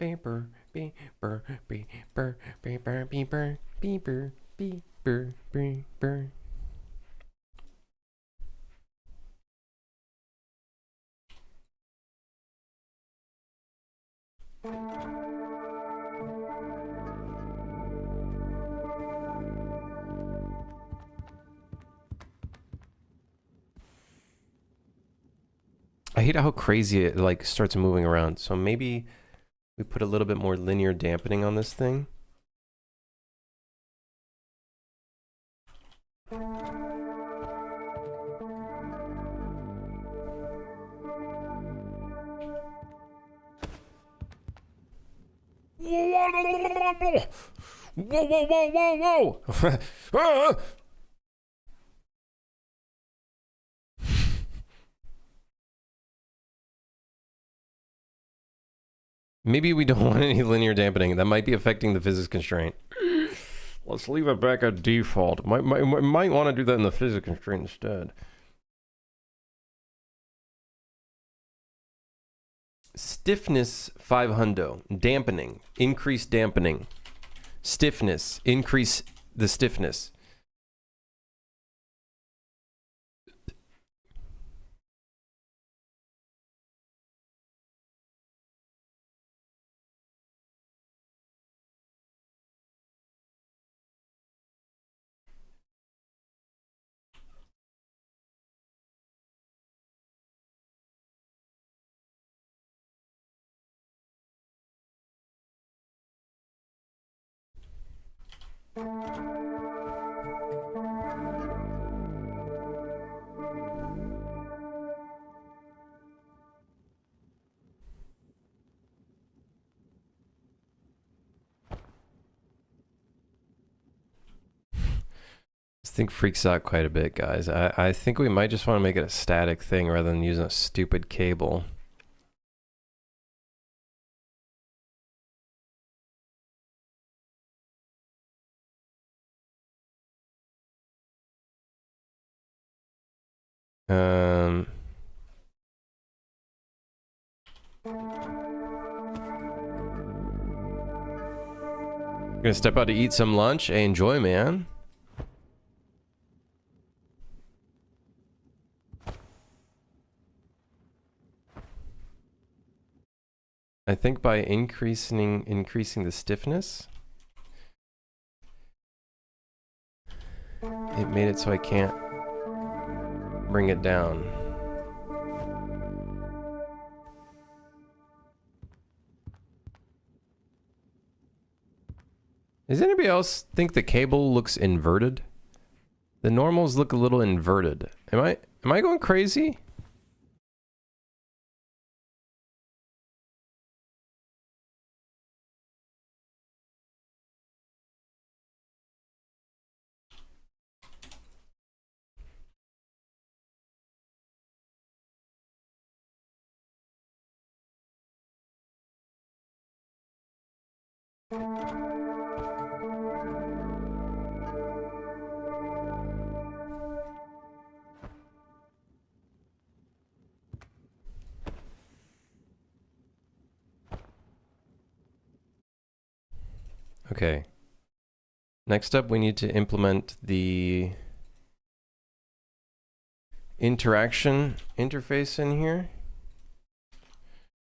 Beeper, beeper, beeper, beeper, beeper, beeper, beeper, beeper. I hate how crazy it like starts moving around. So maybe we put a little bit more linear dampening on this thing. Whoa, whoa, whoa, whoa, whoa! Maybe we don't want any linear dampening. That might be affecting the physics constraint. Let's leave it back at default. Might want to do that in the physics constraint instead. Stiffness 500. Dampening. Increase dampening. Stiffness. Increase the stiffness. This thing freaks out quite a bit, guys. I think we might just want to make it a static thing rather than using a stupid cable. Gonna step out to eat some lunch. Hey, enjoy, man. I think by increasing the stiffness, it made it so I can't bring it down. Does anybody else think the cable looks inverted? The normals look a little inverted. Am I going crazy? Okay. Next up, we need to implement the interaction interface in here.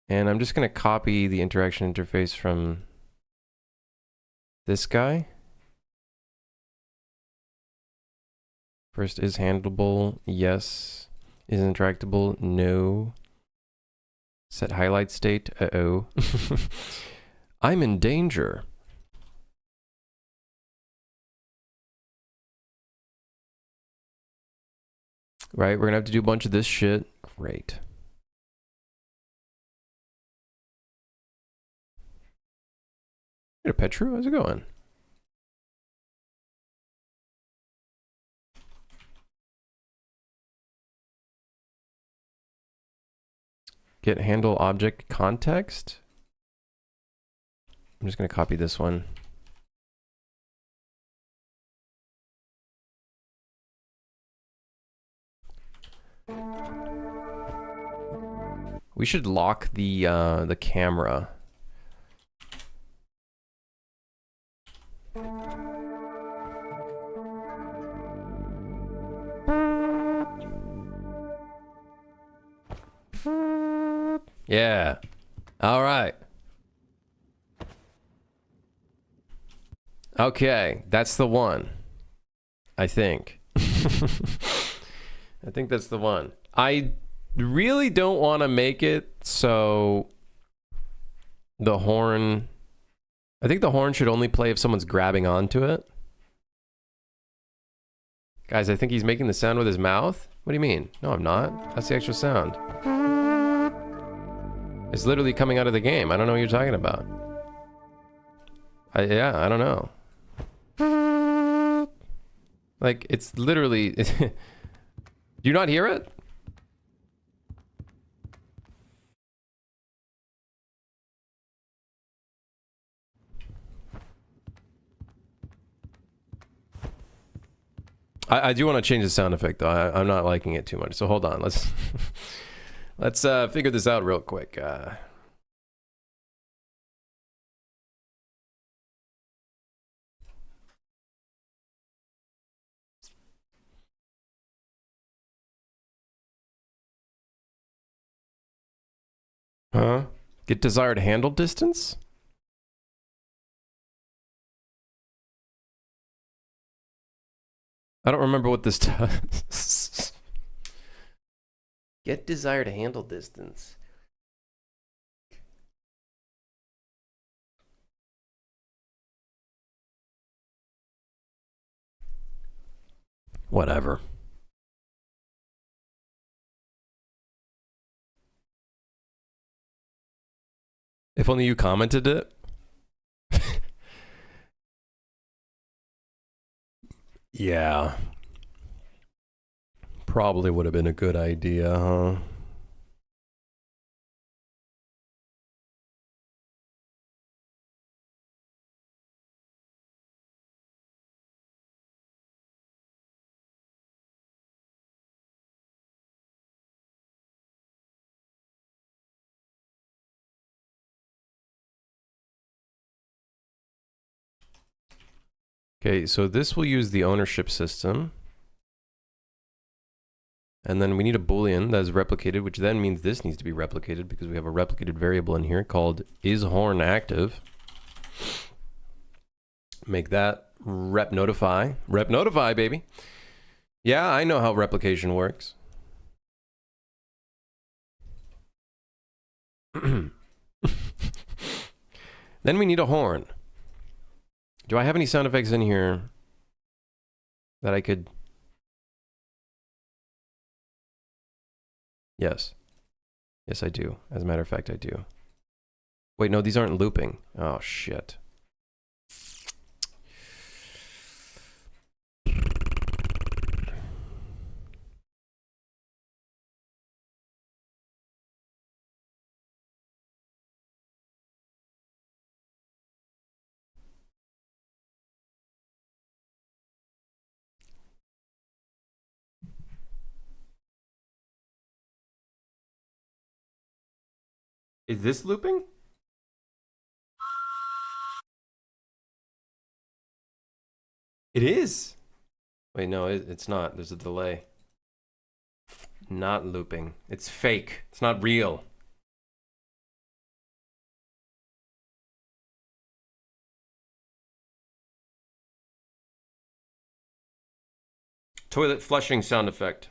And I'm just going to copy the interaction interface from this guy. First, is handleable? Yes. Is intractable? No. Set highlight state? Uh-oh. I'm in danger. Right, we're gonna have to do a bunch of this shit. Great. Hey, Petru, how's it going? Get handle object context. I'm just gonna copy this one. We should lock the camera. Yeah. All right. Okay, that's the one. I think. I think that's the one. I really don't want to make it so the horn... I think the horn should only play if someone's grabbing onto it. Guys, I think he's making the sound with his mouth. What do you mean? No, I'm not. That's the actual sound. It's literally coming out of the game. I don't know what you're talking about. Yeah, I don't know. Like, it's literally... Do you not hear it? I do want to change the sound effect, though. I'm not liking it too much. So hold on. Let's... Let's figure this out real quick. Huh? Get desired handle distance? I don't remember what this does. Get desired handle distance. Whatever. If only you commented it. Yeah. Probably would have been a good idea, huh? Okay, so this will use the ownership system. And then we need a boolean that is replicated, which then means this needs to be replicated because we have a replicated variable in here called isHornActive. Make that rep notify. Rep notify, baby. Yeah, I know how replication works. Then we need a horn. Do I have any sound effects in here that I could... Yes. Yes, I do. As a matter of fact, I do. Wait, no, these aren't looping. Oh, shit. Is this looping? It is. Wait, no, it's not. There's a delay. Not looping. It's fake. It's not real. Toilet flushing sound effect.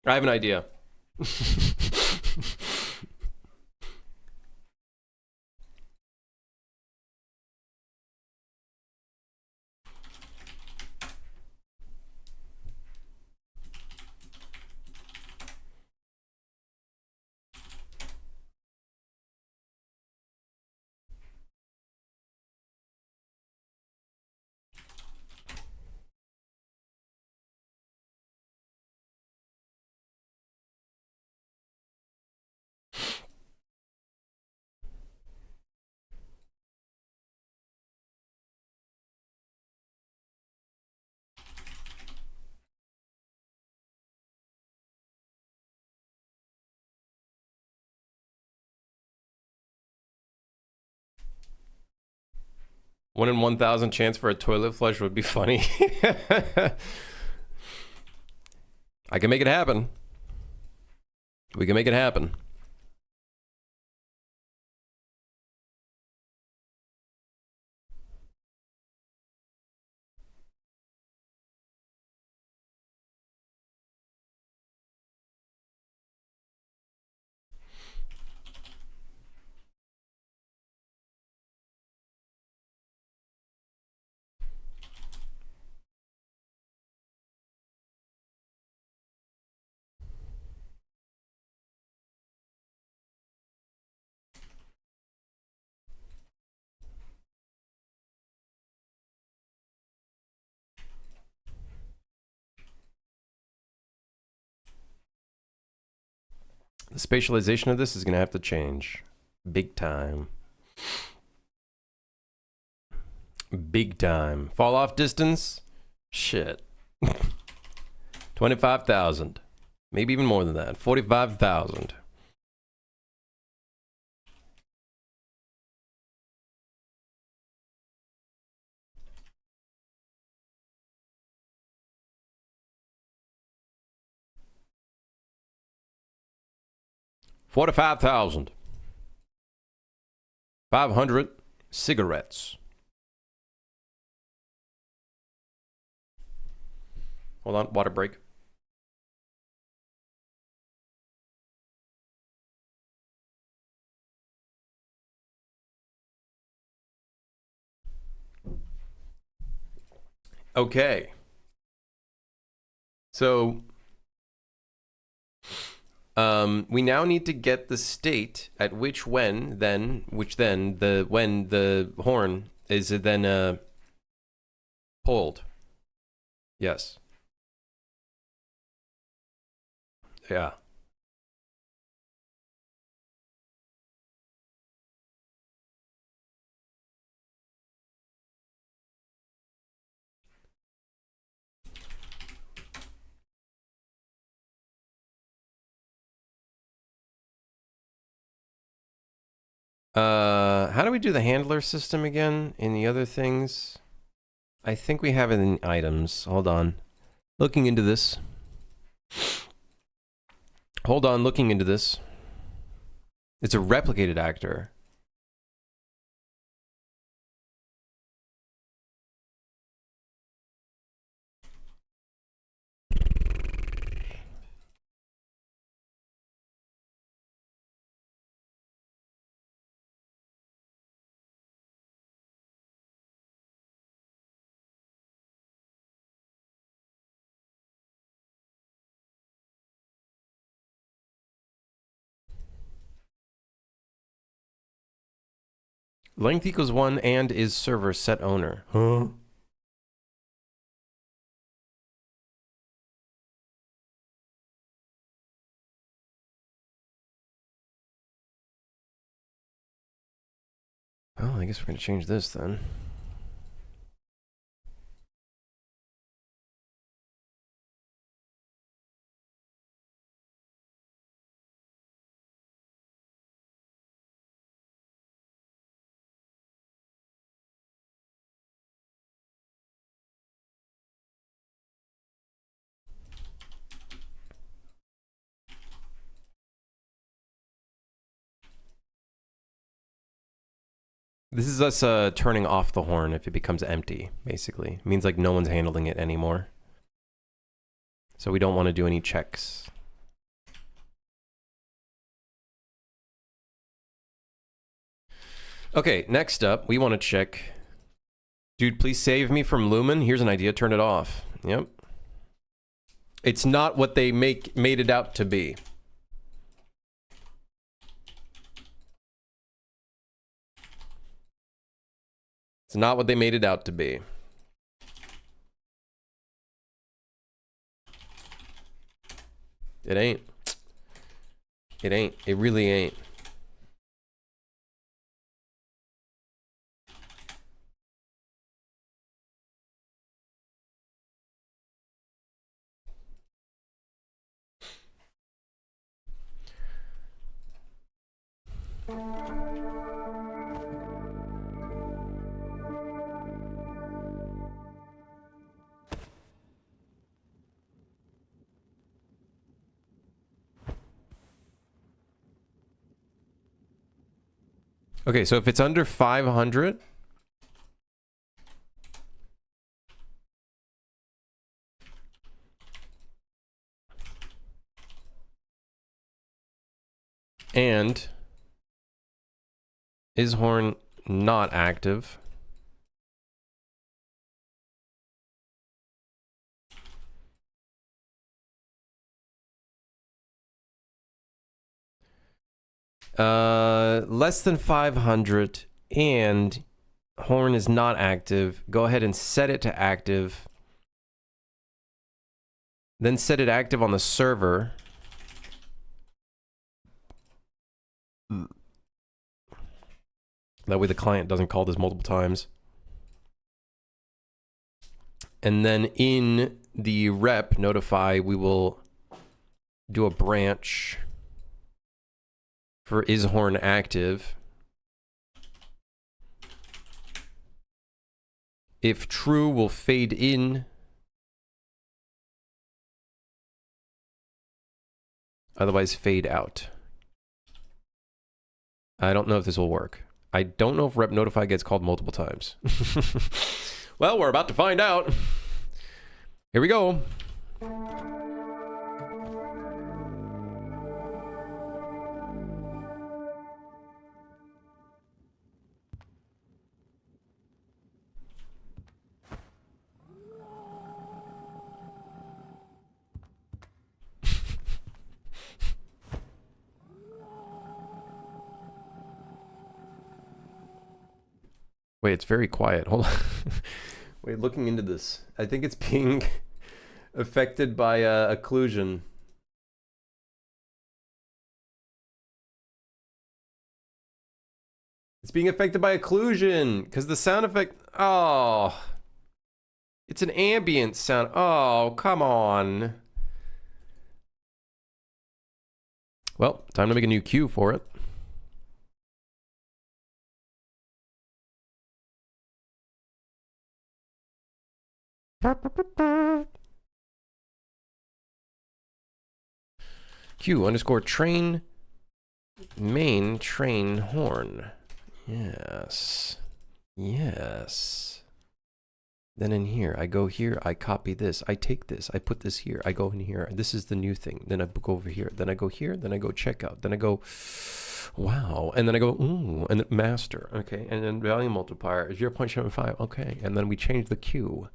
I have an idea. One in 1,000 chance for a toilet flush would be funny. I can make it happen. We can make it happen. The spatialization of this is going to have to change. Big time. Big time. Fall off distance? Shit. 25,000. Maybe even more than that. 45,000. $45,000. 500 cigarettes. Hold on, water break. Okay. So we now need to get the state at which the horn is then pulled. Yes. Yeah. How do we do the handler system again in the other things? I think we have it in items. Hold on. Looking into this. Hold on, looking into this. It's a replicated actor. Length equals 1 and is server set owner. Huh? Oh, I guess we're going to change this then. This is us turning off the horn if it becomes empty, basically. It means like no one's handling it anymore. So we don't want to do any checks. Okay, next up, we want to check. Dude, please save me from Lumen. Here's an idea, turn it off. Yep. It's not what they made it out to be. It's not what they made it out to be. It ain't. It ain't. It really ain't. Okay, so if it's under 500, and is horn not active? Less than 500 and horn is not active. Go ahead and set it to active. Then set it active on the server. That way the client doesn't call this multiple times. And then in the rep notify, we will do a branch for is horn active. If true, we'll fade in. Otherwise, fade out. I don't know if this will work. I don't know if rep notify gets called multiple times. Well, we're about to find out. Here we go. Wait, it's very quiet. Hold on. Wait, looking into this. I think it's being affected by occlusion. It's being affected by occlusion because the sound effect. Oh, it's an ambient sound. Oh, come on. Well, time to make a new cue for it. Q underscore train main train horn. Yes. Yes. Then in here, I go here, I copy this, I take this, I put this here, I go in here, this is the new thing. Then I go over here, then I go here, then I go checkout, then I go, wow, and then I go, ooh, and then master, okay, and then value multiplier is 0.75, okay, and then we change the Q.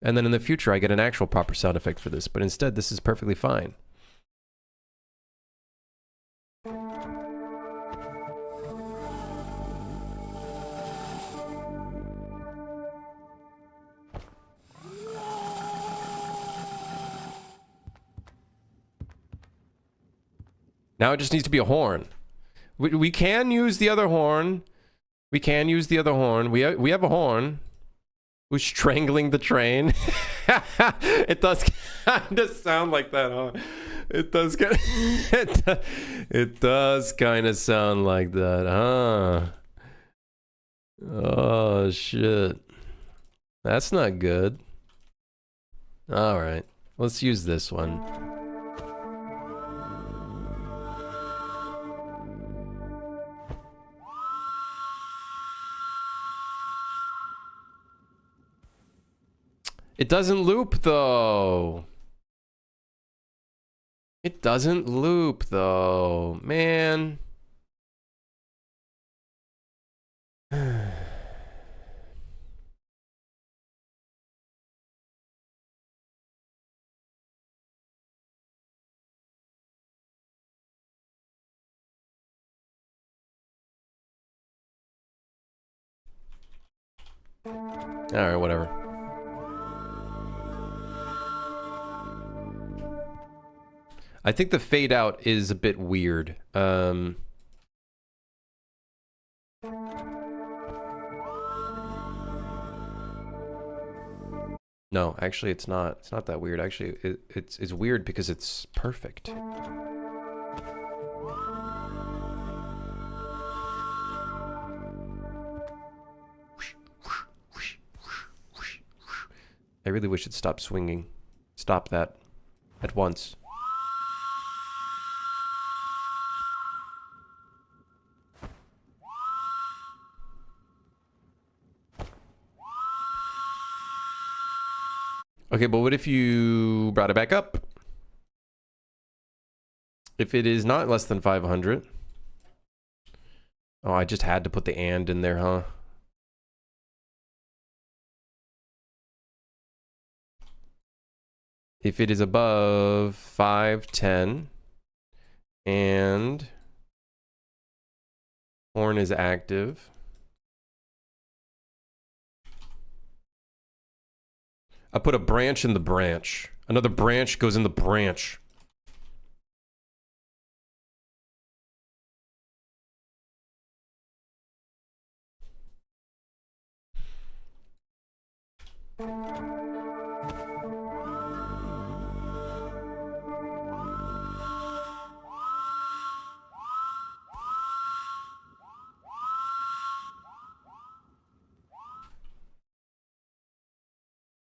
And then in the future, I get an actual proper sound effect for this, but instead, this is perfectly fine. Now it just needs to be a horn. We can use the other horn. We can use the other horn. We have a horn. Who's strangling the train? It does kind of sound like that, huh? It does get it does kind of sound like that, huh? Oh shit. That's not good. All right. Let's use this one. It doesn't loop though. It doesn't loop though, man. Alright, whatever. I think the fade out is a bit weird. No, actually it's not. It's not that weird. Actually, it's weird because it's perfect. I really wish it stopped swinging. Stop that at once. Okay, but what if you brought it back up? If it is not less than 500. Oh, I just had to put the and in there, huh? If it is above 510 and horn is active, I put a branch in the branch. Another branch goes in the branch.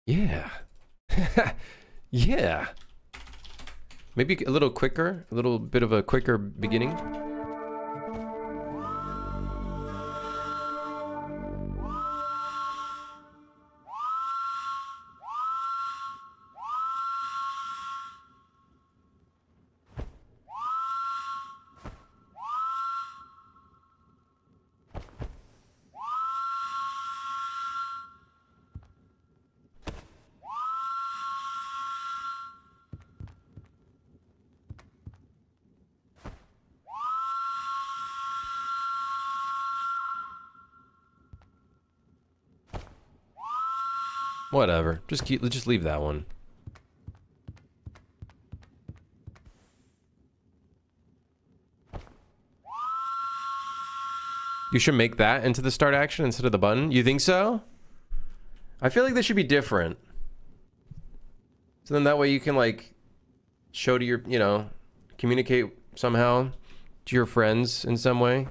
Yeah. Yeah. Maybe a little quicker, a little bit of a quicker beginning. Whatever. Just leave that one. You should make that into the start action instead of the button. You think so? I feel like this should be different. So then that way you can like show to your, you know, communicate somehow to your friends in some way.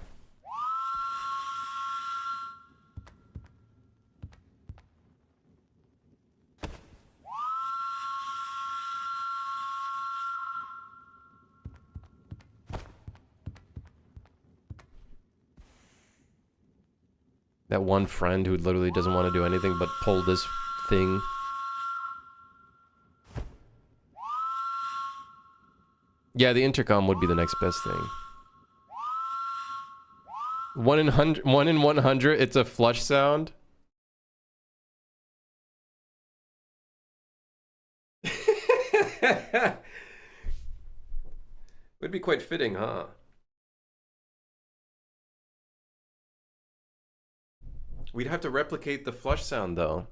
That one friend who literally doesn't want to do anything but pull this thing. Yeah, the intercom would be the next best thing. 1 in 100, it's a flush sound. Would be quite fitting, huh? We'd have to replicate the flush sound, though.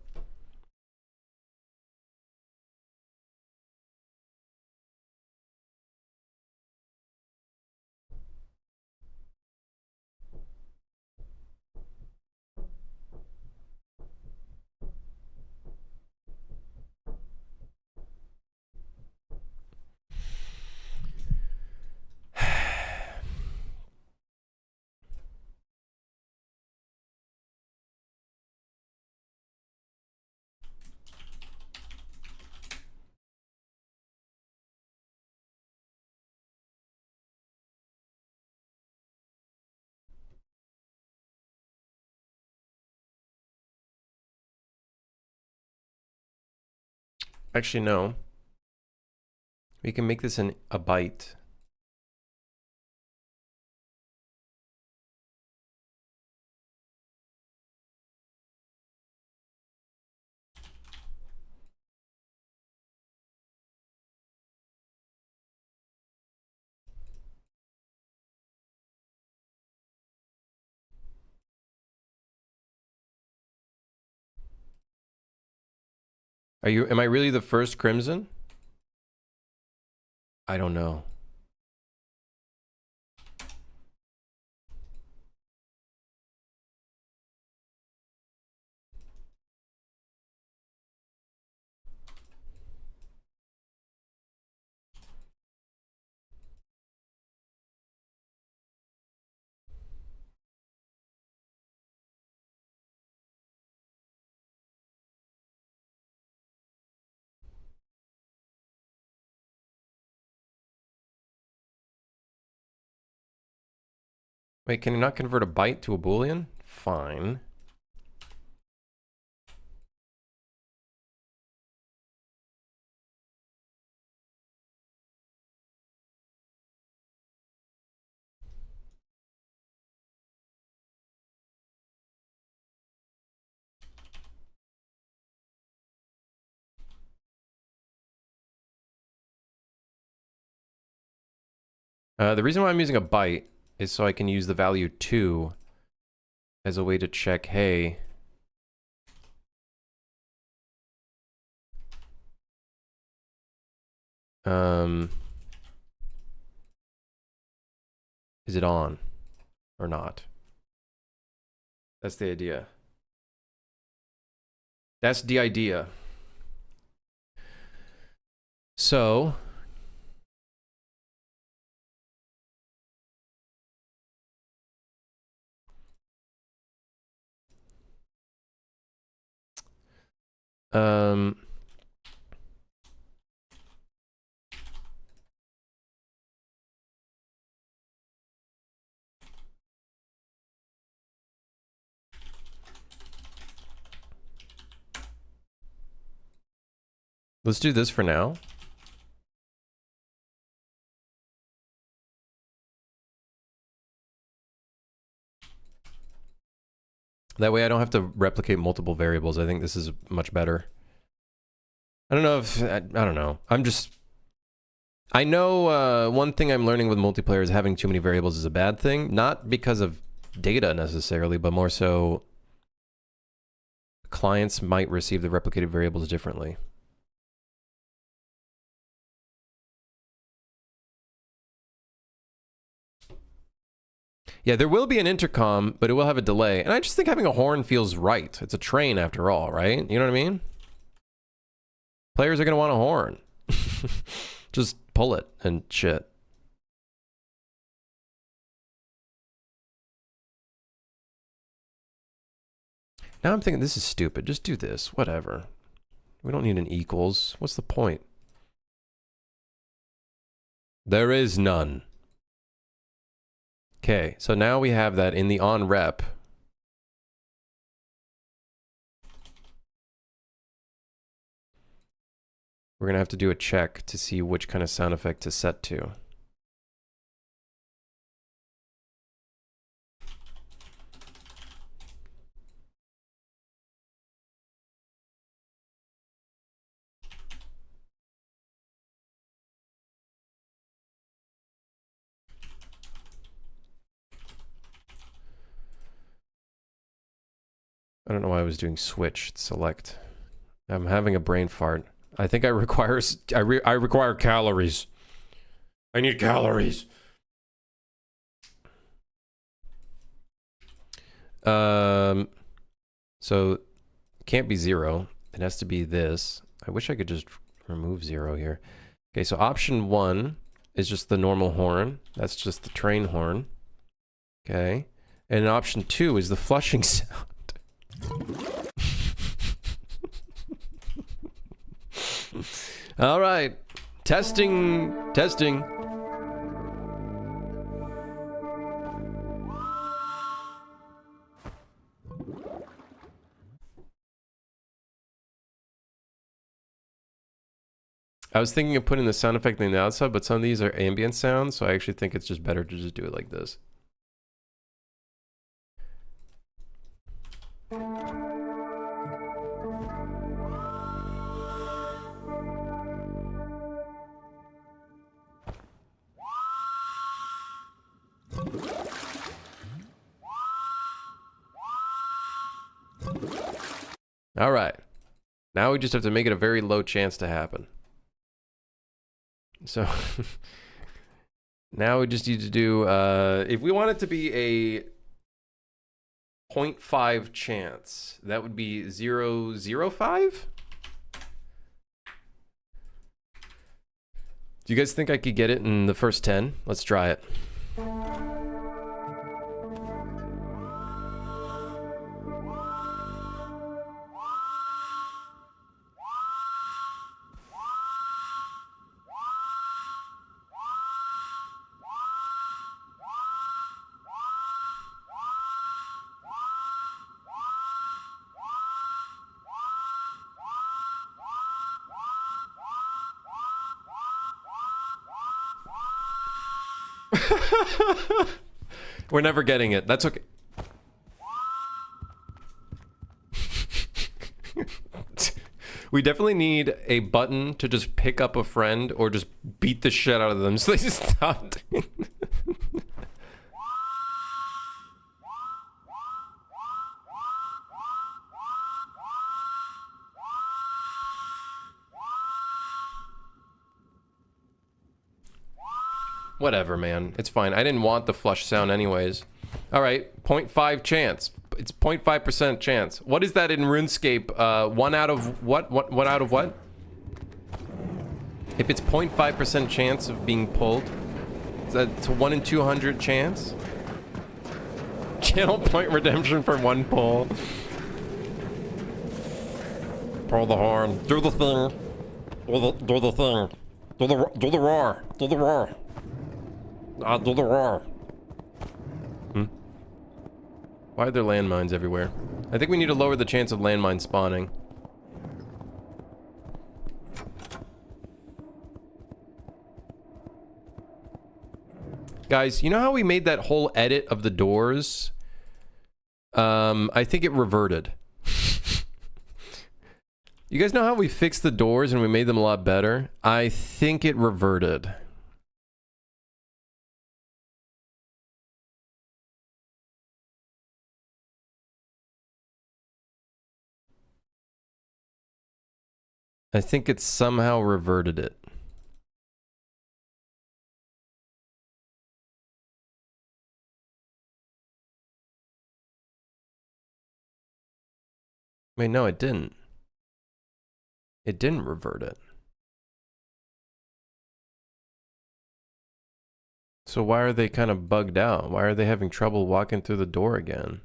Actually, no. We can make this a byte. Am I really the first Crimson? I don't know. Wait, can you not convert a byte to a Boolean? Fine. The reason why I'm using a byte is so I can use the value 2 as a way to check, hey, is it on or not? That's the idea. That's the idea. So let's do this for now. That way I don't have to replicate multiple variables. I think this is much better. I don't know if, I don't know. I know one thing I'm learning with multiplayer is having too many variables is a bad thing. Not because of data necessarily, but more so clients might receive the replicated variables differently. Yeah, there will be an intercom, but it will have a delay. And I just think having a horn feels right. It's a train after all, right? You know what I mean? Players are going to want a horn. Just pull it and shit. Now I'm thinking this is stupid. Just do this. Whatever. We don't need an equals. What's the point? There is none. Okay, so now we have that in the on rep. We're going to have to do a check to see which kind of sound effect to set to. I don't know why I was doing switch select. I'm having a brain fart. I think I require calories. I need calories. So it can't be 0. It has to be this. I wish I could just remove 0 here. Okay, so option 1 is just the normal horn. That's just the train horn. Okay. And option 2 is the flushing sound. All right. Testing. I was thinking of putting the sound effect in the outside, but some of these are ambient sounds, so I actually think it's just better to just do it like this. All right. Now we just have to make it a very low chance to happen. So now we just need to do, if we want it to be a 0.5 chance, that would be 0.05? Do you guys think I could get it in the first 10? Let's try it. We're never getting it. That's okay. We definitely need a button to just pick up a friend or just beat the shit out of them so they just stop doing it. Whatever, man. It's fine. I didn't want the flush sound anyways. All right, 0.5 chance. It's 0.5% chance. What is that in RuneScape? 1 out of what? What out of what? If it's 0.5% chance of being pulled, is that a 1 in 200 chance? Channel point redemption for 1 pull. Pull the horn. Do the thing. Do the thing. Do the roar. Do the roar. Do the roar. Why are there landmines everywhere? I think we need to lower the chance of landmine spawning. Guys, you know how we made that whole edit of the doors? I think it reverted. You guys know how we fixed the doors and we made them a lot better? I think it reverted. I think it somehow reverted it. Wait, no, it didn't. It didn't revert it. So why are they kind of bugged out? Why are they having trouble walking through the door again?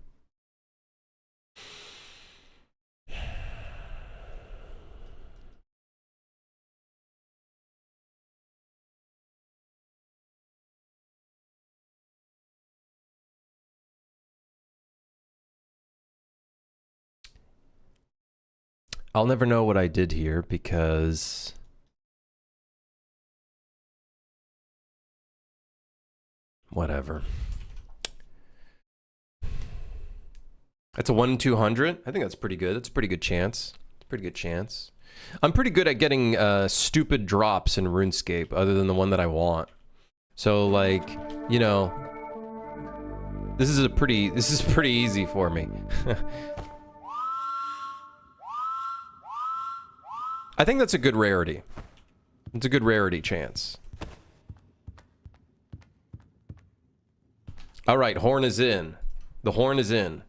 I'll never know what I did here because whatever. That's a 1 in 200. I think that's pretty good. That's a pretty good chance. It's a pretty good chance. I'm pretty good at getting stupid drops in RuneScape other than the one that I want. So like, you know, this is pretty easy for me. I think that's a good rarity. It's a good rarity chance. All right, horn is in. The horn is in.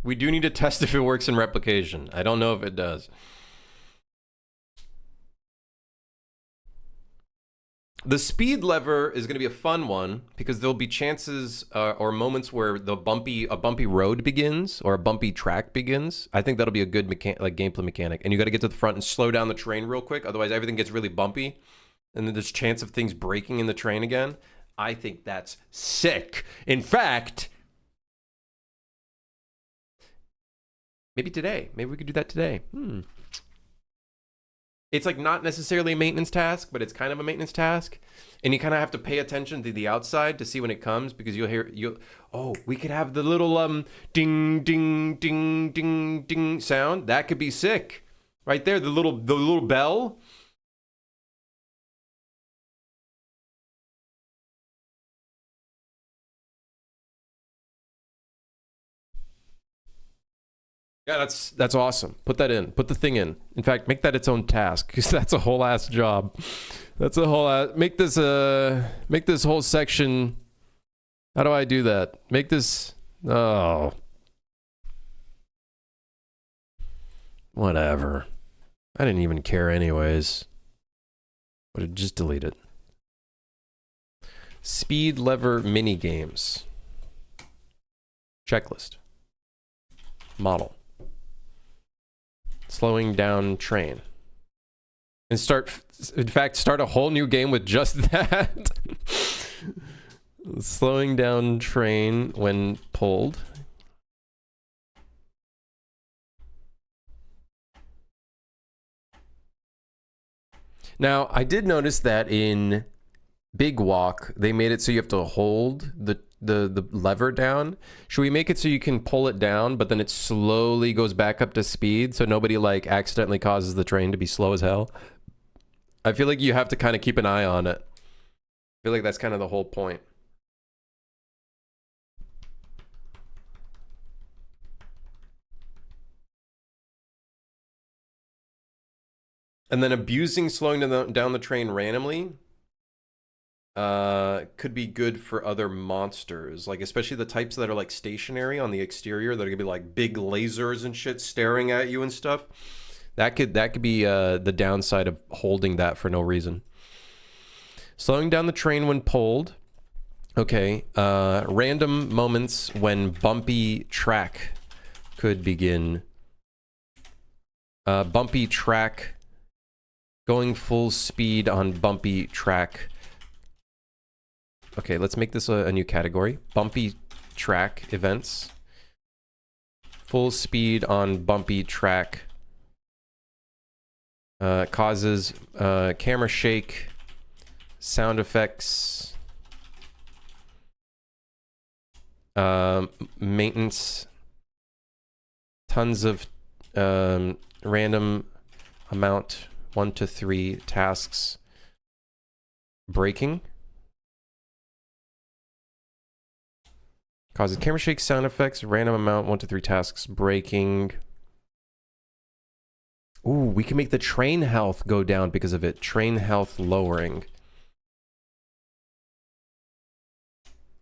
We do need to test if it works in replication. I don't know if it does. The speed lever is going to be a fun one because there'll be chances or moments where a bumpy road begins or a bumpy track begins. I think that'll be a good gameplay mechanic. And you got to get to the front and slow down the train real quick. Otherwise, everything gets really bumpy. And then there's chance of things breaking in the train again. I think that's sick. In fact, Maybe today. Maybe we could do that today. It's like not necessarily a maintenance task, but it's kind of a maintenance task. And you kind of have to pay attention to the outside to see when it comes, because we could have the little ding ding ding ding ding sound. That could be sick. Right there, the little bell. Yeah, that's awesome. Put that in. Put the thing in. In fact, make that its own task, because that's a whole ass job. That's a whole make this whole section. How do I do that? Make this whatever. I didn't even care anyways. But just delete it. Speed lever mini games. Checklist. Model. Slowing down train. And start a whole new game with just that. Slowing down train when pulled. Now, I did notice that in Big Walk, they made it so you have to hold the lever down. Should we make it so you can pull it down, but then it slowly goes back up to speed so nobody like accidentally causes the train to be slow as hell? I feel like you have to kind of keep an eye on it. I feel like that's kind of the whole point. And then abusing slowing down the train randomly could be good for other monsters, like especially the types that are like stationary on the exterior that are gonna be like big lasers and shit staring at you and stuff. That could be the downside of holding that for no reason. Slowing down the train when pulled. Okay. Random moments when bumpy track could begin. Bumpy track. Going full speed on bumpy track. Okay, let's make this a new category. Bumpy track events. Full speed on bumpy track. Causes camera shake. Sound effects. Maintenance. Tons of random amount. 1 to 3 tasks. Braking. Causes camera shake, sound effects, random amount, 1 to 3 tasks. Braking. Ooh, we can make the train health go down because of it. Train health lowering.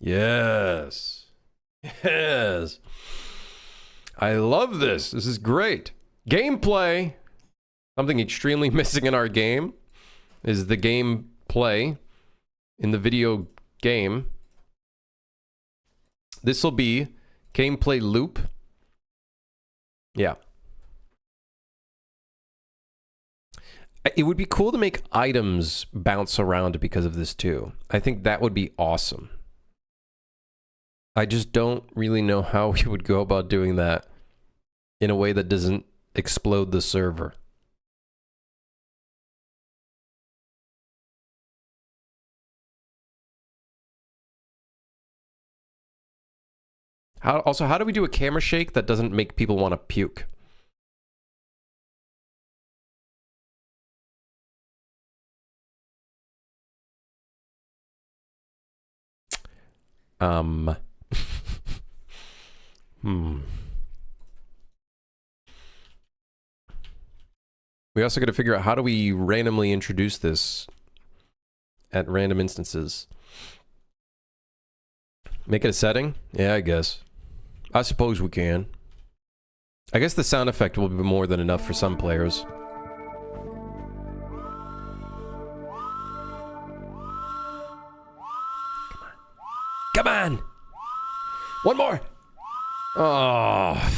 Yes. Yes. I love this. This is great. Gameplay. Something extremely missing in our game is the gameplay in the video game. This will be gameplay loop. Yeah. It would be cool to make items bounce around because of this too. I think that would be awesome. I just don't really know how we would go about doing that in a way that doesn't explode the server. How do we do a camera shake that doesn't make people want to puke? We also got to figure out how do we randomly introduce this at random instances. Make it a setting? Yeah, I guess. I suppose we can. I guess the sound effect will be more than enough for some players. Come on! One more! Oh.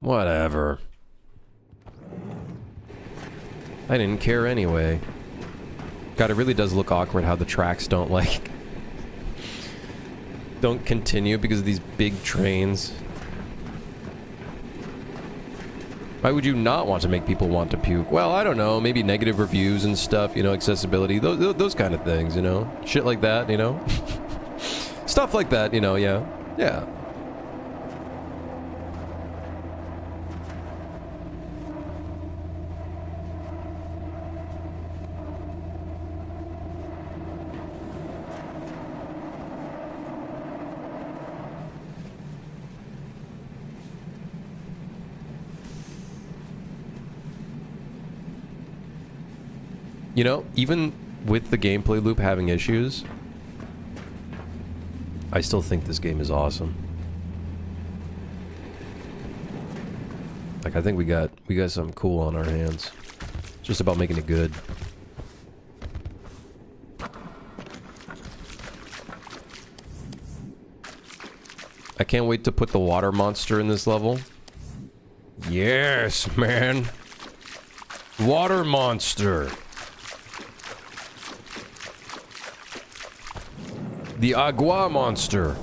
Whatever. I didn't care anyway. God, it really does look awkward how the tracks don't like... don't continue because of these big trains. Why would you not want to make people want to puke? Well, I don't know. Maybe negative reviews and stuff, you know, accessibility. Those kind of things, you know? Shit like that, you know? Stuff like that, you know, yeah. Yeah. You know, even with the gameplay loop having issues, I still think this game is awesome. Like, I think we got something cool on our hands. It's just about making it good. I can't wait to put the water monster in this level. Yes, man. Water monster. The Agua monster.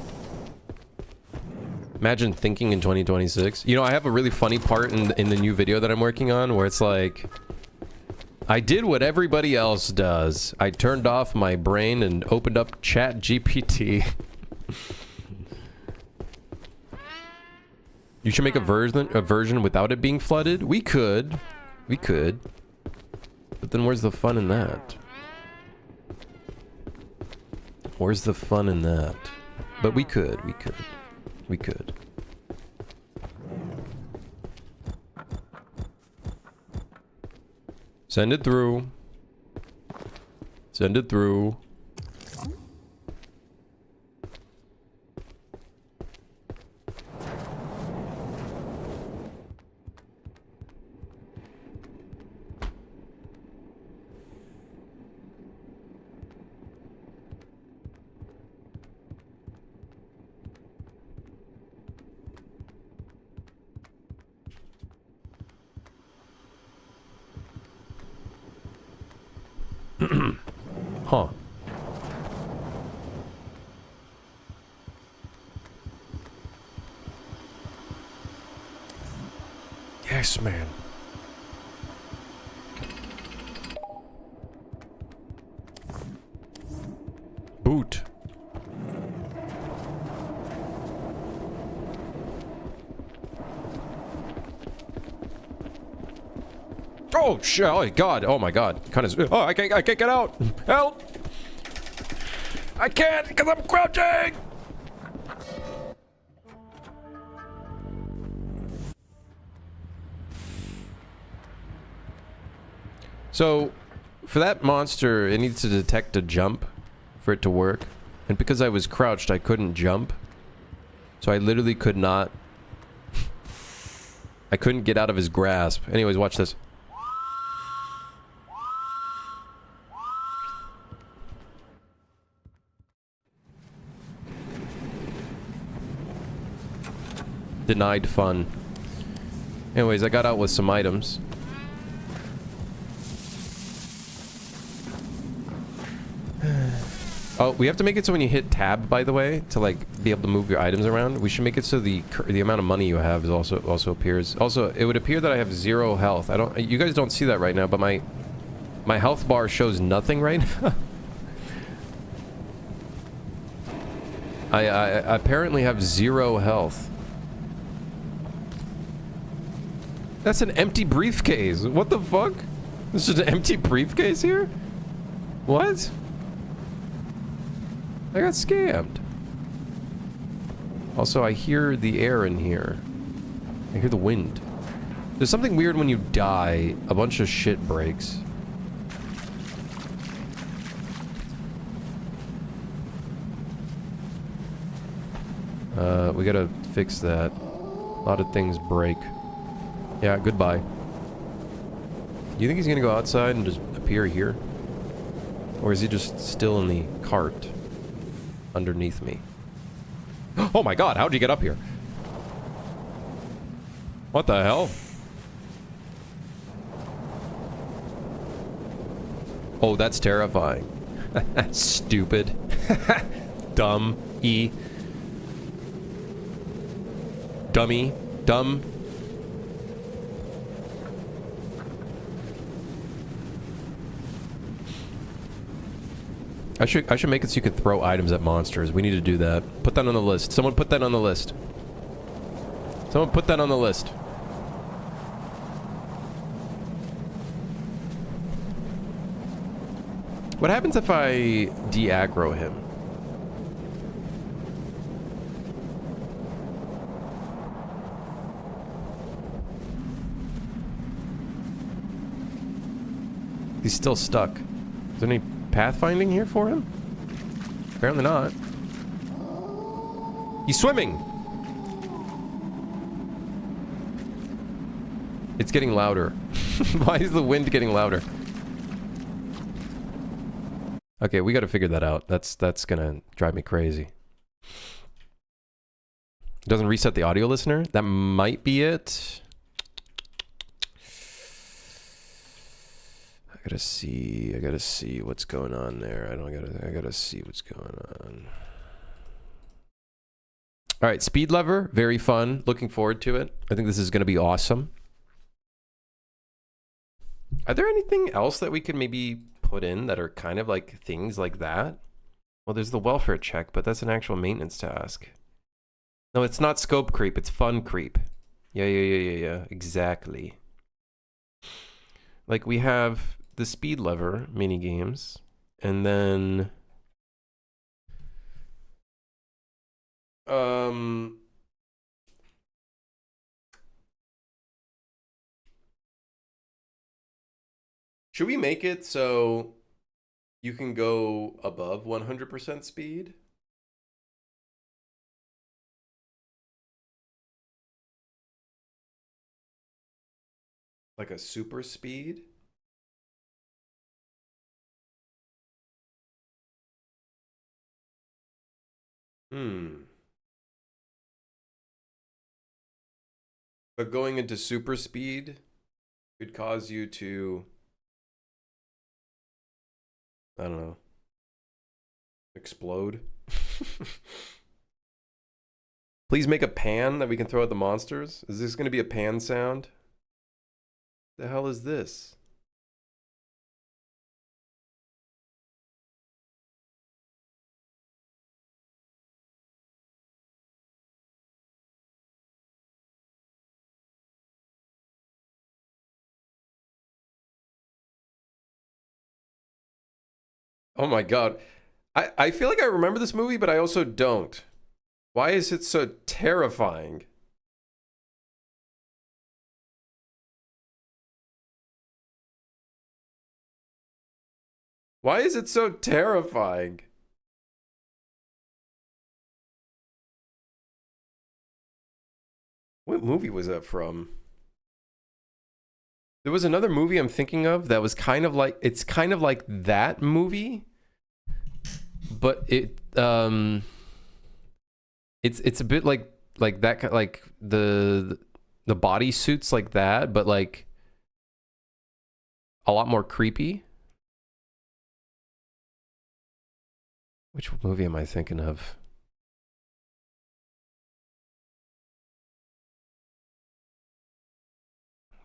Imagine thinking in 2026. You know, I have a really funny part in the new video that I'm working on where it's like, I did what everybody else does. I turned off my brain and opened up ChatGPT. You should make a version without it being flooded. We could. But then where's the fun in that? Where's the fun in that? But we could. Send it through. Send it through. Huh. Yes, man. Boot. Oh shit! Oh god! Oh my god! Kind of. Oh, I can't get out! Help! I can't because I'm crouching. So, for that monster, it needs to detect a jump for it to work, and because I was crouched, I couldn't jump. So I literally could not. I couldn't get out of his grasp. Anyways, watch this. Denied fun. Anyways, I got out with some items. Oh, we have to make it so when you hit tab, by the way, to like be able to move your items around. We should make it so the amount of money you have is also appears. Also, it would appear that I have 0 health. You guys don't see that right now, but my health bar shows nothing right now. I apparently have 0 health. That's an empty briefcase. What the fuck? This is an empty briefcase here? What? I got scammed. Also, I hear the air in here. I hear the wind. There's something weird when you die. A bunch of shit breaks. We gotta fix that. A lot of things break. Yeah, goodbye. Do you think he's gonna go outside and just appear here? Or is he just still in the cart underneath me? Oh my god, how'd you get up here? What the hell? Oh, that's terrifying. Stupid. Dumb. Dummy. Dumb. I should make it so you could throw items at monsters. We need to do that. Put that on the list. Someone put that on the list. Someone put that on the list. What happens if I de-aggro him? He's still stuck. Is there any pathfinding here for him? Apparently not. He's swimming! It's getting louder. Why is the wind getting louder? Okay, we gotta figure that out. That's gonna drive me crazy. It doesn't reset the audio listener? That might be it. I gotta see what's going on there. I gotta see what's going on. All right, speed lever, very fun. Looking forward to it. I think this is gonna be awesome. Are there anything else that we could maybe put in that are kind of like things like that? Well, there's the welfare check, but that's an actual maintenance task. No, it's not scope creep, it's fun creep. Yeah, exactly. Like we have the speed lever mini games, and then should we make it so you can go above 100% speed? Like a super speed? But going into super speed could cause you to, I don't know, explode. Please make a pan that we can throw at the monsters. Is this going to be a pan sound? The hell is this? Oh my god. I feel like I remember this movie, but I also don't. Why is it so terrifying? Why is it so terrifying? What movie was that from? There was another movie I'm thinking of that was kind of like, it's kind of like that movie, but it's a bit like that, like the body suits like that, but like a lot more creepy. Which movie am I thinking of?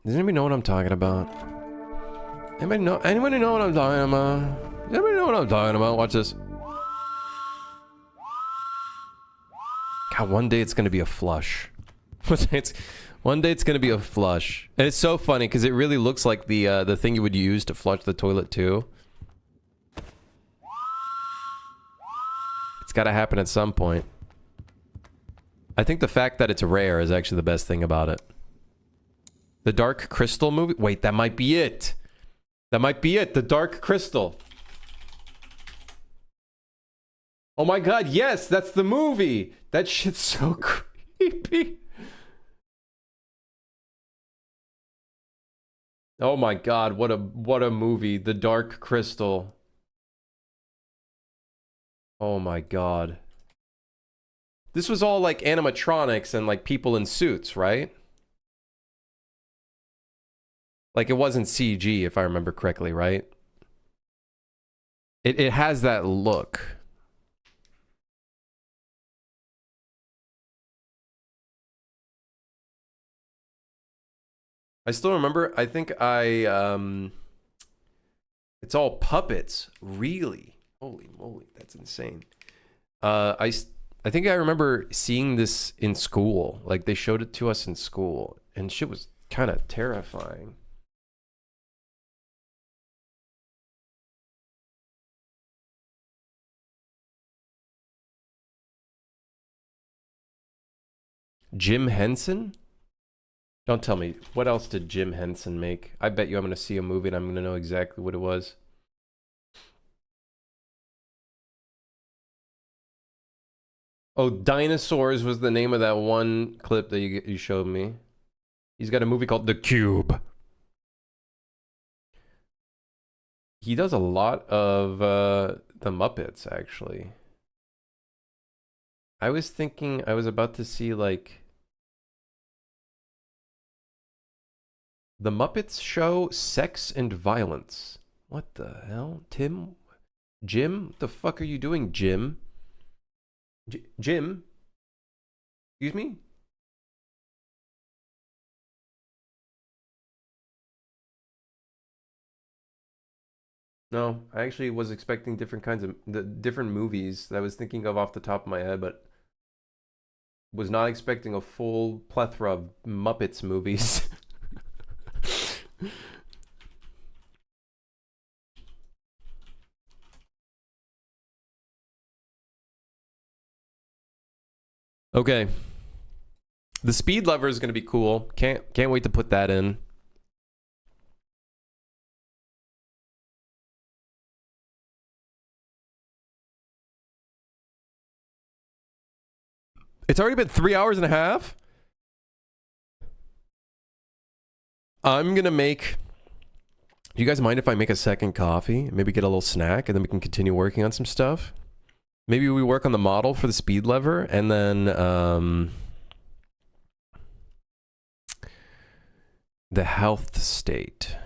Does anybody know what I'm talking about? Anybody know what I'm talking about? Anybody know what I'm talking about? Watch this. God, one day it's gonna be a flush. One day it's gonna be a flush. And it's so funny because it really looks like the thing you would use to flush the toilet too. It's gotta happen at some point. I think the fact that it's rare is actually the best thing about it. The Dark Crystal movie? Wait, that might be it. That might be it. The Dark Crystal. Oh my god, yes, that's the movie. That shit's so creepy. Oh my god, what a movie. The Dark Crystal. Oh my god. This was all like animatronics and like people in suits, right? Like it wasn't CG if I remember correctly, right? It has that look. I still remember, I think it's all puppets, really. Holy moly, that's insane. I think I remember seeing this in school. Like they showed it to us in school, and shit was kind of terrifying. Jim Henson? Don't tell me. What else did Jim Henson make? I bet you I'm going to see a movie and I'm going to know exactly what it was. Oh, Dinosaurs was the name of that one clip that you showed me. He's got a movie called The Cube. He does a lot of the Muppets, actually. I was thinking I was about to see, like, The Muppets Show Sex and Violence. What the hell? Jim? What the fuck are you doing, Jim? Jim? Excuse me? No, I actually was expecting different kinds of different movies that I was thinking of off the top of my head, but was not expecting a full plethora of Muppets movies. Okay. The speed lever is going to be cool. Can't wait to put that in. It's already been 3 hours and a half. I'm going to make... Do you guys mind if I make a second coffee? Maybe get a little snack and then we can continue working on some stuff? Maybe we work on the model for the speed lever and then the health state.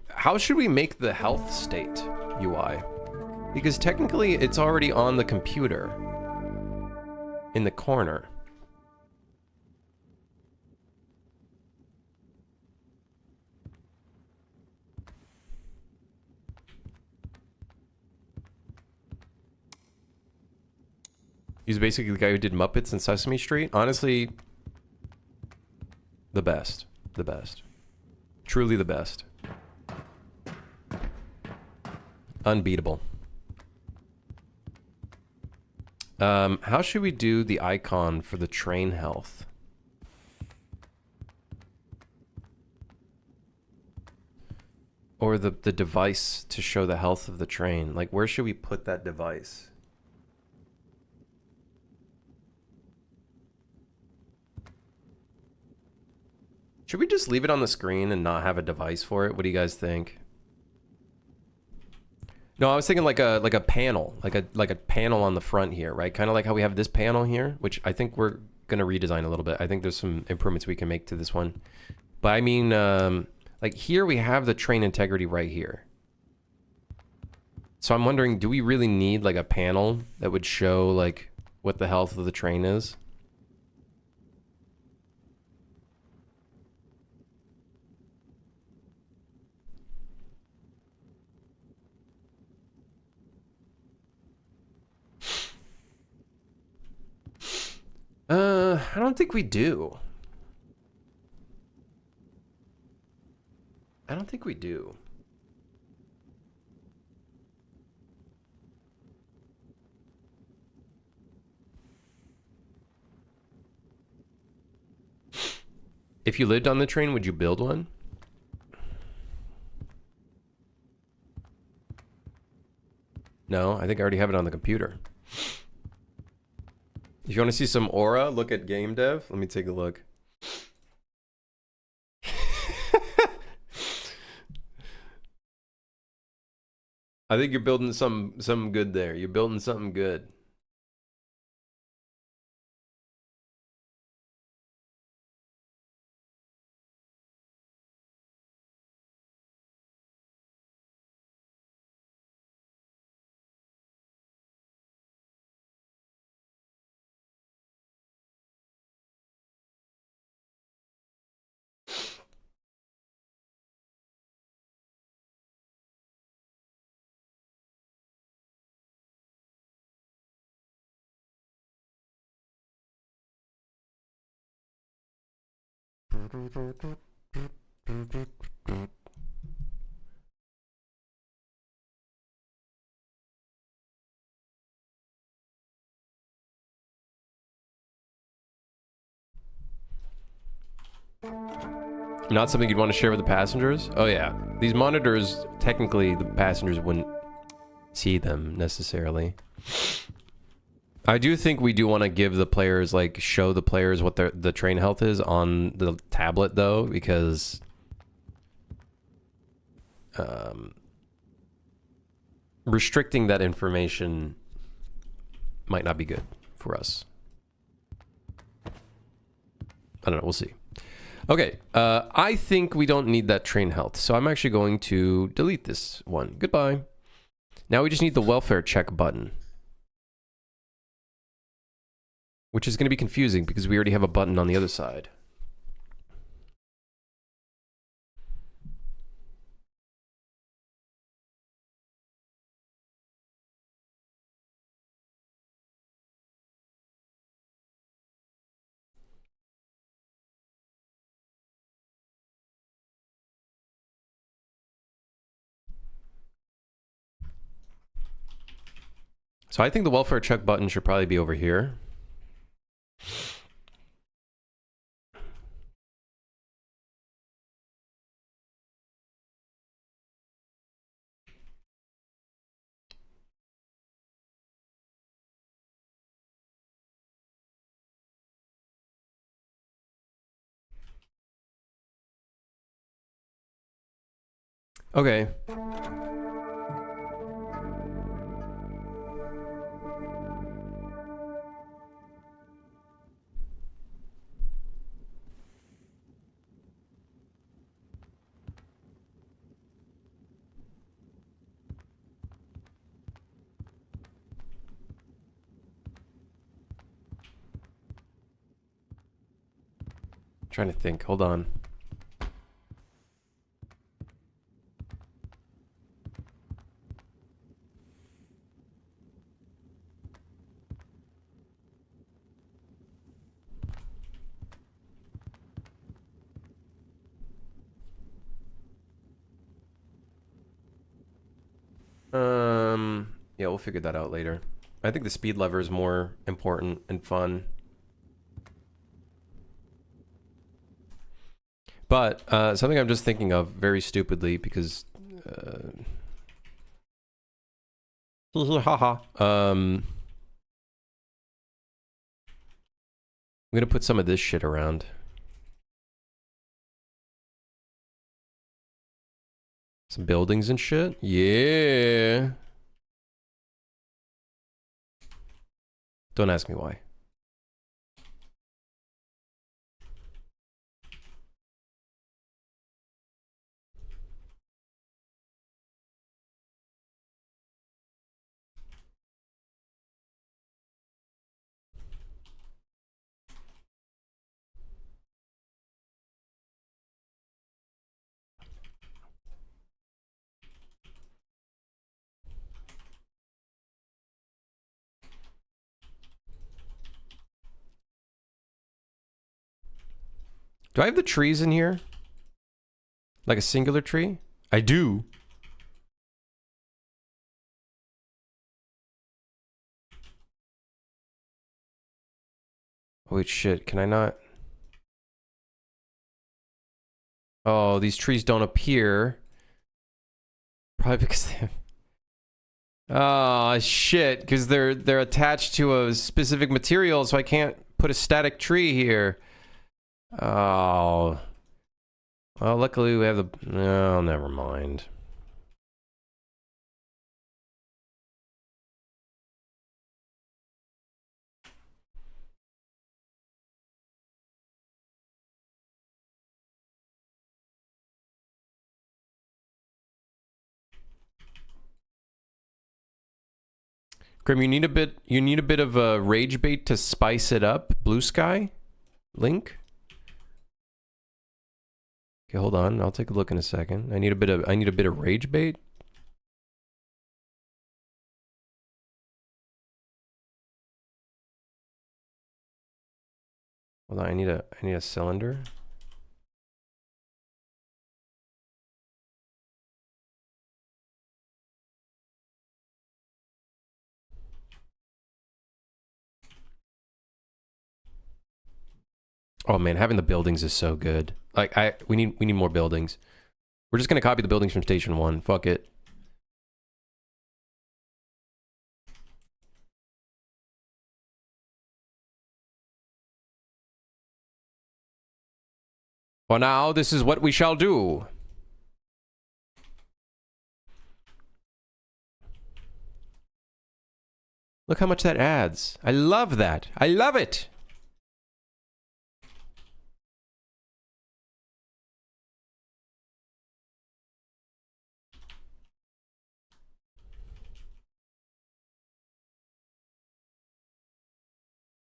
How should we make the health state UI? Because technically it's already on the computer in the corner. He's basically the guy who did Muppets and Sesame Street. Honestly, the best. The best. Truly the best. Unbeatable. How should we do the icon for the train health? Or the device to show the health of the train? Like, where should we put that device? Should we just leave it on the screen and not have a device for it? What do you guys think? No, I was thinking like a panel, like a panel on the front here, right? Kind of like how we have this panel here, which I think we're gonna redesign a little bit. I think there's some improvements we can make to this one. But I mean, like here we have the train integrity right here. So I'm wondering, do we really need like a panel that would show like what the health of the train is? I don't think we do. I don't think we do. If you lived on the train, would you build one? No, I think I already have it on the computer. If you want to see some aura, look at game dev. Let me take a look. I think you're building some good there. You're building something good. Not something you'd want to share with the passengers? Oh yeah. These monitors, technically the passengers wouldn't see them necessarily. I do think we do want to give the players, like, show the players what the train health is on the tablet though, because restricting that information might not be good for us. I don't know, we'll see. Okay, I think we don't need that train health, so I'm actually going to delete this one. Goodbye. Now we just need the welfare check button. Which is going to be confusing because we already have a button on the other side. So I think the welfare check button should probably be over here. Okay. Trying to think. Hold on. Yeah, we'll figure that out later. I think the speed lever is more important and fun. But something I'm just thinking of very stupidly because haha. I'm gonna put some of this shit around. Some buildings and shit. Yeah. Don't ask me why. Do I have the trees in here? Like a singular tree? I do. Wait, shit. Can I not? Oh, these trees don't appear. Probably because they... Oh, shit. Because they're attached to a specific material, so I can't put a static tree here. Oh. Well, luckily we have the... Oh, never mind. Grim, you need a bit of a rage bait to spice it up. Blue sky? Link? Okay, hold on. I'll take a look in a second. I need a bit of rage bait. Hold on, I need a cylinder. Oh man, having the buildings is so good. Like we need more buildings. We're just gonna copy the buildings from Station 1. Fuck it. For now, this is what we shall do. Look how much that adds. I love that. I love it.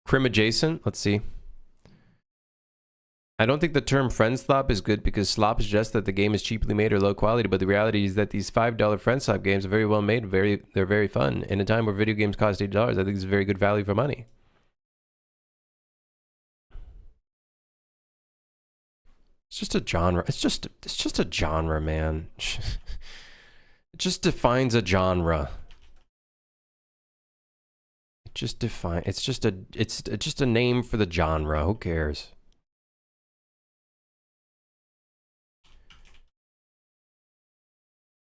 Crim adjacent. Let's see. I don't think the term friend slop is good because slop suggests that the game is cheaply made or low quality, but the reality is that these $5 friend slop games are very well made, they're very fun. In a time where video games cost $8, I think it's very good value for money. It's just a genre. It's just a genre, man. It just defines a genre. It's just a name for the genre. Who cares?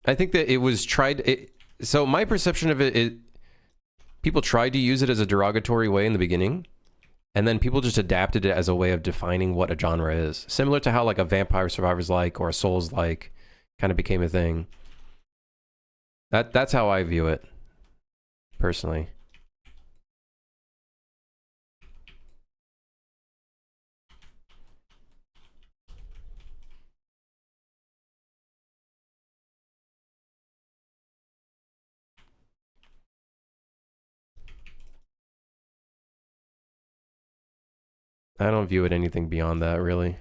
I think that it was tried. So my perception of it, people tried to use it as a derogatory way in the beginning, and then people just adapted it as a way of defining what a genre is. Similar to how like a Vampire Survivors like or a Souls like kind of became a thing. That's how I view it, personally. I don't view it anything beyond that, really.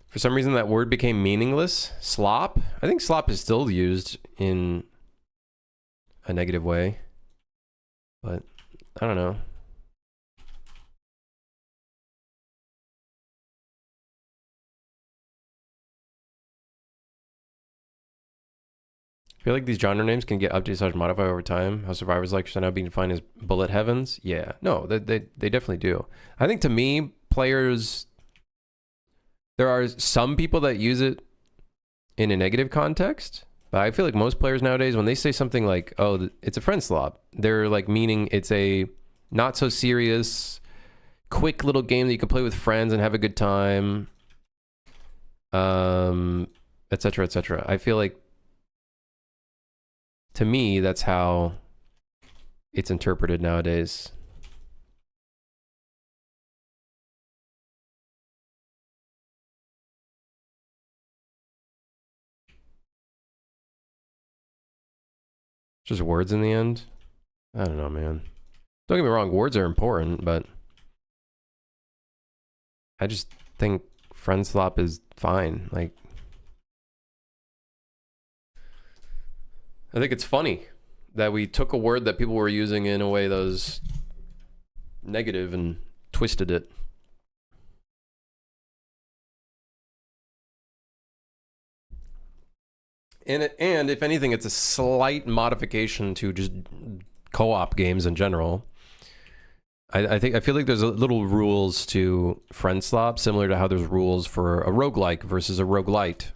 For some reason, that word became meaningless. Slop? I think slop is still used in a negative way. But, I don't know. I feel like these genre names can get updated / modified over time. How Survivors like are now being defined as bullet heavens. Yeah, no, they definitely do. I think to me, players, there are some people that use it in a negative context, but I feel like most players nowadays, when they say something like, "Oh, it's a friend slop," they're like meaning it's a not so serious, quick little game that you can play with friends and have a good time, etc., etc. I feel like, to me, that's how it's interpreted nowadays. Just words in the end? I don't know, man. Don't get me wrong, words are important, but I just think friend slop is fine. Like, I think it's funny that we took a word that people were using in a way that was negative and twisted it. And if anything, it's a slight modification to just co-op games in general. I feel like there's little rules to friend slop, similar to how there's rules for a roguelike versus a roguelite.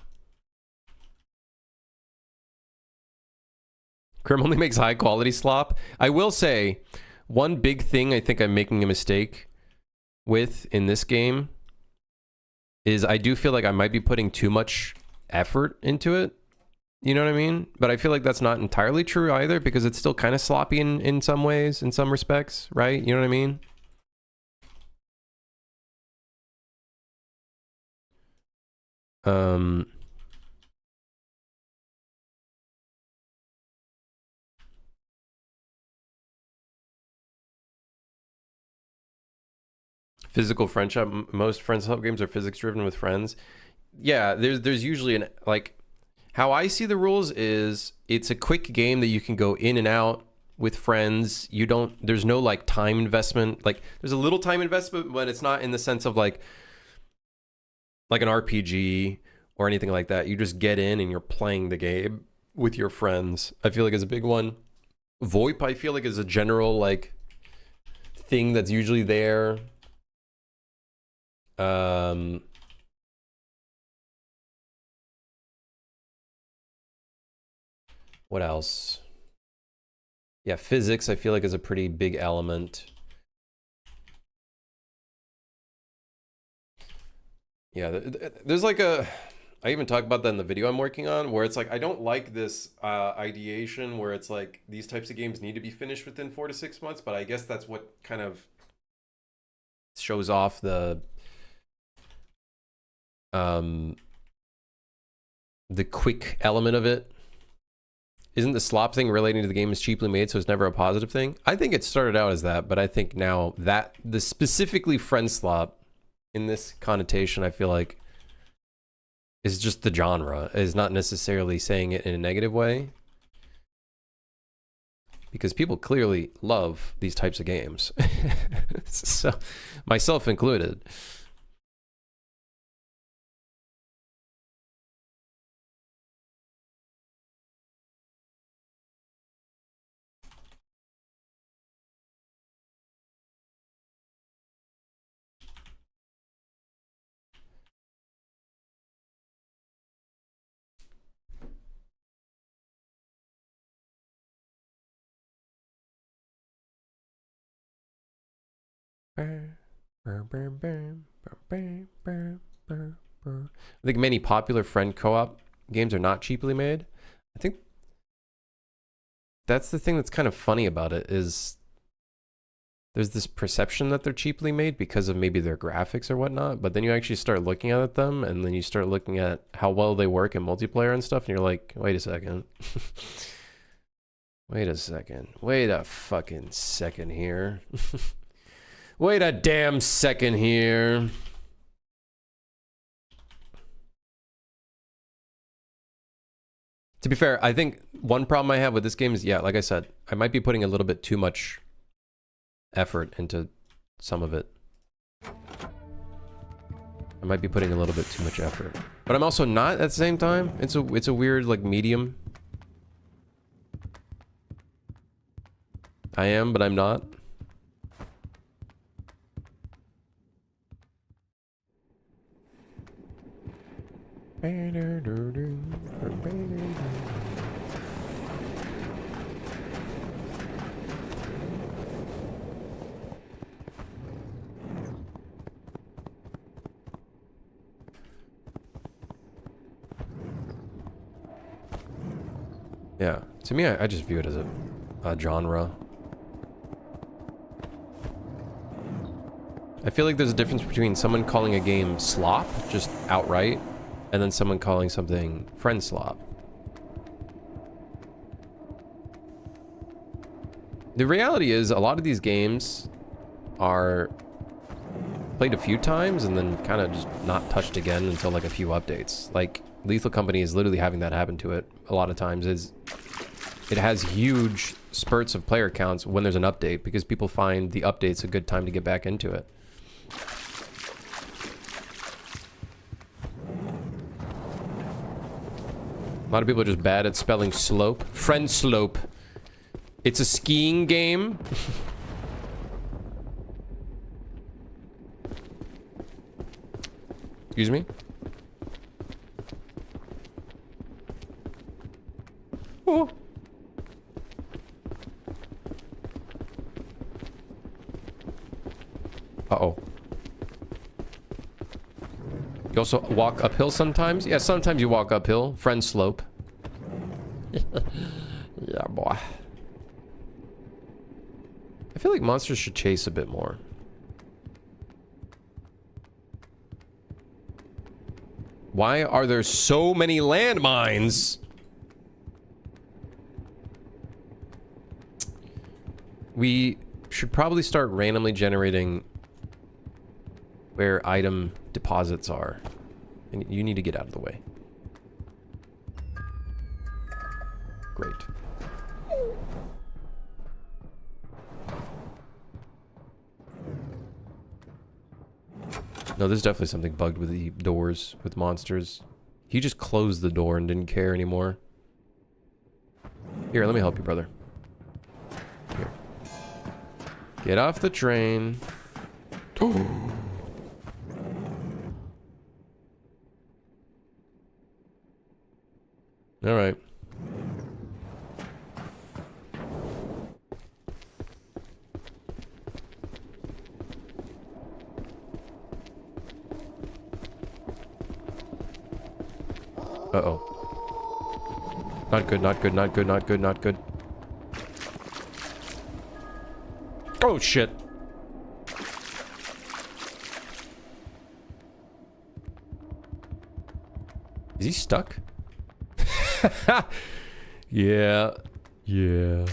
Crim only makes high quality slop. I will say, one big thing I think I'm making a mistake with in this game is I do feel like I might be putting too much effort into it. You know what I mean? But I feel like that's not entirely true either, because it's still kind of sloppy in some ways, in some respects, right? You know what I mean? Physical friendship. Most friends help games are physics driven with friends. Yeah, there's usually an, like, how I see the rules is it's a quick game that you can go in and out with friends. There's no like time investment. Like, there's a little time investment, but it's not in the sense of like an RPG or anything like that. You just get in and you're playing the game with your friends. I feel like is a big one. VoIP, I feel like, is a general like thing that's usually there. What else? Yeah, physics, I feel like, is a pretty big element. Yeah, there's like a... I even talk about that in the video I'm working on, where it's like, I don't like this ideation where it's like, these types of games need to be finished within 4 to 6 months, but I guess that's what kind of shows off the quick element of it. Isn't the slop thing relating to the game is cheaply made, so it's never a positive thing? I think it started out as that, but I think now that the specifically friend slop in this connotation, I feel like, is just the genre, is not necessarily saying it in a negative way. Because people clearly love these types of games. So, myself included. I think many popular friend co-op games are not cheaply made. I think that's the thing that's kind of funny about it, is there's this perception that they're cheaply made because of maybe their graphics or whatnot, but then you actually start looking at them, and then you start looking at how well they work in multiplayer and stuff, and you're like, wait a second. Wait a second. Wait a fucking second here. Wait a damn second here. To be fair, I think one problem I have with this game is, yeah, like I said, I might be putting a little bit too much effort into some of it. I might be putting a little bit too much effort. But I'm also not at the same time. It's a weird, like, medium. I am, but I'm not. Yeah, to me, I just view it as a genre. I feel like there's a difference between someone calling a game slop, just outright, and then someone calling something friend slop. The reality is, a lot of these games are played a few times and then kind of just not touched again until like a few updates. Like, Lethal Company is literally having that happen to it a lot of times. It has huge spurts of player counts when there's an update, because people find the update's a good time to get back into it. A lot of people are just bad at spelling slope. Friend slope. It's a skiing game. Excuse me? Oh. Uh-oh. You also walk uphill sometimes? Yeah, sometimes you walk uphill. Friend slope. Yeah, boy. I feel like monsters should chase a bit more. Why are there so many landmines? We should probably start randomly generating where item deposits are. And you need to get out of the way. Great. No, there's definitely something bugged with the doors with monsters. He just closed the door and didn't care anymore. Here, let me help you, brother. Here. Get off the train. All right. Uh-oh. Not good, not good, not good, not good, not good. Oh, shit. Is he stuck? Yeah. Yeah.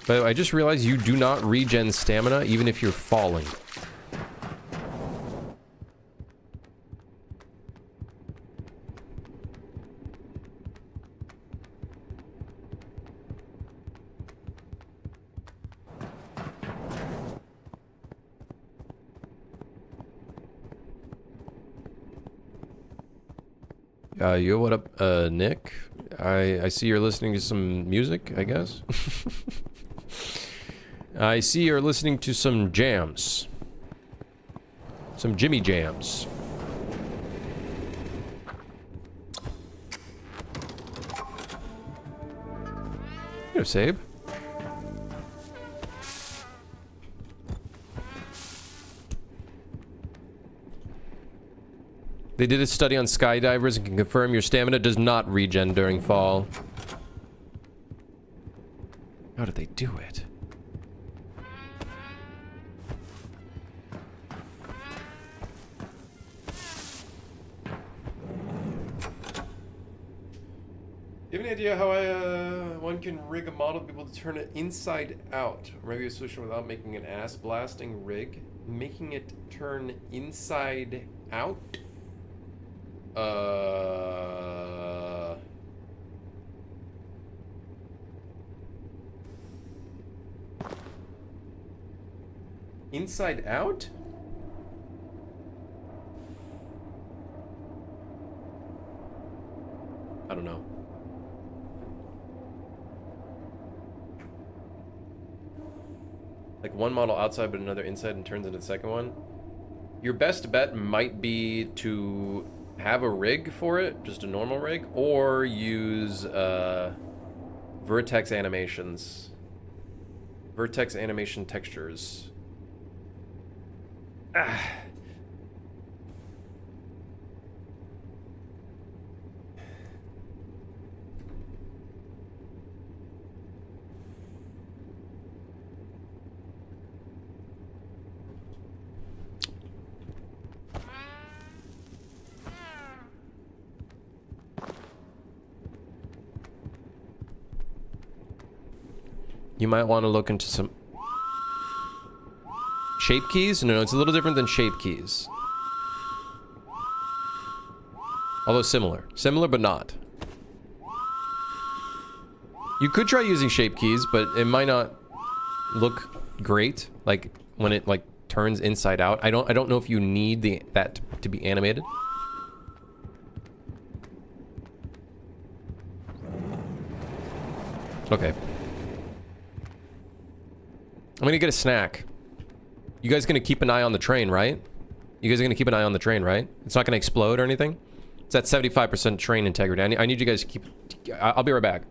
By the way, I just realized you do not regen stamina even if you're falling. Yo, what up, Nick? I see you're listening to some music, I guess. I see you're listening to some jams. Some Jimmy jams. Here, Sabe. They did a study on skydivers and can confirm your stamina does not regen during fall. How did they do it? Do you have any idea how one can rig a model to be able to turn it inside out? Or maybe a solution without making an ass blasting rig? Making it turn inside out? Inside out? I don't know. Like one model outside but another inside and turns into the second one? Your best bet might be to have a rig for it, just a normal rig, or use Vertex animations. Vertex animation textures. Ah. You might want to look into some shape keys? No, it's a little different than shape keys. Although similar. Similar, but not. You could try using shape keys, but it might not look great, like when it like turns inside out. I don't know if you need that to be animated. Okay. I'm gonna get a snack. You guys gonna keep an eye on the train, right? You guys are gonna keep an eye on the train, right? It's not gonna explode or anything? It's at 75% train integrity. I need you guys to keep... I'll be right back.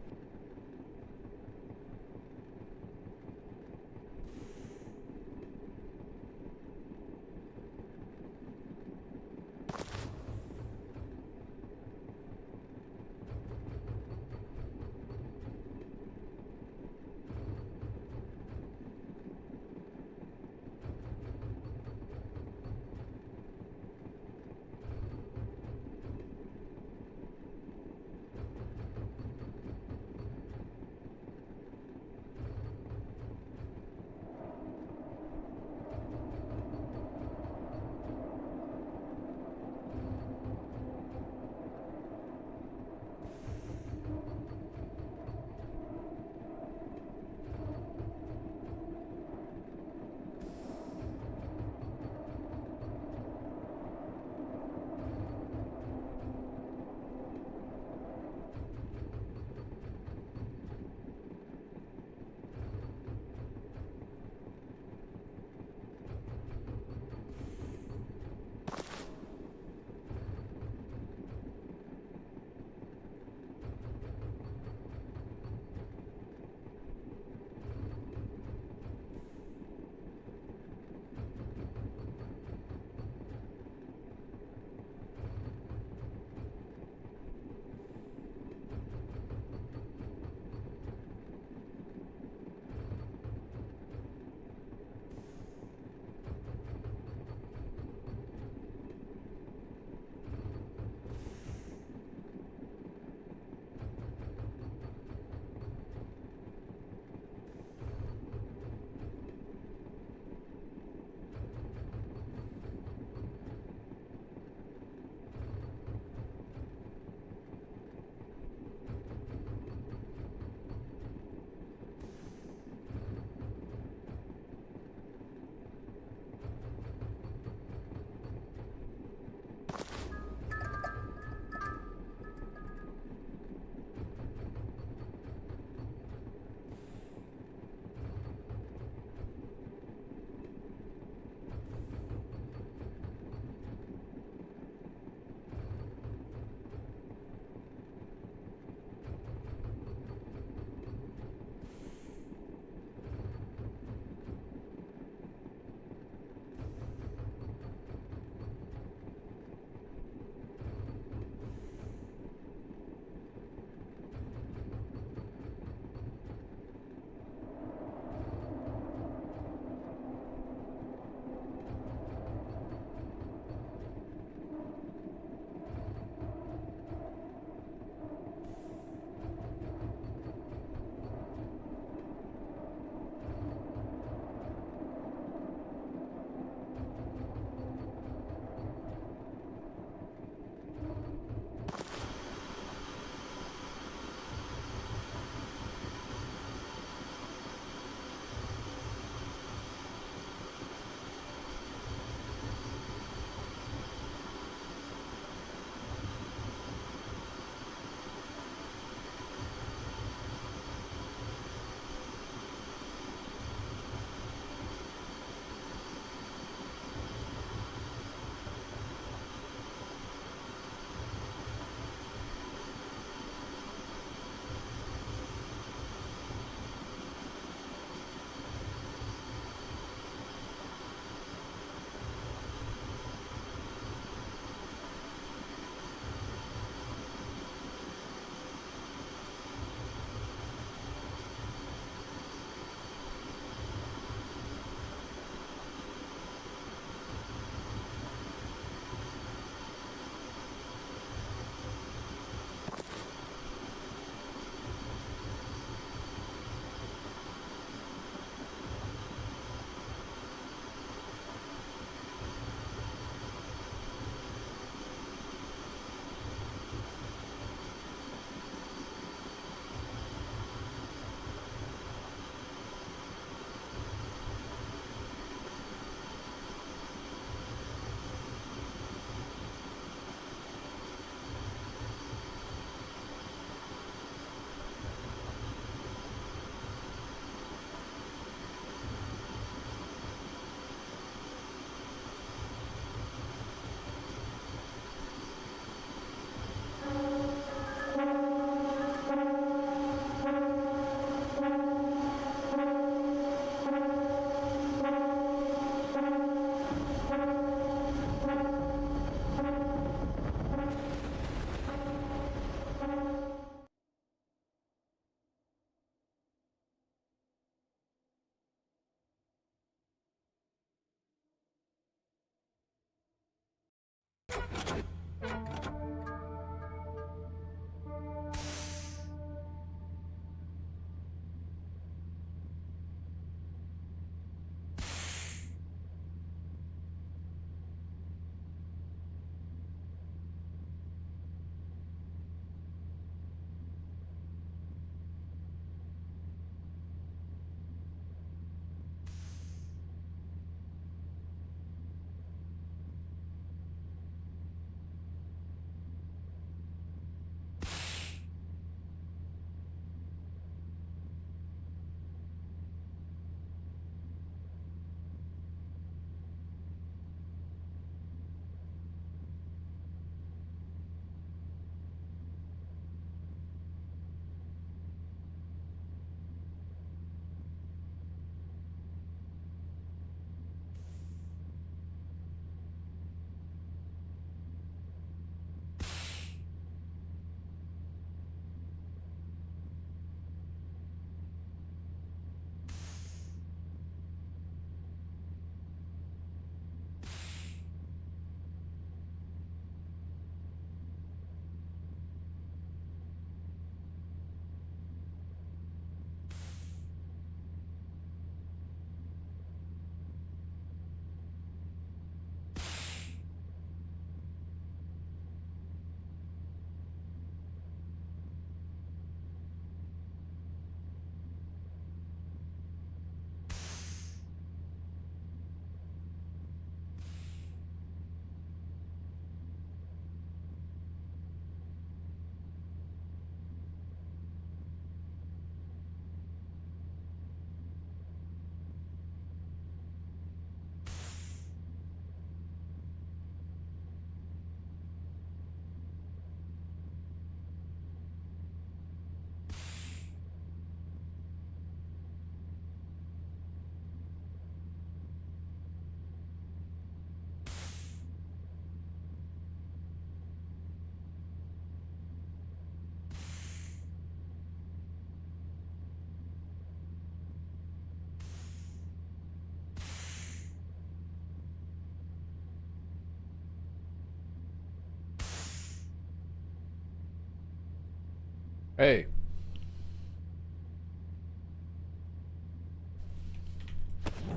Hey.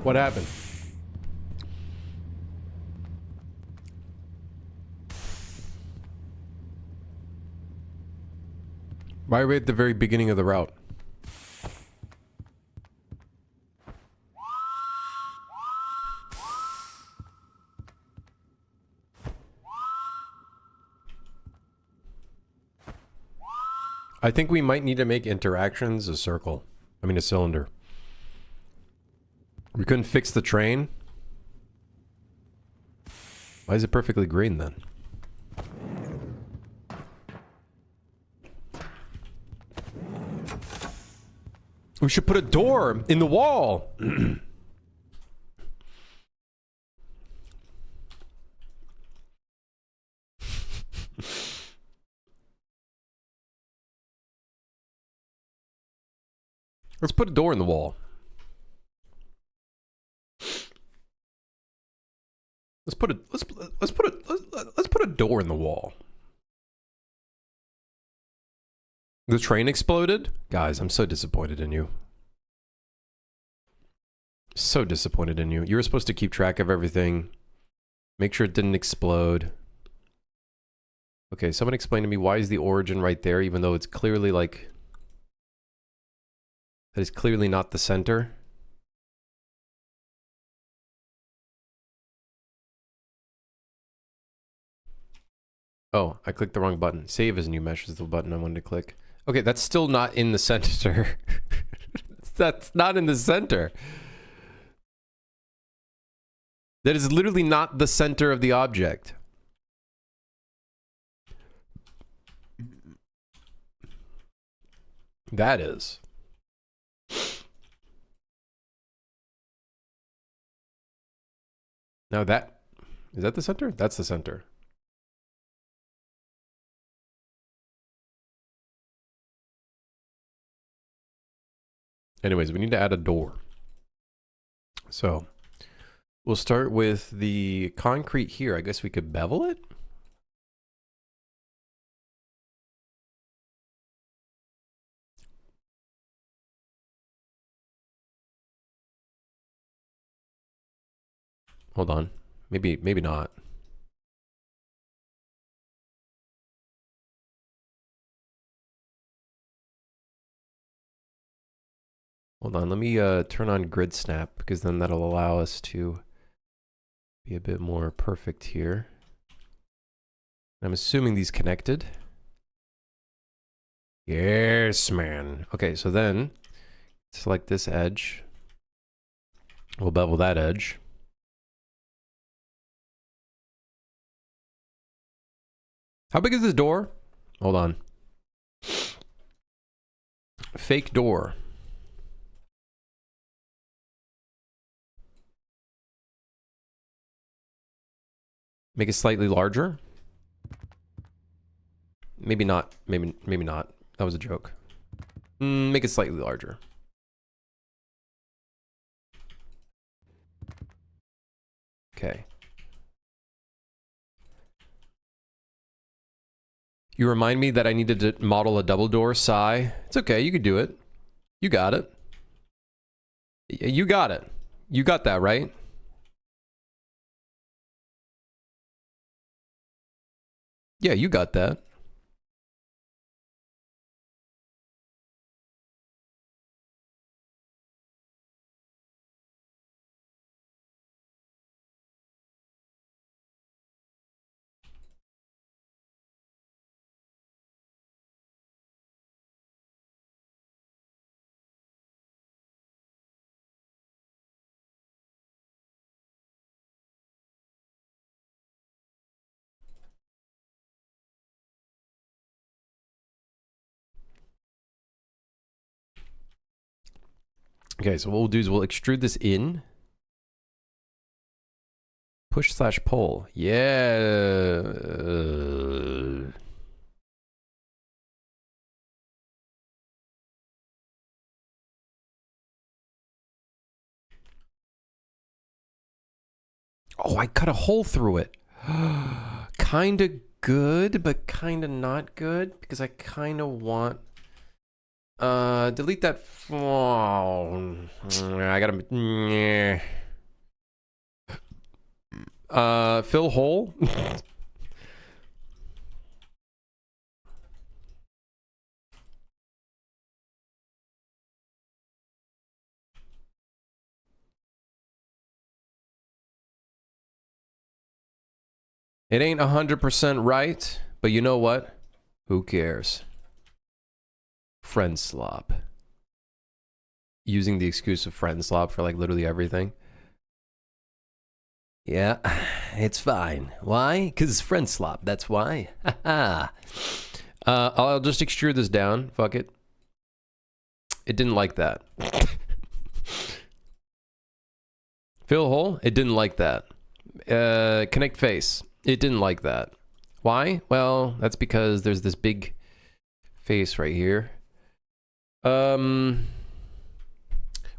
What happened? Why are we at the very beginning of the route? I think we might need to make interactions a circle. I mean a cylinder. We couldn't fix the train? Why is it perfectly green then? We should put a door in the wall. Let's put a door in the wall. Let's put a door in the wall. The train exploded? Guys, I'm so disappointed in you. So disappointed in you. You were supposed to keep track of everything. Make sure it didn't explode. Okay, someone explain to me, why is the origin right there, even though it's clearly like... That is clearly not the center. Oh, I clicked the wrong button. Save as new mesh is the button I wanted to click. Okay, that's still not in the center. That's not in the center. That is literally not the center of the object. That is. Now that... Is that the center? That's the center. Anyways, we need to add a door. So, we'll start with the concrete here. I guess we could bevel it? Hold on. Maybe not. Hold on, let me turn on grid snap, because then that'll allow us to be a bit more perfect here. I'm assuming these connected. Yes, man. Okay, so then select this edge. We'll bevel that edge. How big is this door? Hold on. Fake door. Make it slightly larger. Maybe not. Maybe not. That was a joke. Make it slightly larger. Okay. You remind me that I needed to model a double door. Sigh. It's okay. You could do it. You got it. You got it. You got that, right? Yeah, you got that. Okay, so what we'll do is we'll extrude this in. Push/pull. Yeah. Oh, I cut a hole through it. Kinda good, but kinda not good, because I kinda want Delete that. Oh, I gotta. Fill hole. It ain't 100% right, but you know what? Who cares? Friend slop. Using the excuse of friend slop for like literally everything. Yeah, it's fine. Why? Because it's friend slop. That's why. I'll just extrude this down. Fuck it. It didn't like that. Fill hole? It didn't like that. Connect face. It didn't like that. Why? Well, that's because there's this big face right here.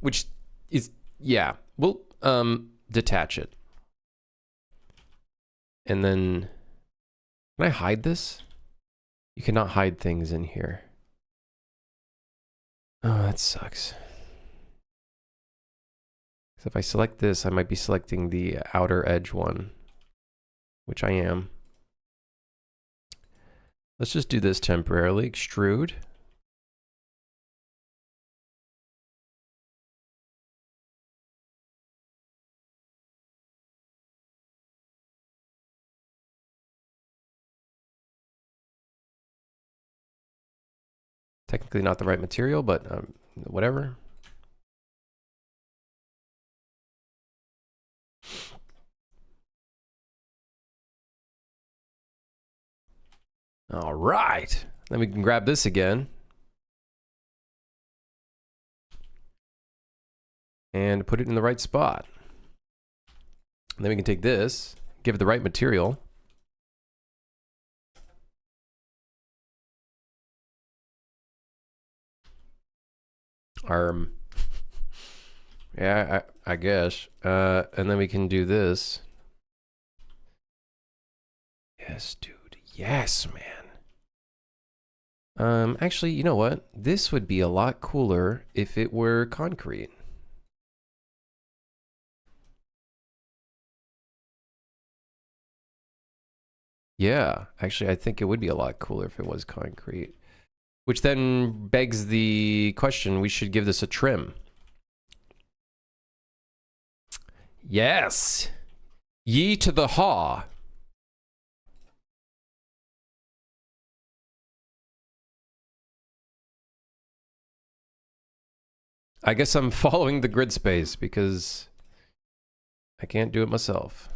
Which is, yeah, we'll detach it. And then, can I hide this? You cannot hide things in here. Oh, that sucks. So if I select this, I might be selecting the outer edge one, which I am. Let's just do this temporarily. Extrude. Technically not the right material, but whatever. All right. Then we can grab this again. And put it in the right spot. And then we can take this, give it the right material. Yeah, I guess. And then we can do this. Yes, dude. Yes, man. Actually, you know what? This would be a lot cooler if it were concrete. Yeah, actually, I think it would be a lot cooler if it was concrete. Which then begs the question, we should give this a trim. Yes! Ye to the haw. I guess I'm following the grid space because I can't do it myself.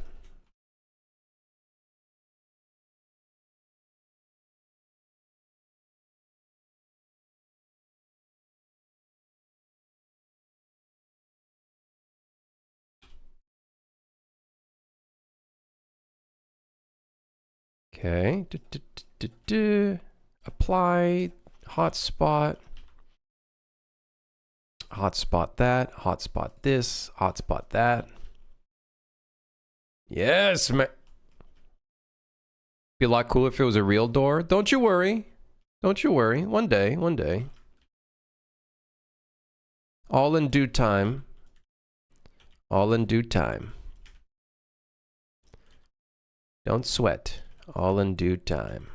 Okay. Apply. Hotspot. Hotspot that. Hotspot this. Hotspot that. Yes, man. Be a lot cooler if it was a real door. Don't you worry. Don't you worry. One day. One day. All in due time. All in due time. Don't sweat. All in due time.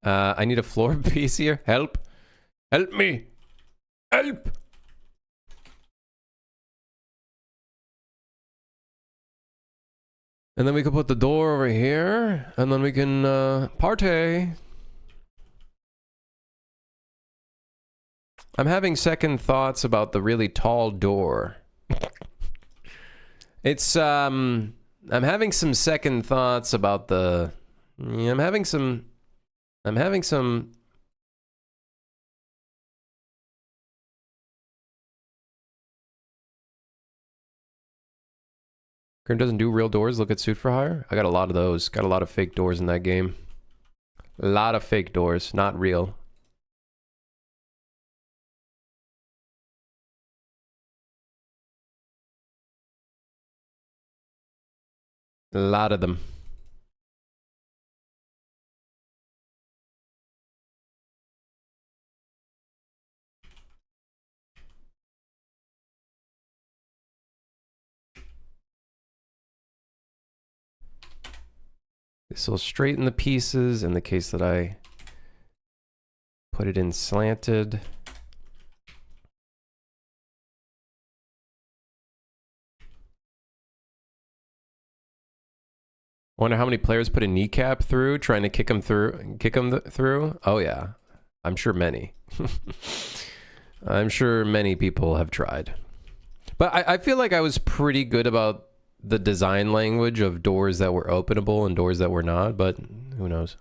I need a floor piece here. Help. Help me. Help. And then we can put the door over here. And then we can party. I'm having second thoughts about the really tall door. It's, I'm having some second thoughts about the... Yeah, I'm having some... Grim doesn't do real doors. Look at Suit for Hire. I got a lot of those. Got a lot of fake doors in that game. A lot of fake doors, not real. A lot of them. This will straighten the pieces in the case that I put it in slanted. Wonder how many players put a kneecap through trying to kick them through. Oh yeah, I'm sure many. I'm sure many people have tried. But I feel like I was pretty good about the design language of doors that were openable and doors that were not, but who knows?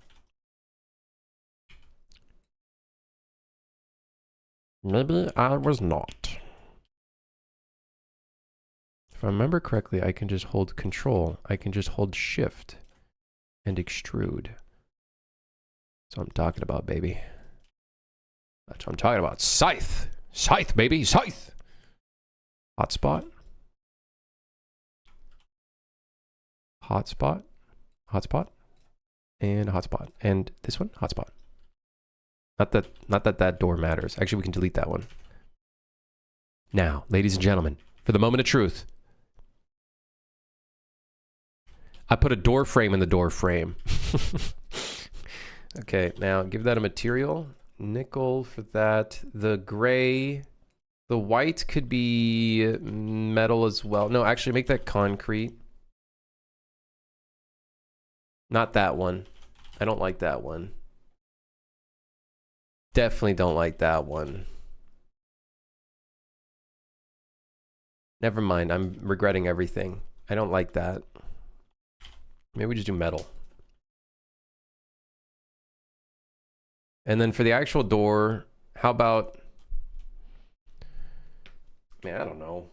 Maybe I was not. If I remember correctly, I can just hold control. I can just hold shift and extrude. That's what I'm talking about, baby. That's what I'm talking about. Scythe. Scythe, baby. Scythe. Hotspot. Hotspot. Hotspot. And hotspot. And this one, hotspot. Not that that door matters. Actually, we can delete that one. Now, ladies and gentlemen, for the moment of truth, I put a door frame in the door frame. Okay, now give that a material. Nickel for that. The gray, the white could be metal as well. No, actually make that concrete. Not that one. I don't like that one. Definitely don't like that one. Never mind, I'm regretting everything. I don't like that. Maybe we just do metal. And then for the actual door, how about... Man, I don't know.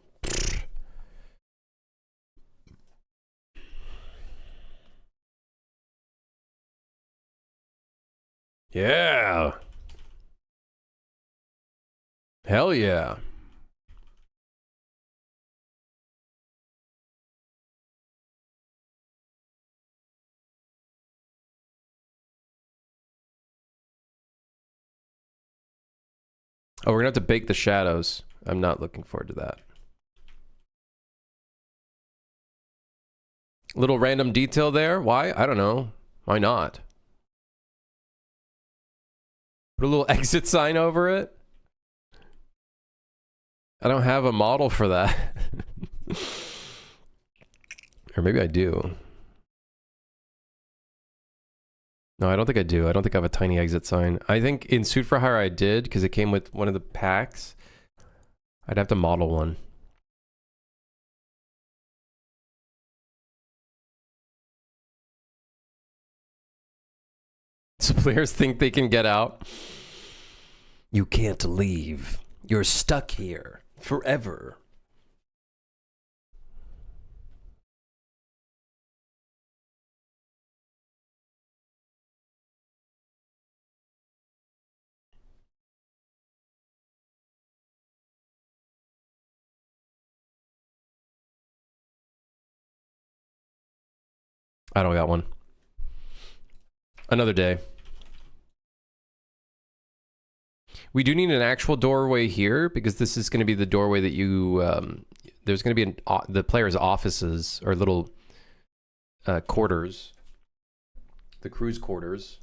Yeah. Hell yeah. Oh, we're gonna have to bake the shadows. I'm not looking forward to that. Little random detail there. Why? I don't know. Why not? Put a little exit sign over it. I don't have a model for that. Or maybe I do. No, I don't think I do. I don't think I have a tiny exit sign. I think in Suit for Hire I did, because it came with one of the packs. I'd have to model one. So players think they can get out. You can't leave. You're stuck here forever. I don't got one. Another day. We do need an actual doorway here because this is going to be the doorway that you... there's going to be the players' offices or little quarters. The crew's quarters.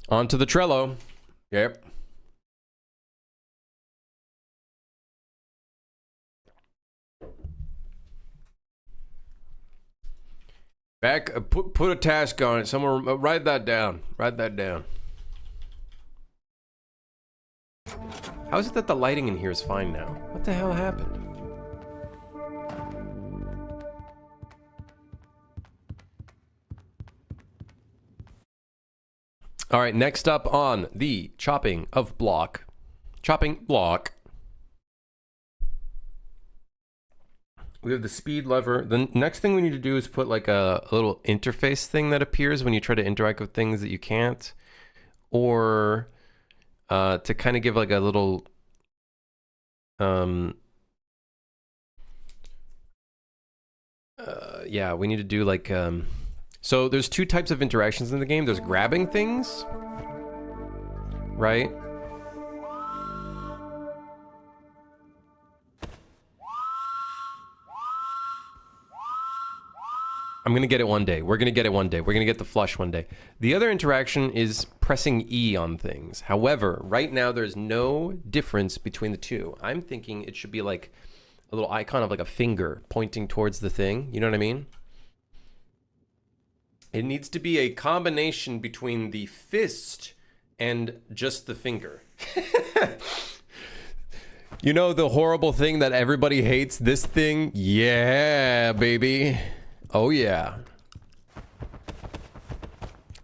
Onto the Trello. Yep. Back, put a task on it. Someone write that down. Write that down. How is it that the lighting in here is fine now? What the hell happened? All right, next up on the chopping block. We have the speed lever. The next thing we need to do is put like a little interface thing that appears when you try to interact with things that you can't, or to kind of give like a little yeah, we need to do like so there's two types of interactions in the game. There's grabbing things, right? I'm gonna get it one day. We're gonna get it one day. We're gonna get the flush one day. The other interaction is pressing E on things. However, right now there's no difference between the two. I'm thinking it should be like a little icon of like a finger pointing towards the thing. You know what I mean? It needs to be a combination between the fist and just the finger. You know the horrible thing that everybody hates? This thing? Yeah, baby. Oh yeah.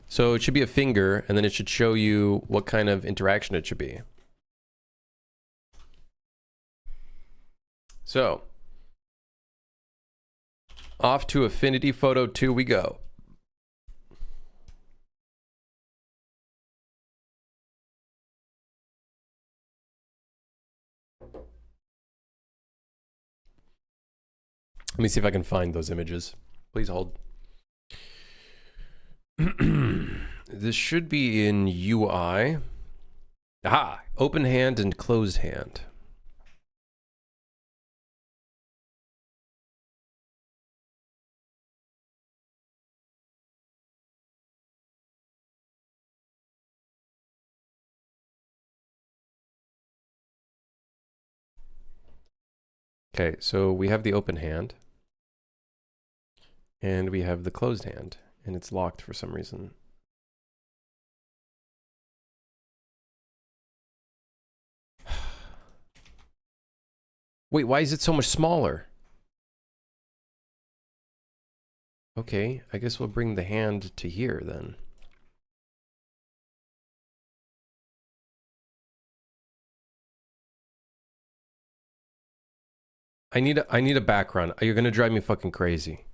So it should be a finger, and then it should show you what kind of interaction it should be. So, off to Affinity Photo 2 we go. Let me see if I can find those images. Please hold. This should be in UI. Aha! Open hand and closed hand. Okay, so we have the open hand. And we have the closed hand. And it's locked for some reason. Wait, why is it so much smaller? Okay, I guess we'll bring the hand to here then. I need a background. You're gonna drive me fucking crazy.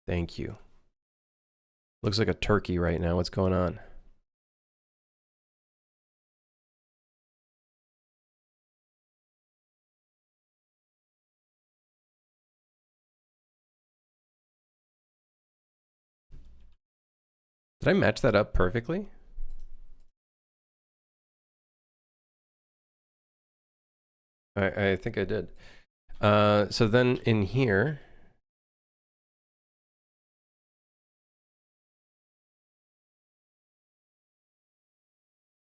Thank you. Looks like a turkey right now. What's going on? Did I match that up perfectly? I think I did. So then in here,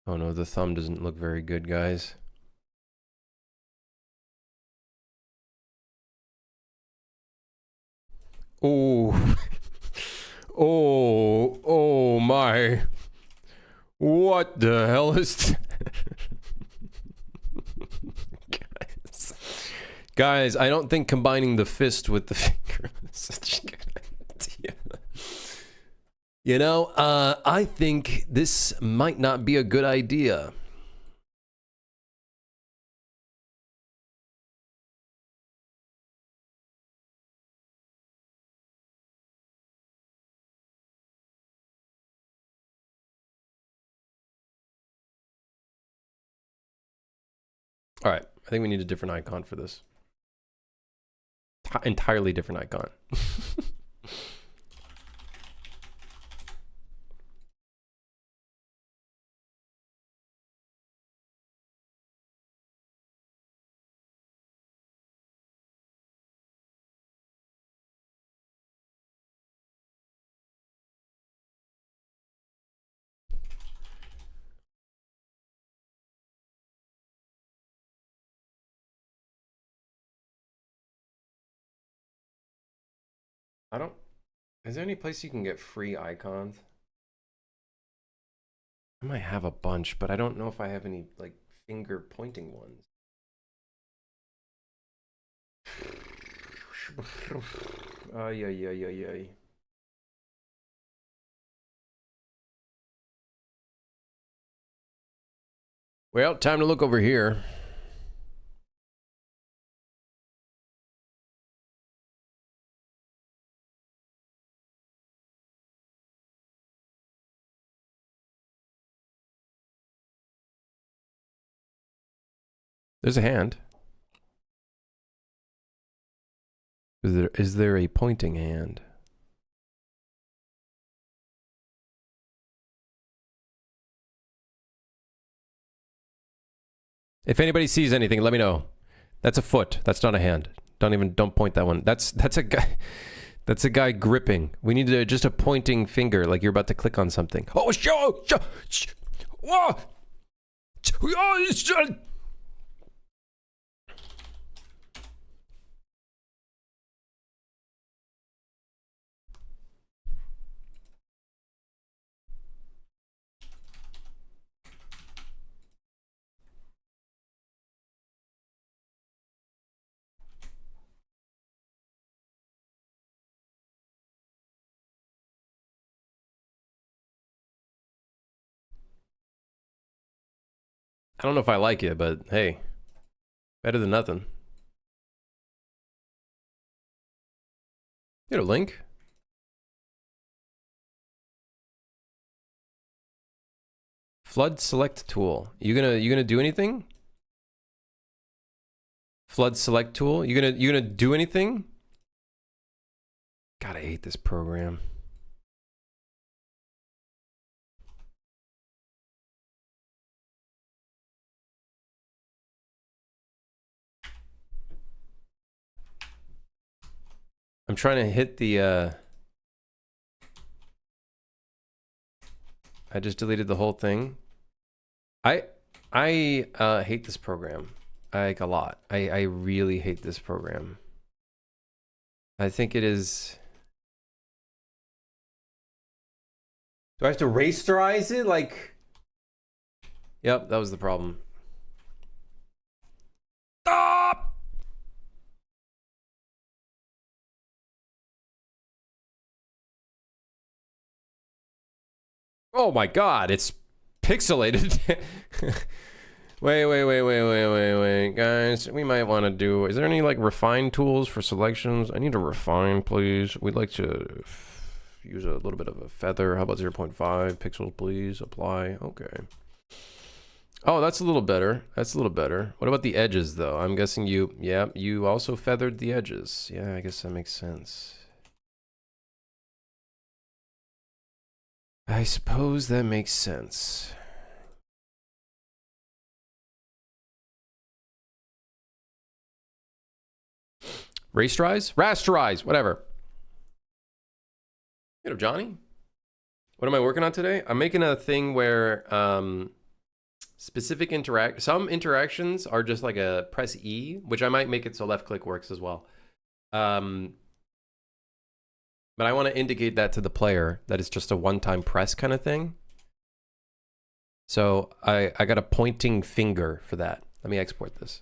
oh no, the thumb doesn't look very good, guys. Oh, oh my. What the hell is Guys, I don't think combining the fist with the finger is such a good idea. You know, I think this might not be a good idea. All right, I think we need a different icon for this. Entirely different icon. I don't... Is there any place you can get free icons? I might have a bunch, but I don't know if I have any, like, finger pointing ones. Ay, ay, ay, ay, ay. Well, time to look over here. There's a hand. Is there a pointing hand? If anybody sees anything, let me know. That's a foot. That's not a hand. Don't point that one. That's a guy. That's a guy gripping. We need just a pointing finger, like you're about to click on something. Oh, whoa! I don't know if I like it, but hey, better than nothing. You got a link? Flood select tool. You gonna do anything? Flood select tool. You gonna do anything? God, I hate this program. I'm trying to hit the, I just deleted the whole thing. I hate this program, like a lot. I really hate this program. I think it is. Do I have to rasterize it? Like, yep, that was the problem. Stop! Oh my god, it's pixelated. Wait, guys. We might want to do... Is there any, like, refine tools for selections? I need to refine, please. We'd like to use a little bit of a feather. How about 0.5 pixels, please? Apply. Okay. Oh, that's a little better. That's a little better. What about the edges, though? I'm guessing you... Yeah, you also feathered the edges. Yeah, I guess that makes sense. I suppose that makes sense. Rasterize, whatever. You know, Johnny? What am I working on today? I'm making a thing where some interactions are just like a press E, which I might make it so left click works as well. But I want to indicate that to the player that it's just a one-time press kind of thing. So I got a pointing finger for that. Let me export this.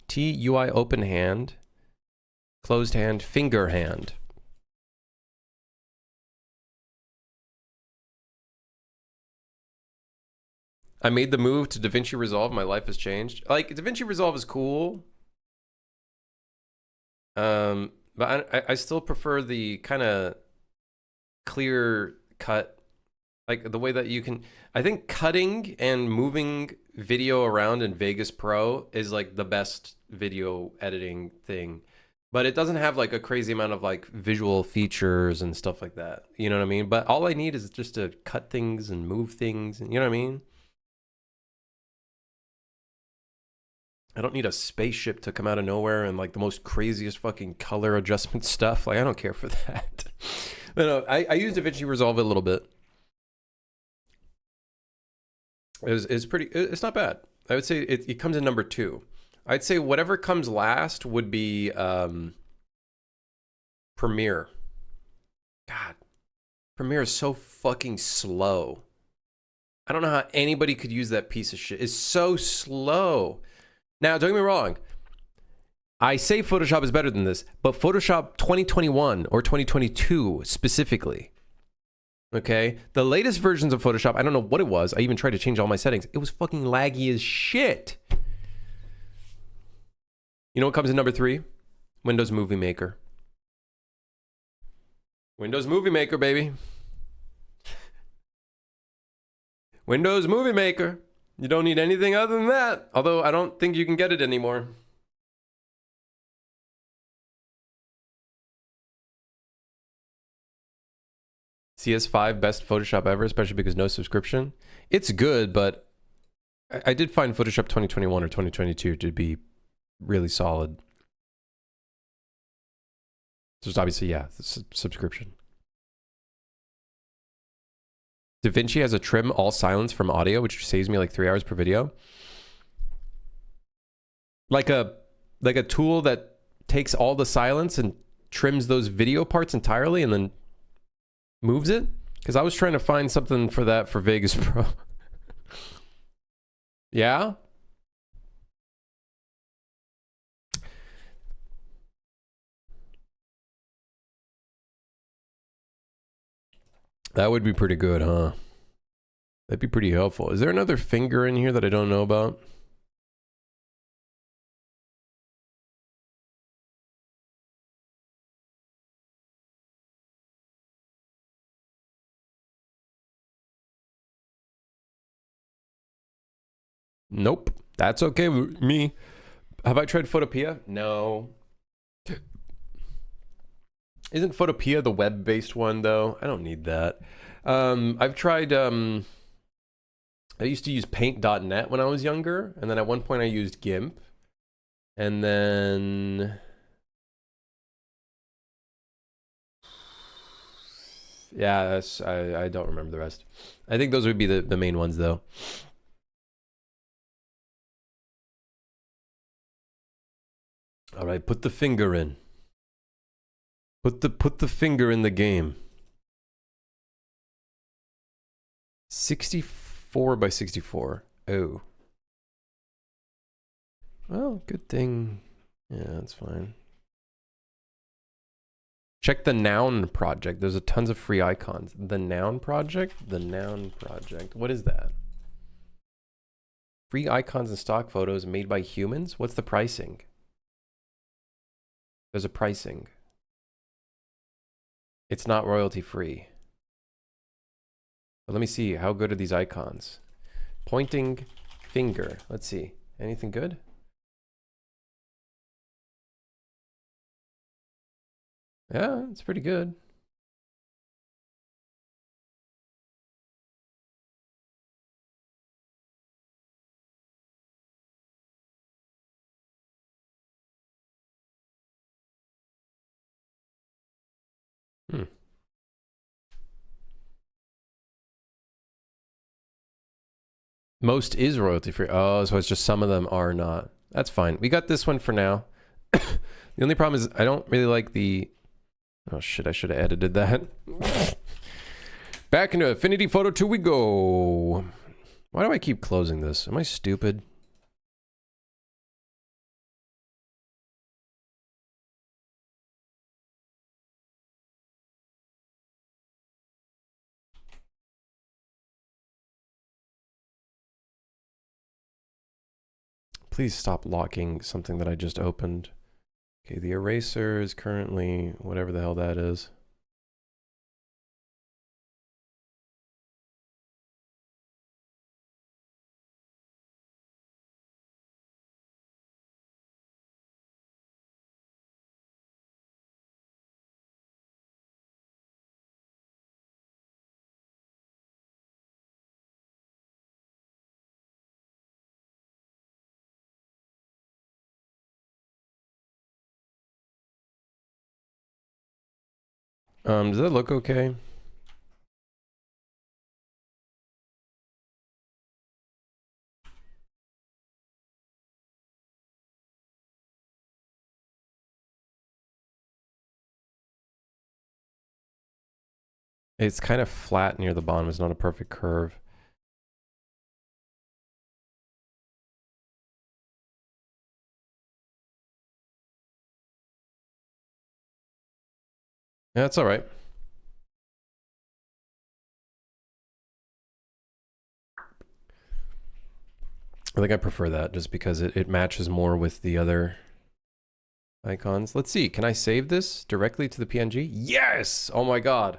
TUI open hand, closed hand, finger hand. I made the move to DaVinci Resolve. My life has changed. Like, DaVinci Resolve is cool. But I still prefer the kind of clear cut, like the way that you can, I think cutting and moving video around in Vegas Pro is like the best video editing thing, but it doesn't have like a crazy amount of like visual features and stuff like that. You know what I mean? But all I need is just to cut things and move things, and you know what I mean? I don't need a spaceship to come out of nowhere and like the most craziest fucking color adjustment stuff. Like, I don't care for that. But no, I use DaVinci Resolve a little bit. It's pretty, it's not bad. I would say it comes in number 2. I'd say whatever comes last would be Premiere. God, Premiere is so fucking slow. I don't know how anybody could use that piece of shit. It's so slow. Now, don't get me wrong. I say Photoshop is better than this, but Photoshop 2021 or 2022 specifically, okay? The latest versions of Photoshop, I don't know what it was. I even tried to change all my settings. It was fucking laggy as shit. You know what comes in number 3? Windows Movie Maker. Windows Movie Maker, baby. Windows Movie Maker. You don't need anything other than that. Although I don't think you can get it anymore. CS5 best Photoshop ever, especially because no subscription. It's good, but I did find Photoshop 2021 or 2022 to be really solid. So it's obviously, yeah, subscription. DaVinci has a trim all silence from audio, which saves me like 3 hours per video. Like a tool that takes all the silence and trims those video parts entirely and then moves it. Because I was trying to find something for that for Vegas Pro. Yeah. That would be pretty good, huh? That'd be pretty helpful. Is there another finger in here that I don't know about? Nope. That's okay with me. Have I tried Photopea? No. Isn't Photopea the web-based one, though? I don't need that. I've tried... I used to use paint.net when I was younger, and then at one point I used GIMP. And then... yeah, that's, I don't remember the rest. I think those would be the main ones, though. All right, put the finger in. Put the finger in the game. 64 by 64. Oh. Well, good thing. Yeah, that's fine. Check the Noun project. There's tons of free icons. The Noun project? The Noun project. What is that? Free icons and stock photos made by humans? What's the pricing? There's a pricing. It's not royalty free. But let me see. How good are these icons? Pointing finger. Let's see. Anything good? Yeah, it's pretty good. Most is royalty free. Oh, so it's just some of them are not. That's fine. We got this one for now. The only problem is I don't really like the... oh shit, I should have edited that. Back into Affinity Photo 2 we go. Why do I keep closing this? Am I stupid? Please stop locking something that I just opened. Okay, the eraser is currently whatever the hell that is. Does that look okay? It's kind of flat near the bottom. It's not a perfect curve. Yeah, that's all right. I think I prefer that just because it matches more with the other icons. Let's see. Can I save this directly to the PNG? Yes! Oh my god.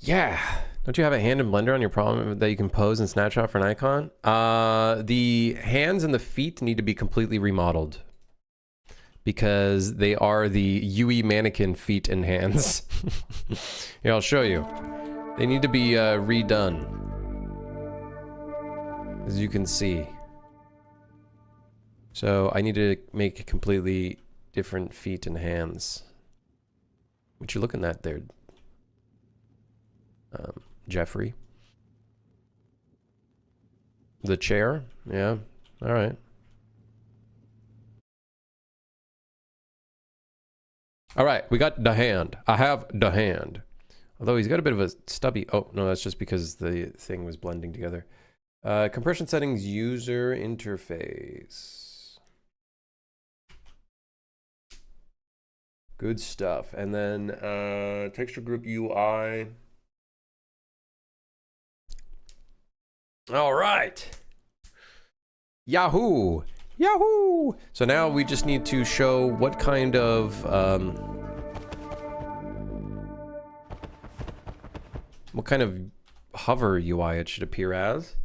Yeah. Don't you have a hand in Blender on your problem that you can pose and snapshot for an icon? The hands and the feet need to be completely remodeled because they are the Yui mannequin feet and hands. Here, I'll show you. They need to be redone, as you can see. So I need to make completely different feet and hands. What you looking at there, Jeffrey? The chair? Yeah. All right. All right. We got the hand. I have the hand. Although he's got a bit of a stubby. Oh, no, that's just because the thing was blending together. Compression settings, user interface. Good stuff. And then texture group UI. All right. Yahoo! Yahoo! So now we just need to show what kind of hover UI it should appear as.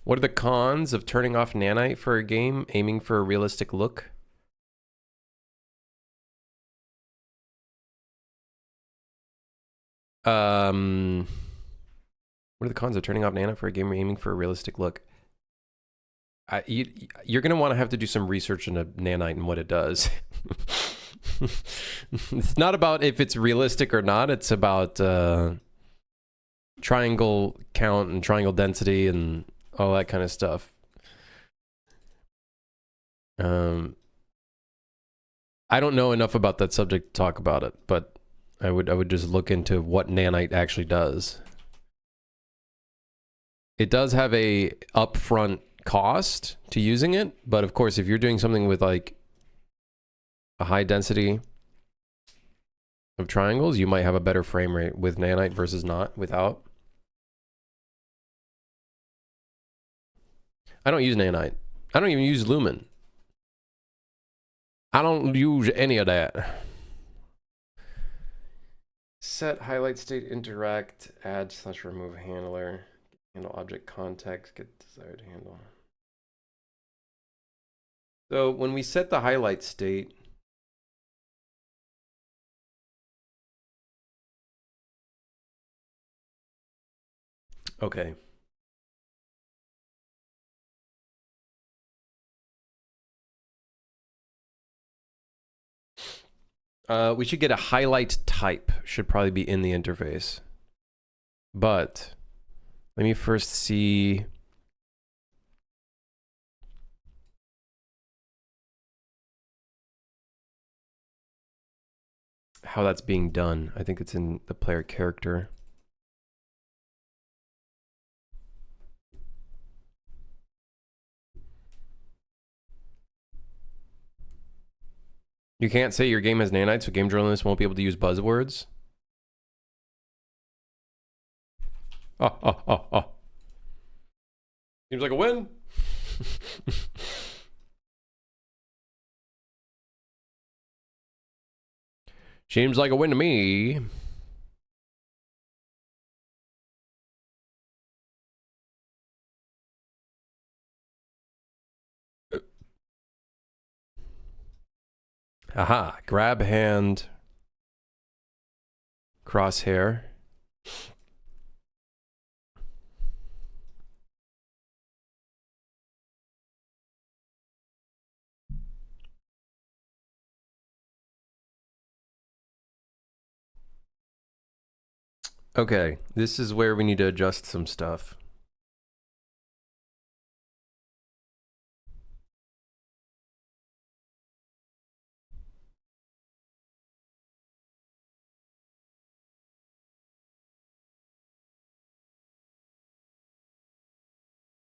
What are the cons of turning off Nanite for a game, aiming for a realistic look? What are the cons of turning off Nanite for a game, aiming for a realistic look? You're going to want to have to do some research into Nanite and what it does. It's not about if it's realistic or not. It's about triangle count and triangle density and all that kind of stuff. I don't know enough about that subject to talk about it, but I would just look into what Nanite actually does. It does have a upfront cost to using it, but of course, if you're doing something with like a high density of triangles, you might have a better frame rate with Nanite versus not without. I don't use Nanite. I don't even use Lumen. I don't use any of that. Set highlight state interact add / remove handler. Handle object context, get desired handle. So when we set the highlight state, okay. We should get a highlight type, should probably be in the interface. But let me first see how that's being done. I think it's in the player character. You can't say your game has Nanite, so game journalists won't be able to use buzzwords. Seems like a win. Seems like a win to me. Aha, grab hand, crosshair. Okay, this is where we need to adjust some stuff.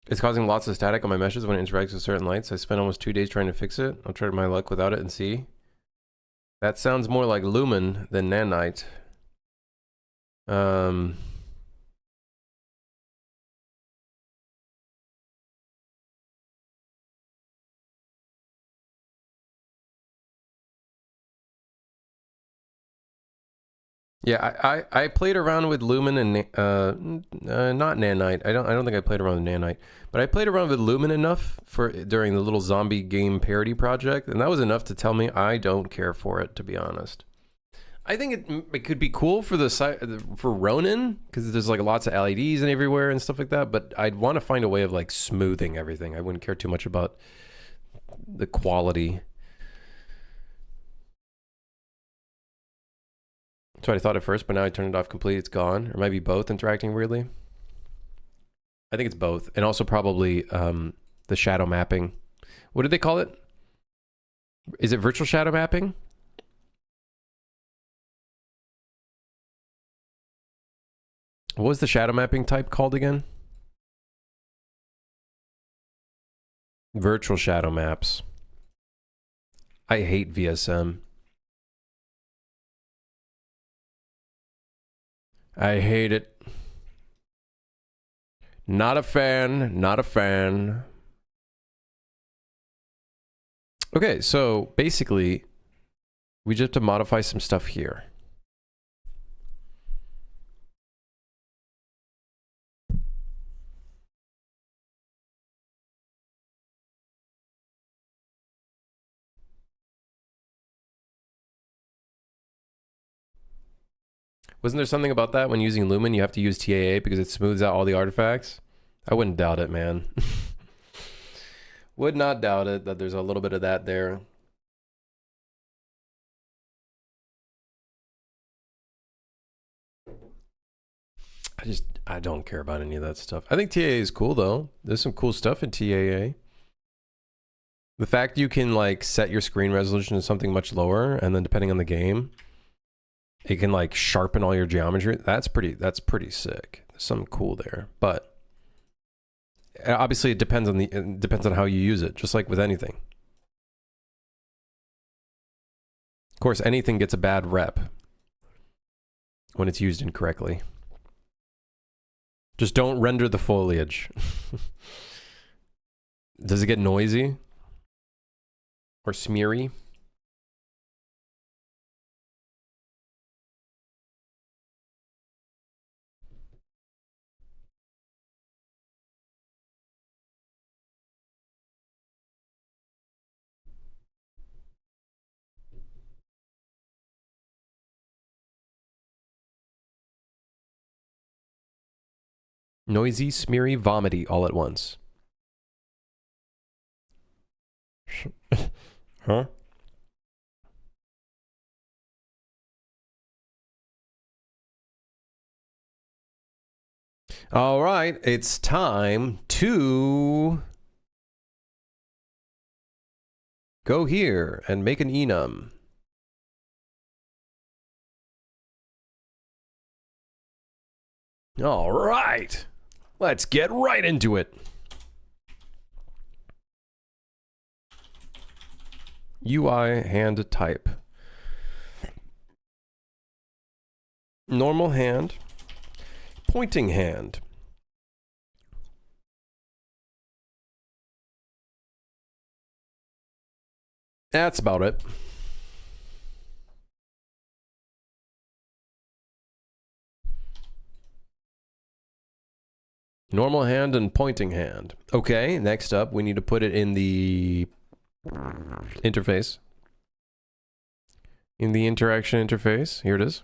It's causing lots of static on my meshes when it interacts with certain lights. I spent almost 2 days trying to fix it. I'll try my luck without it and see. That sounds more like Lumen than Nanite. Yeah, I played around with Lumen and not Nanite. I don't think I played around with Nanite, but I played around with Lumen enough for during the little zombie game parody project, and that was enough to tell me I don't care for it, to be honest. I think it could be cool for for Ronin because there's like lots of LEDs and everywhere and stuff like that, but I'd want to find a way of like smoothing everything. I wouldn't care too much about the quality. That's what I thought at first, but now I turned it off completely. It's gone. Or it might be both interacting weirdly. I think it's both. And also probably the shadow mapping. What did they call it? Is it virtual shadow mapping? What was the shadow mapping type called again? Virtual shadow maps. I hate VSM. I hate it. Not a fan. Not a fan. Okay, so basically, we just have to modify some stuff here. Wasn't there something about that when using Lumen, you have to use TAA because it smooths out all the artifacts? I wouldn't doubt it, man. Would not doubt it that there's a little bit of that there. I don't care about any of that stuff. I think TAA is cool though. There's some cool stuff in TAA. The fact you can like set your screen resolution to something much lower, and then depending on the game, it can like sharpen all your geometry. That's pretty sick. There's something cool there. But obviously it depends on how you use it, just like with anything. Of course, anything gets a bad rep when it's used incorrectly. Just don't render the foliage. Does it get noisy? Or smeary? Noisy, smeary, vomity all at once. Huh? All right, it's time to go here and make an enum. All right, let's get right into it. UI hand type. Normal hand. Pointing hand. That's about it. Normal hand and pointing hand. Okay, next up, we need to put it in the interface. In the interaction interface. Here it is.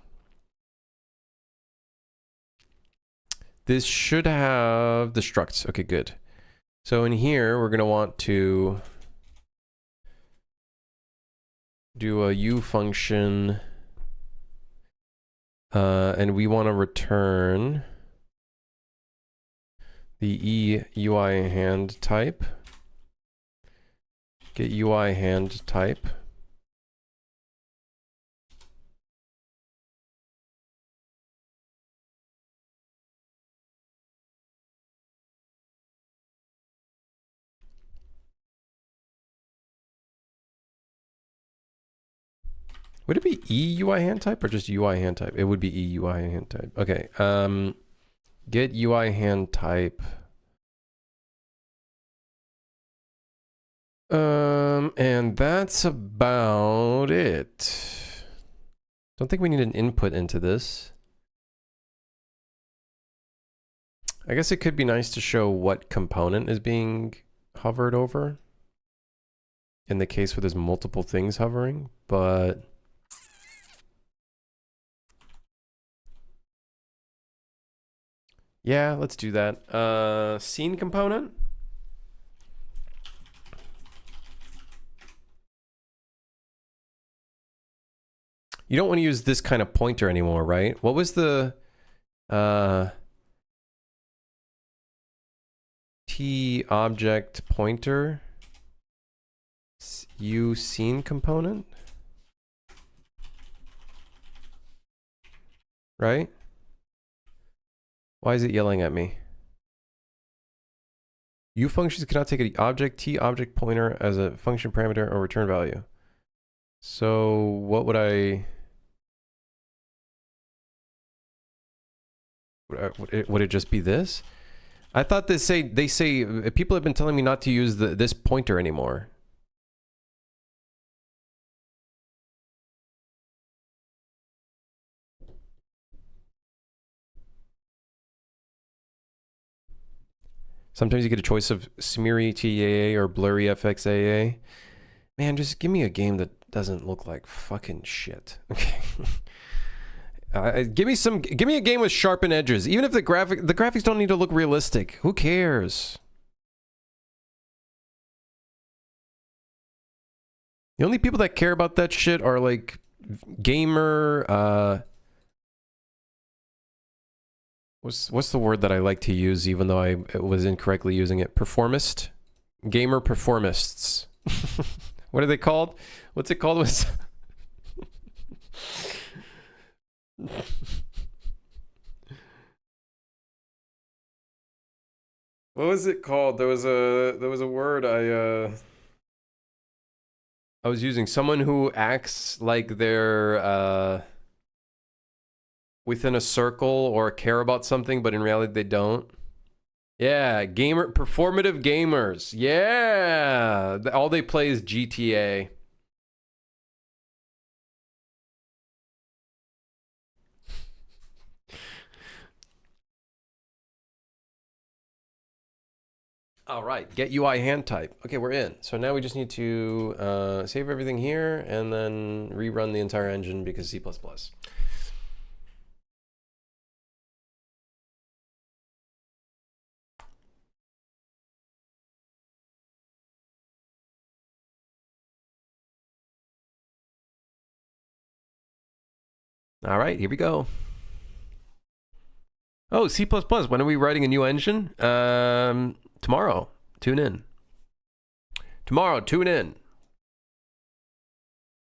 This should have the structs. Okay, good. So in here, we're going to want to do a U function. And we want to return the UI hand type. Get UI hand type. Would it be EUI hand type or just UI hand type? It would be EUI hand type. Okay. Get UI hand type. And that's about it. Don't think we need an input into this. I guess it could be nice to show what component is being hovered over in the case where there's multiple things hovering, but yeah, let's do that. Scene component. You don't want to use this kind of pointer anymore, right? What was the T object pointer? U scene component? Right? Why is it yelling at me? U functions cannot take an object T object pointer as a function parameter or return value. So what would I... Would it just be this? I thought they say people have been telling me not to use this pointer anymore. Sometimes you get a choice of smeary TAA or blurry FXAA. Man, just give me a game that doesn't look like fucking shit. Okay. Give me a game with sharpened edges. Even if the graphics don't need to look realistic. Who cares? The only people that care about that shit are like gamer, what's the word that I like to use even though I was incorrectly using it? Performist? Gamer performists. What are they called? What's it called? What was it called? There was a word I was using. Someone who acts like they're within a circle or care about something, but in reality they don't. Yeah, performative gamers. Yeah, all they play is GTA. All right, get UI hand type. Okay, we're in. So now we just need to save everything here and then rerun the entire engine because C++. All right, here we go. Oh, C++. When are we writing a new engine? Tomorrow. Tune in. Tomorrow, tune in.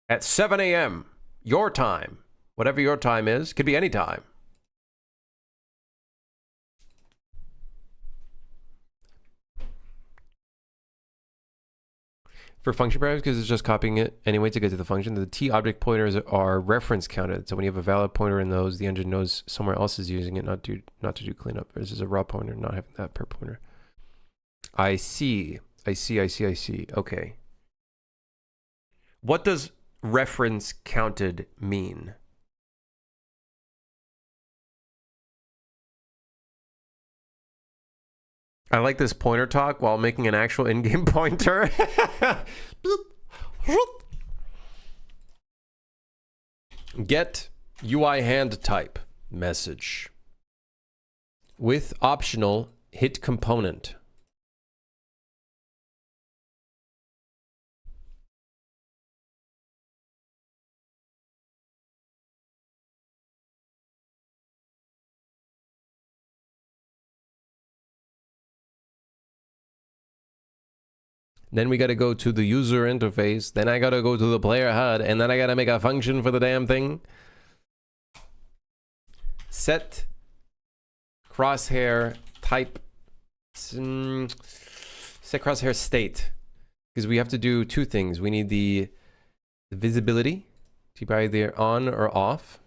At 7 a.m. Your time. Whatever your time is. Could be any time. For function parameters, because it's just copying it anyway to get to the function, the T object pointers are reference counted. So when you have a valid pointer in those, the engine knows somewhere else is using it, not to do cleanup. This is a raw pointer, not having that per pointer. I see. Okay. What does reference counted mean? I like this pointer talk while making an actual in-game pointer. Get UI hand type message with optional hit component. Then we got to go to the user interface. Then I got to go to the player HUD. And then I got to make a function for the damn thing. Set crosshair type. Set crosshair state. Because we have to do two things. We need the visibility. Keep either on or off.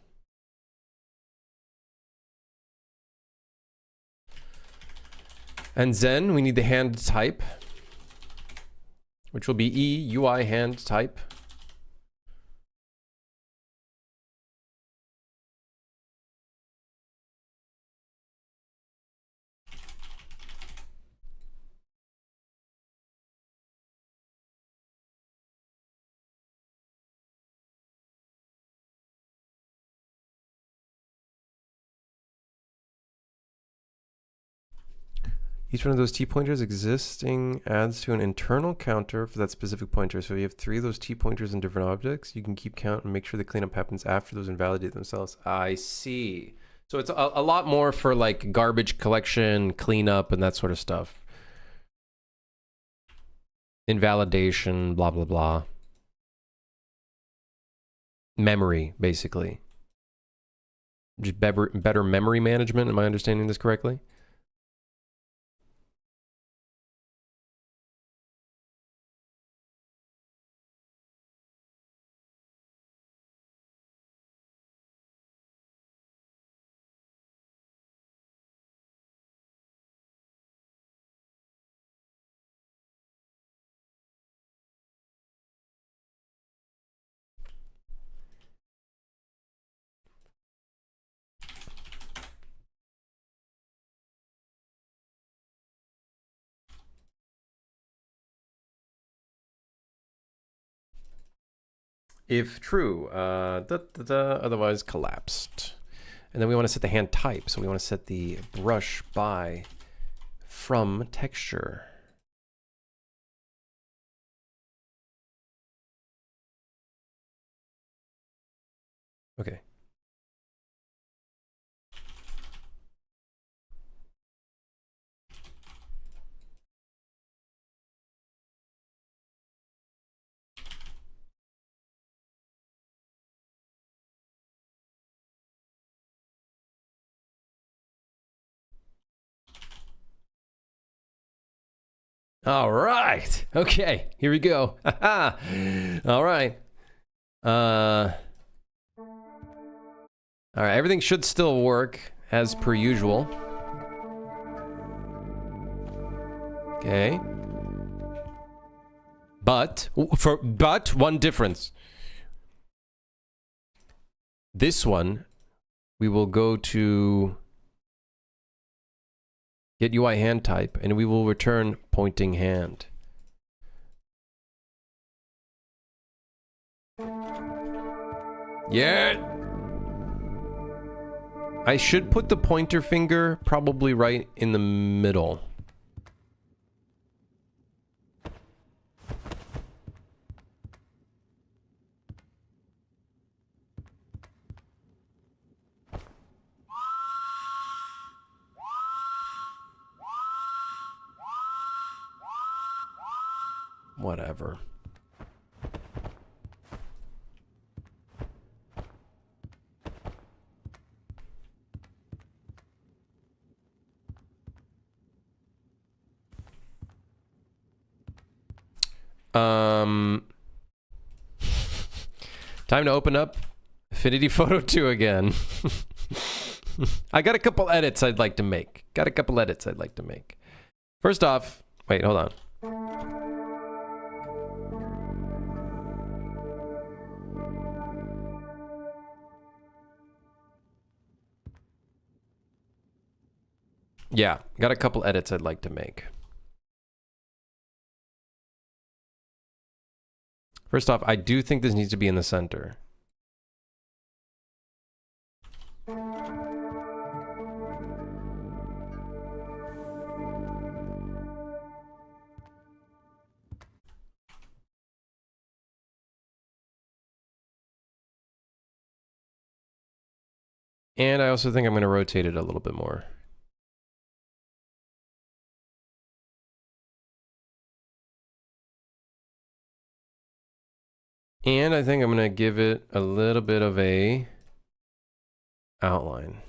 And then we need the hand type, which will be E UI hand type. Each one of those T pointers existing adds to an internal counter for that specific pointer. So if you have 3 of those T pointers in different objects, you can keep count and make sure the cleanup happens after those invalidate themselves. I see. So it's a lot more for like garbage collection, cleanup, and that sort of stuff. Invalidation, blah, blah, blah. Memory, basically. Just better memory management. Am I understanding this correctly? If true, otherwise collapsed. And then we want to set the hand type. So we want to set the brush by from texture. Okay. All right. Okay. Here we go. All right. All right. Everything should still work as per usual. Okay. But one difference. This one, we will go to get UI hand type, and we will return pointing hand. Yeah. I should put the pointer finger probably right in the middle. Whatever. Time to open up Affinity Photo 2 again. I got a couple edits I'd like to make. First off, wait, hold on. Yeah, got a couple edits I'd like to make. First off, I do think this needs to be in the center. And I also think I'm going to rotate it a little bit more. And I think I'm going to give it a little bit of a outline.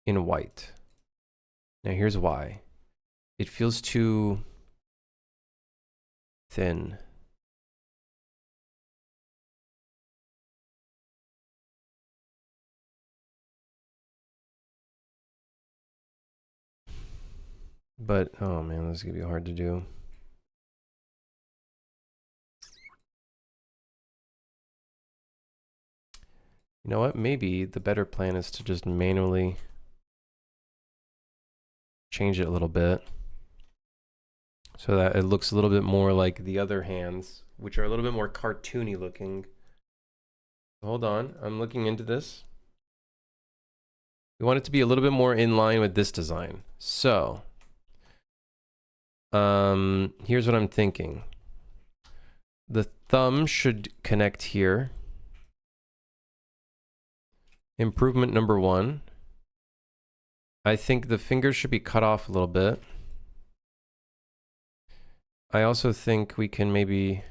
In white. Now here's why. It feels too thin. But, oh man, this is gonna be hard to do. You know what? Maybe the better plan is to just manually change it a little bit so that it looks a little bit more like the other hands, which are a little bit more cartoony looking. Hold on, I'm looking into this. We want it to be a little bit more in line with this design. So, here's what I'm thinking. The thumb should connect here. Improvement number 1. I think the fingers should be cut off a little bit. I also think we can maybe...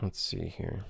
Let's see here.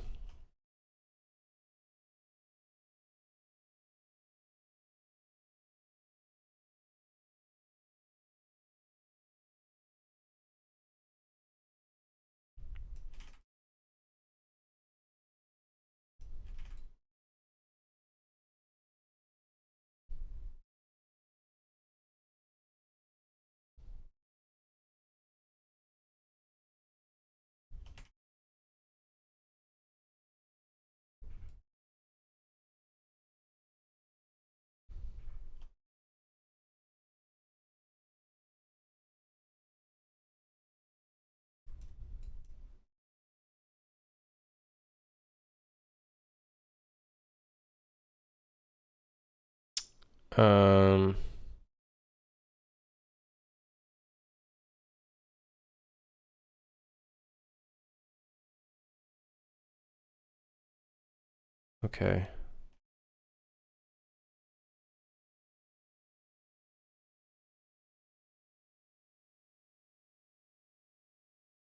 Okay.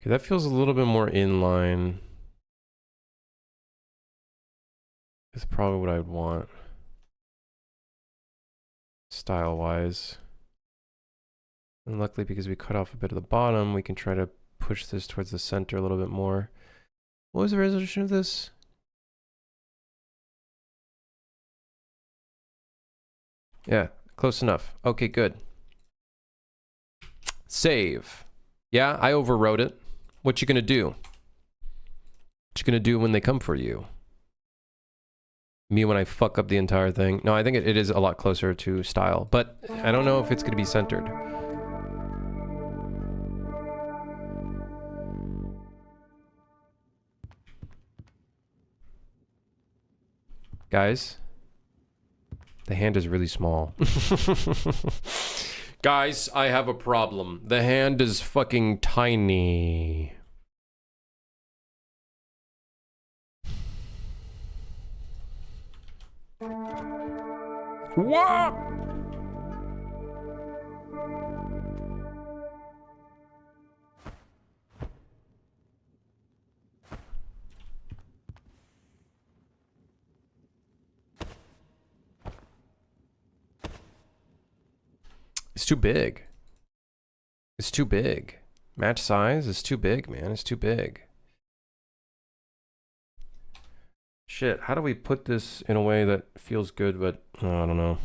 Okay, that feels a little bit more in line. It's probably what I would want. Style-wise. And luckily, because we cut off a bit of the bottom, we can try to push this towards the center a little bit more. What was the resolution of this? Yeah, close enough. Okay, good. Save. Yeah, I overwrote it. What you gonna do? What you gonna do when they come for you? Me when I fuck up the entire thing? No, I think it is a lot closer to style, but I don't know if it's gonna be centered. Guys, the hand is really small. Guys, I have a problem. The hand is fucking tiny. What? It's too big. It's too big. Match size is too big, man. It's too big. Shit, how do we put this in a way that feels good, but I don't know.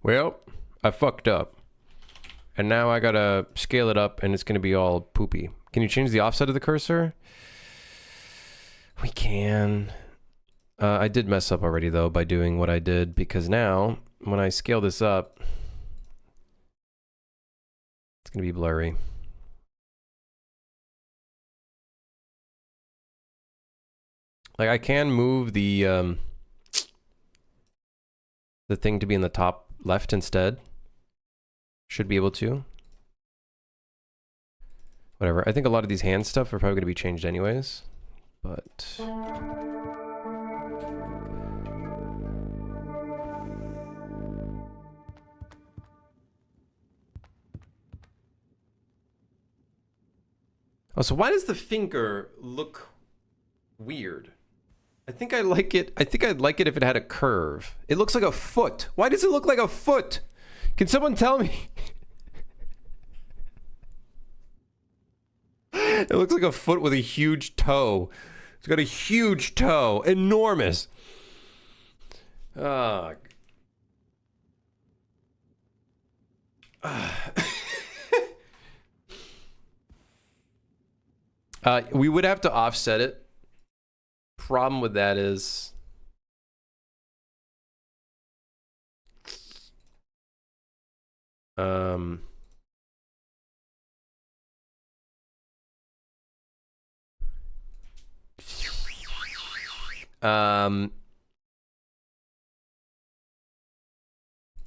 Well, I fucked up. And now I gotta scale it up and it's gonna be all poopy. Can you change the offset of the cursor? We can. I did mess up already though by doing what I did, because now when I scale this up, it's gonna be blurry. Like I can move the thing to be in the top left instead. Should be able to. Whatever. I think a lot of these hand stuff are probably going to be changed anyways. but oh, so why does the finger look weird? I think I like it. I think I'd like it if it had a curve. It looks like a foot. Why does it look like a foot? Can someone tell me? It looks like a foot with a huge toe. It's got a huge toe. Enormous. We would have to offset it. Problem with that is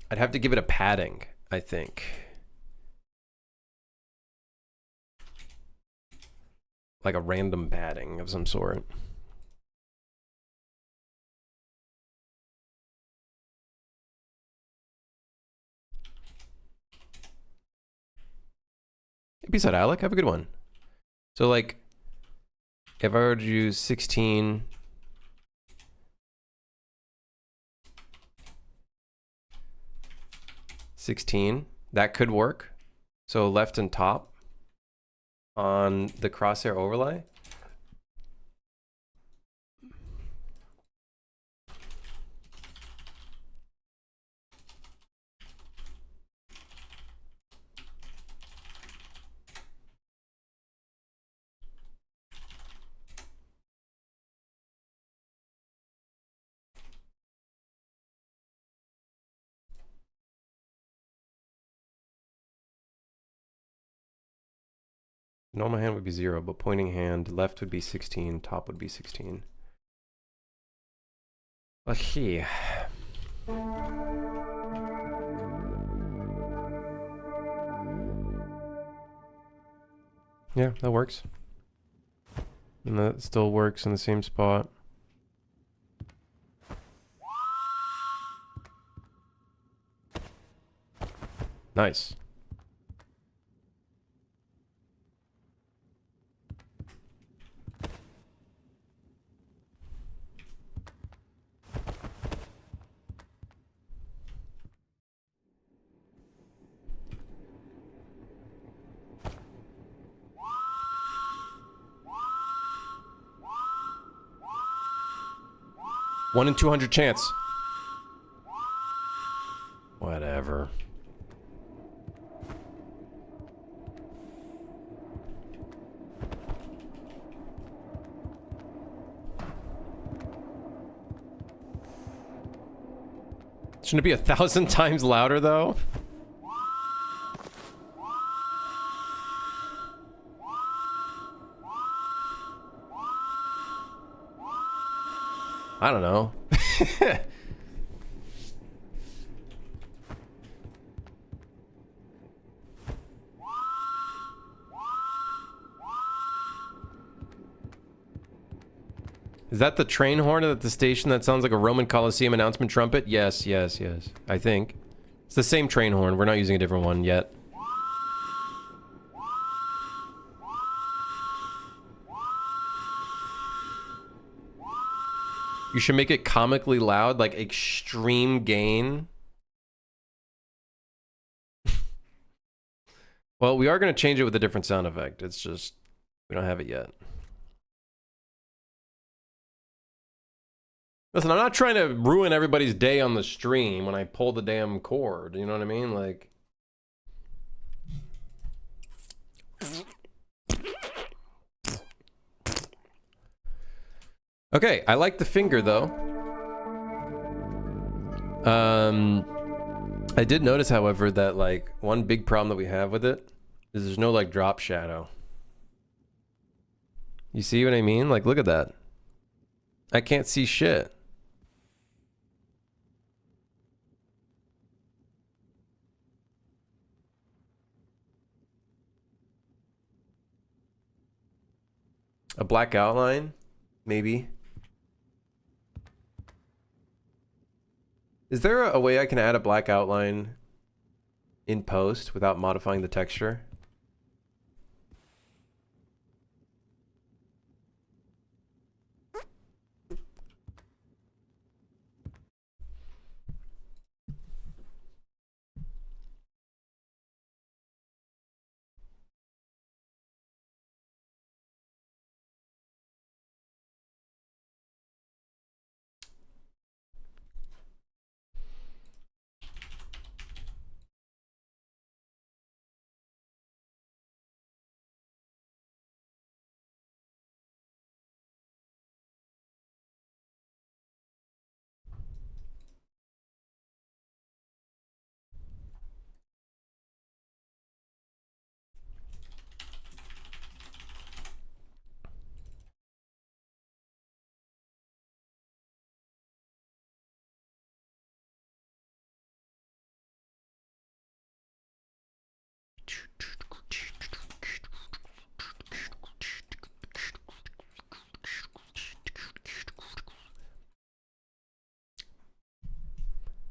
I'd have to give it a padding, I think. Like a random padding of some sort. Peace out, Alec. Have a good one. So, like, if I were to use 16... that could work. So left and top on the crosshair overlay. Normal hand would be 0, but pointing hand, left would be 16, top would be 16. Okay. Yeah, that works. And that still works in the same spot. Nice. One in 200 chance. Whatever. Shouldn't it be 1,000 times louder though? I don't know. Is that the train horn at the station that sounds like a Roman Colosseum announcement trumpet? Yes, yes, yes. I think. It's the same train horn. We're not using a different one yet. You should make it comically loud, like extreme gain. Well, we are going to change it with a different sound effect. It's just, we don't have it yet. Listen, I'm not trying to ruin everybody's day on the stream when I pull the damn cord. You know what I mean? Like... Okay, I like the finger though. I did notice, however, that like one big problem that we have with it is there's no like drop shadow. You see what I mean? Like, look at that. I can't see shit. A black outline? maybe. Is there a way I can add a black outline in post without modifying the texture?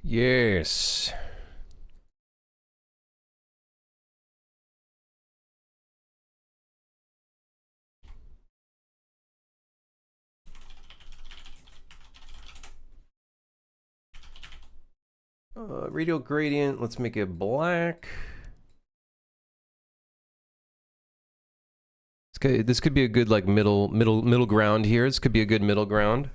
Yes. Radial gradient, let's make it black. Okay, this could be a good like middle ground here. This could be a good middle ground.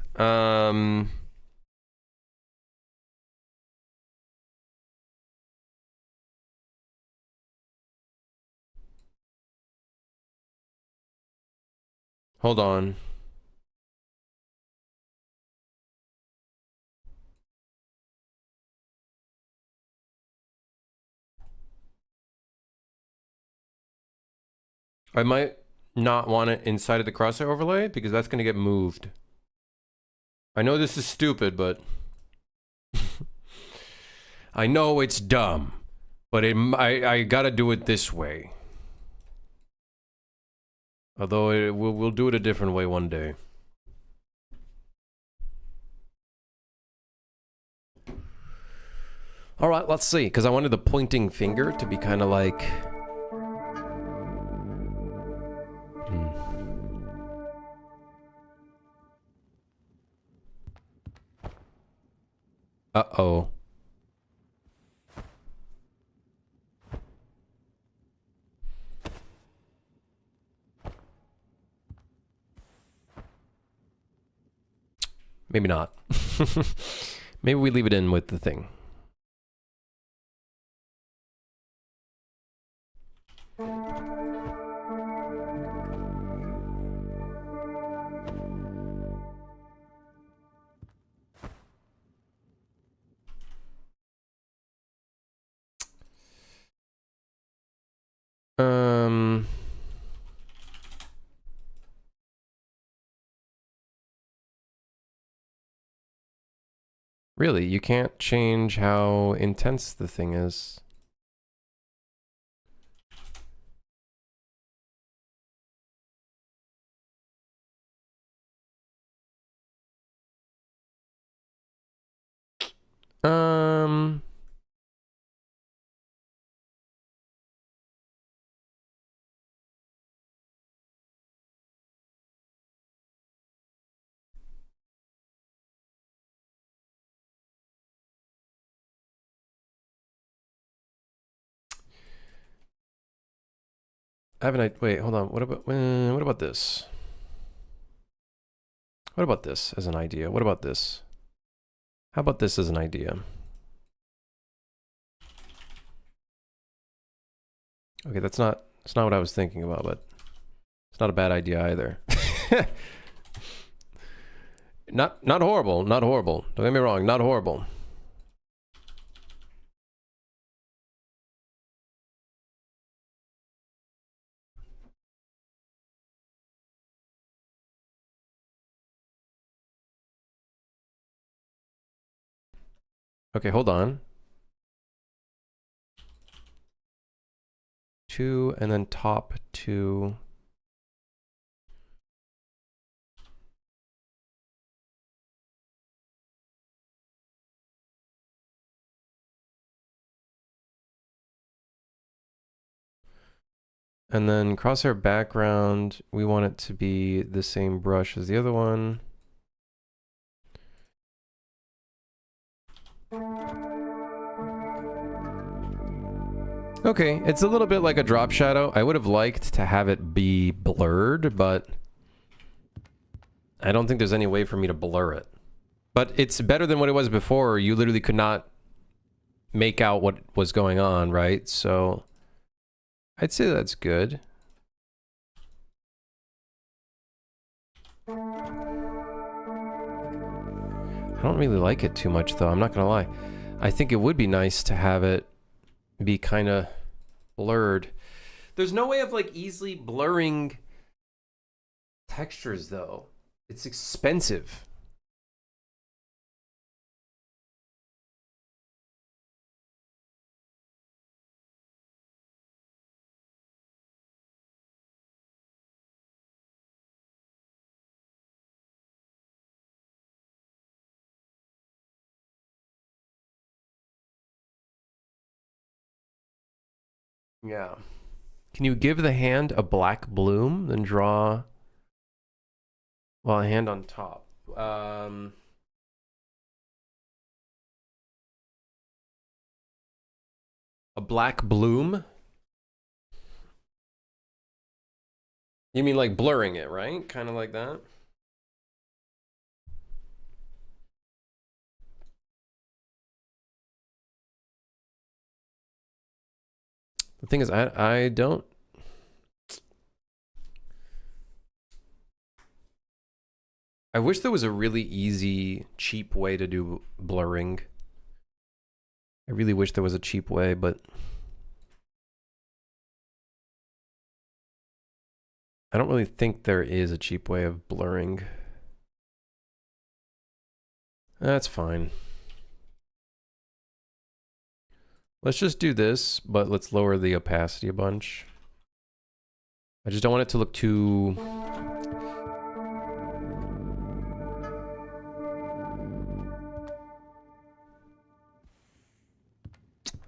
Hold on. I might not want it inside of the crosshair overlay because that's going to get moved. I know this is stupid, but I know it's dumb, but I gotta do it this way. Although we'll do it a different way one day. All right, let's see, because I wanted the pointing finger to be kind of like... Uh-oh. Maybe not. Maybe we leave it in with the thing. Really, you can't change how intense the thing is. I have an idea. Wait, hold on. What about this? What about this as an idea? What about this? How about this as an idea? Okay, that's not what I was thinking about, but it's not a bad idea either. Not horrible, not horrible. Don't get me wrong, not horrible. Okay, hold on. 2 and then top 2. And then crosshair background, we want it to be the same brush as the other one. Okay, it's a little bit like a drop shadow. I would have liked to have it be blurred, but I don't think there's any way for me to blur it. But it's better than what it was before. You literally could not make out what was going on, right? So I'd say that's good. I don't really like it too much, though. I'm not gonna lie. I think it would be nice to have it be kind of blurred. There's no way of like easily blurring textures, though. It's expensive. Yeah. Can you give the hand a black bloom, then draw, well, a hand on top? A black bloom? You mean like blurring it, right? Kind of like that? The thing is, I don't... I wish there was a really easy, cheap way to do blurring. I really wish there was a cheap way, but... I don't really think there is a cheap way of blurring. That's fine. Let's just do this, but let's lower the opacity a bunch. I just don't want it to look too...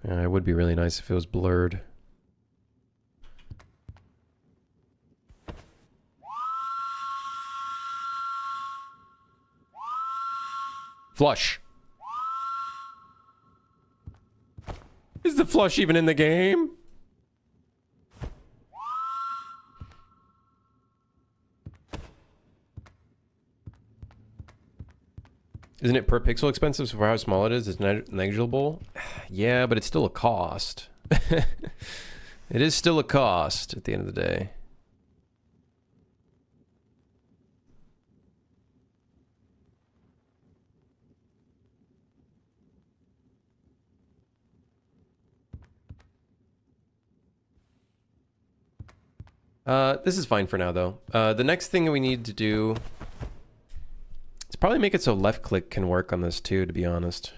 Yeah, it would be really nice if it was blurred. Flush. Is the flush even in the game? Isn't it per pixel expensive for how small it is? It's negligible? Yeah, but it's still a cost. It is still a cost at the end of the day. This is fine for now, though. The next thing we need to do is probably make it so left click can work on this too, to be honest.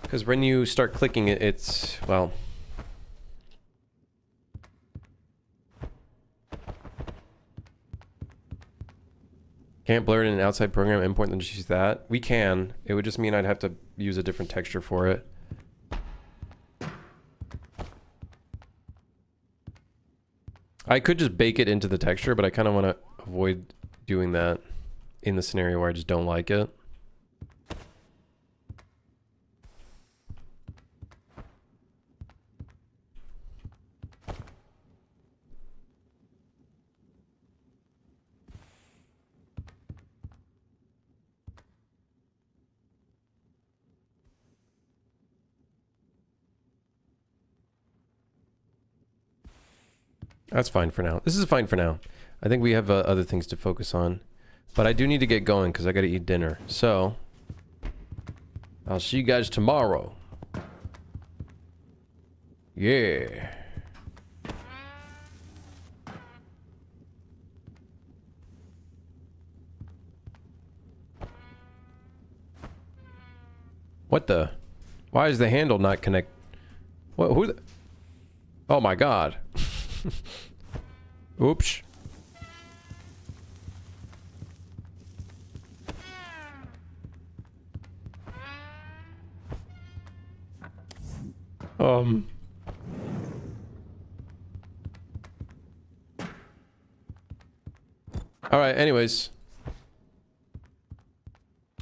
Because when you start clicking it, it's, well... Can't blur it in an outside program, import and just use that. We can. It would just mean I'd have to use a different texture for it. I could just bake it into the texture, but I kind of want to avoid doing that in the scenario where I just don't like it. That's fine for now. This is fine for now. I think we have other things to focus on. But I do need to get going because I got to eat dinner. So, I'll see you guys tomorrow. Yeah. What the? Why is the handle not connect? What? Who the? Oh my god. Oops. All right, anyways.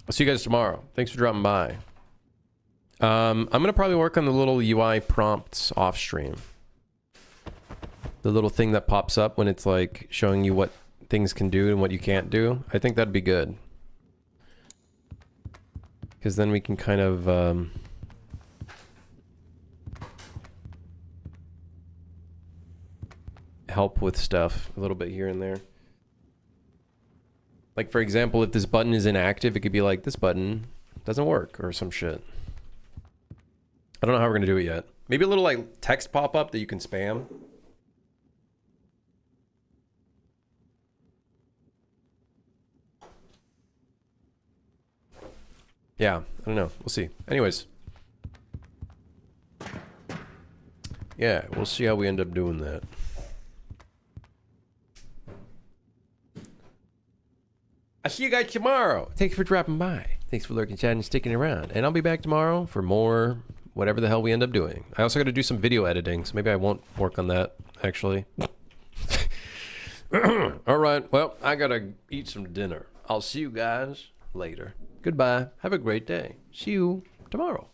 I'll see you guys tomorrow. Thanks for dropping by. I'm going to probably work on the little UI prompts off stream. The little thing that pops up when it's like showing you what things can do and what you can't do. I think that'd be good. Because then we can kind of... help with stuff a little bit here and there. Like, for example, if this button is inactive, it could be like, this button doesn't work or some shit. I don't know how we're going to do it yet. Maybe a little like text pop up that you can spam. Yeah, I don't know. We'll see. Anyways. Yeah, we'll see how we end up doing that. I'll see you guys tomorrow. Thanks for dropping by. Thanks for lurking, chatting, and sticking around. And I'll be back tomorrow for more whatever the hell we end up doing. I also got to do some video editing, so maybe I won't work on that, actually. All right. Well, I got to eat some dinner. I'll see you guys later. Goodbye. Have a great day. See you tomorrow.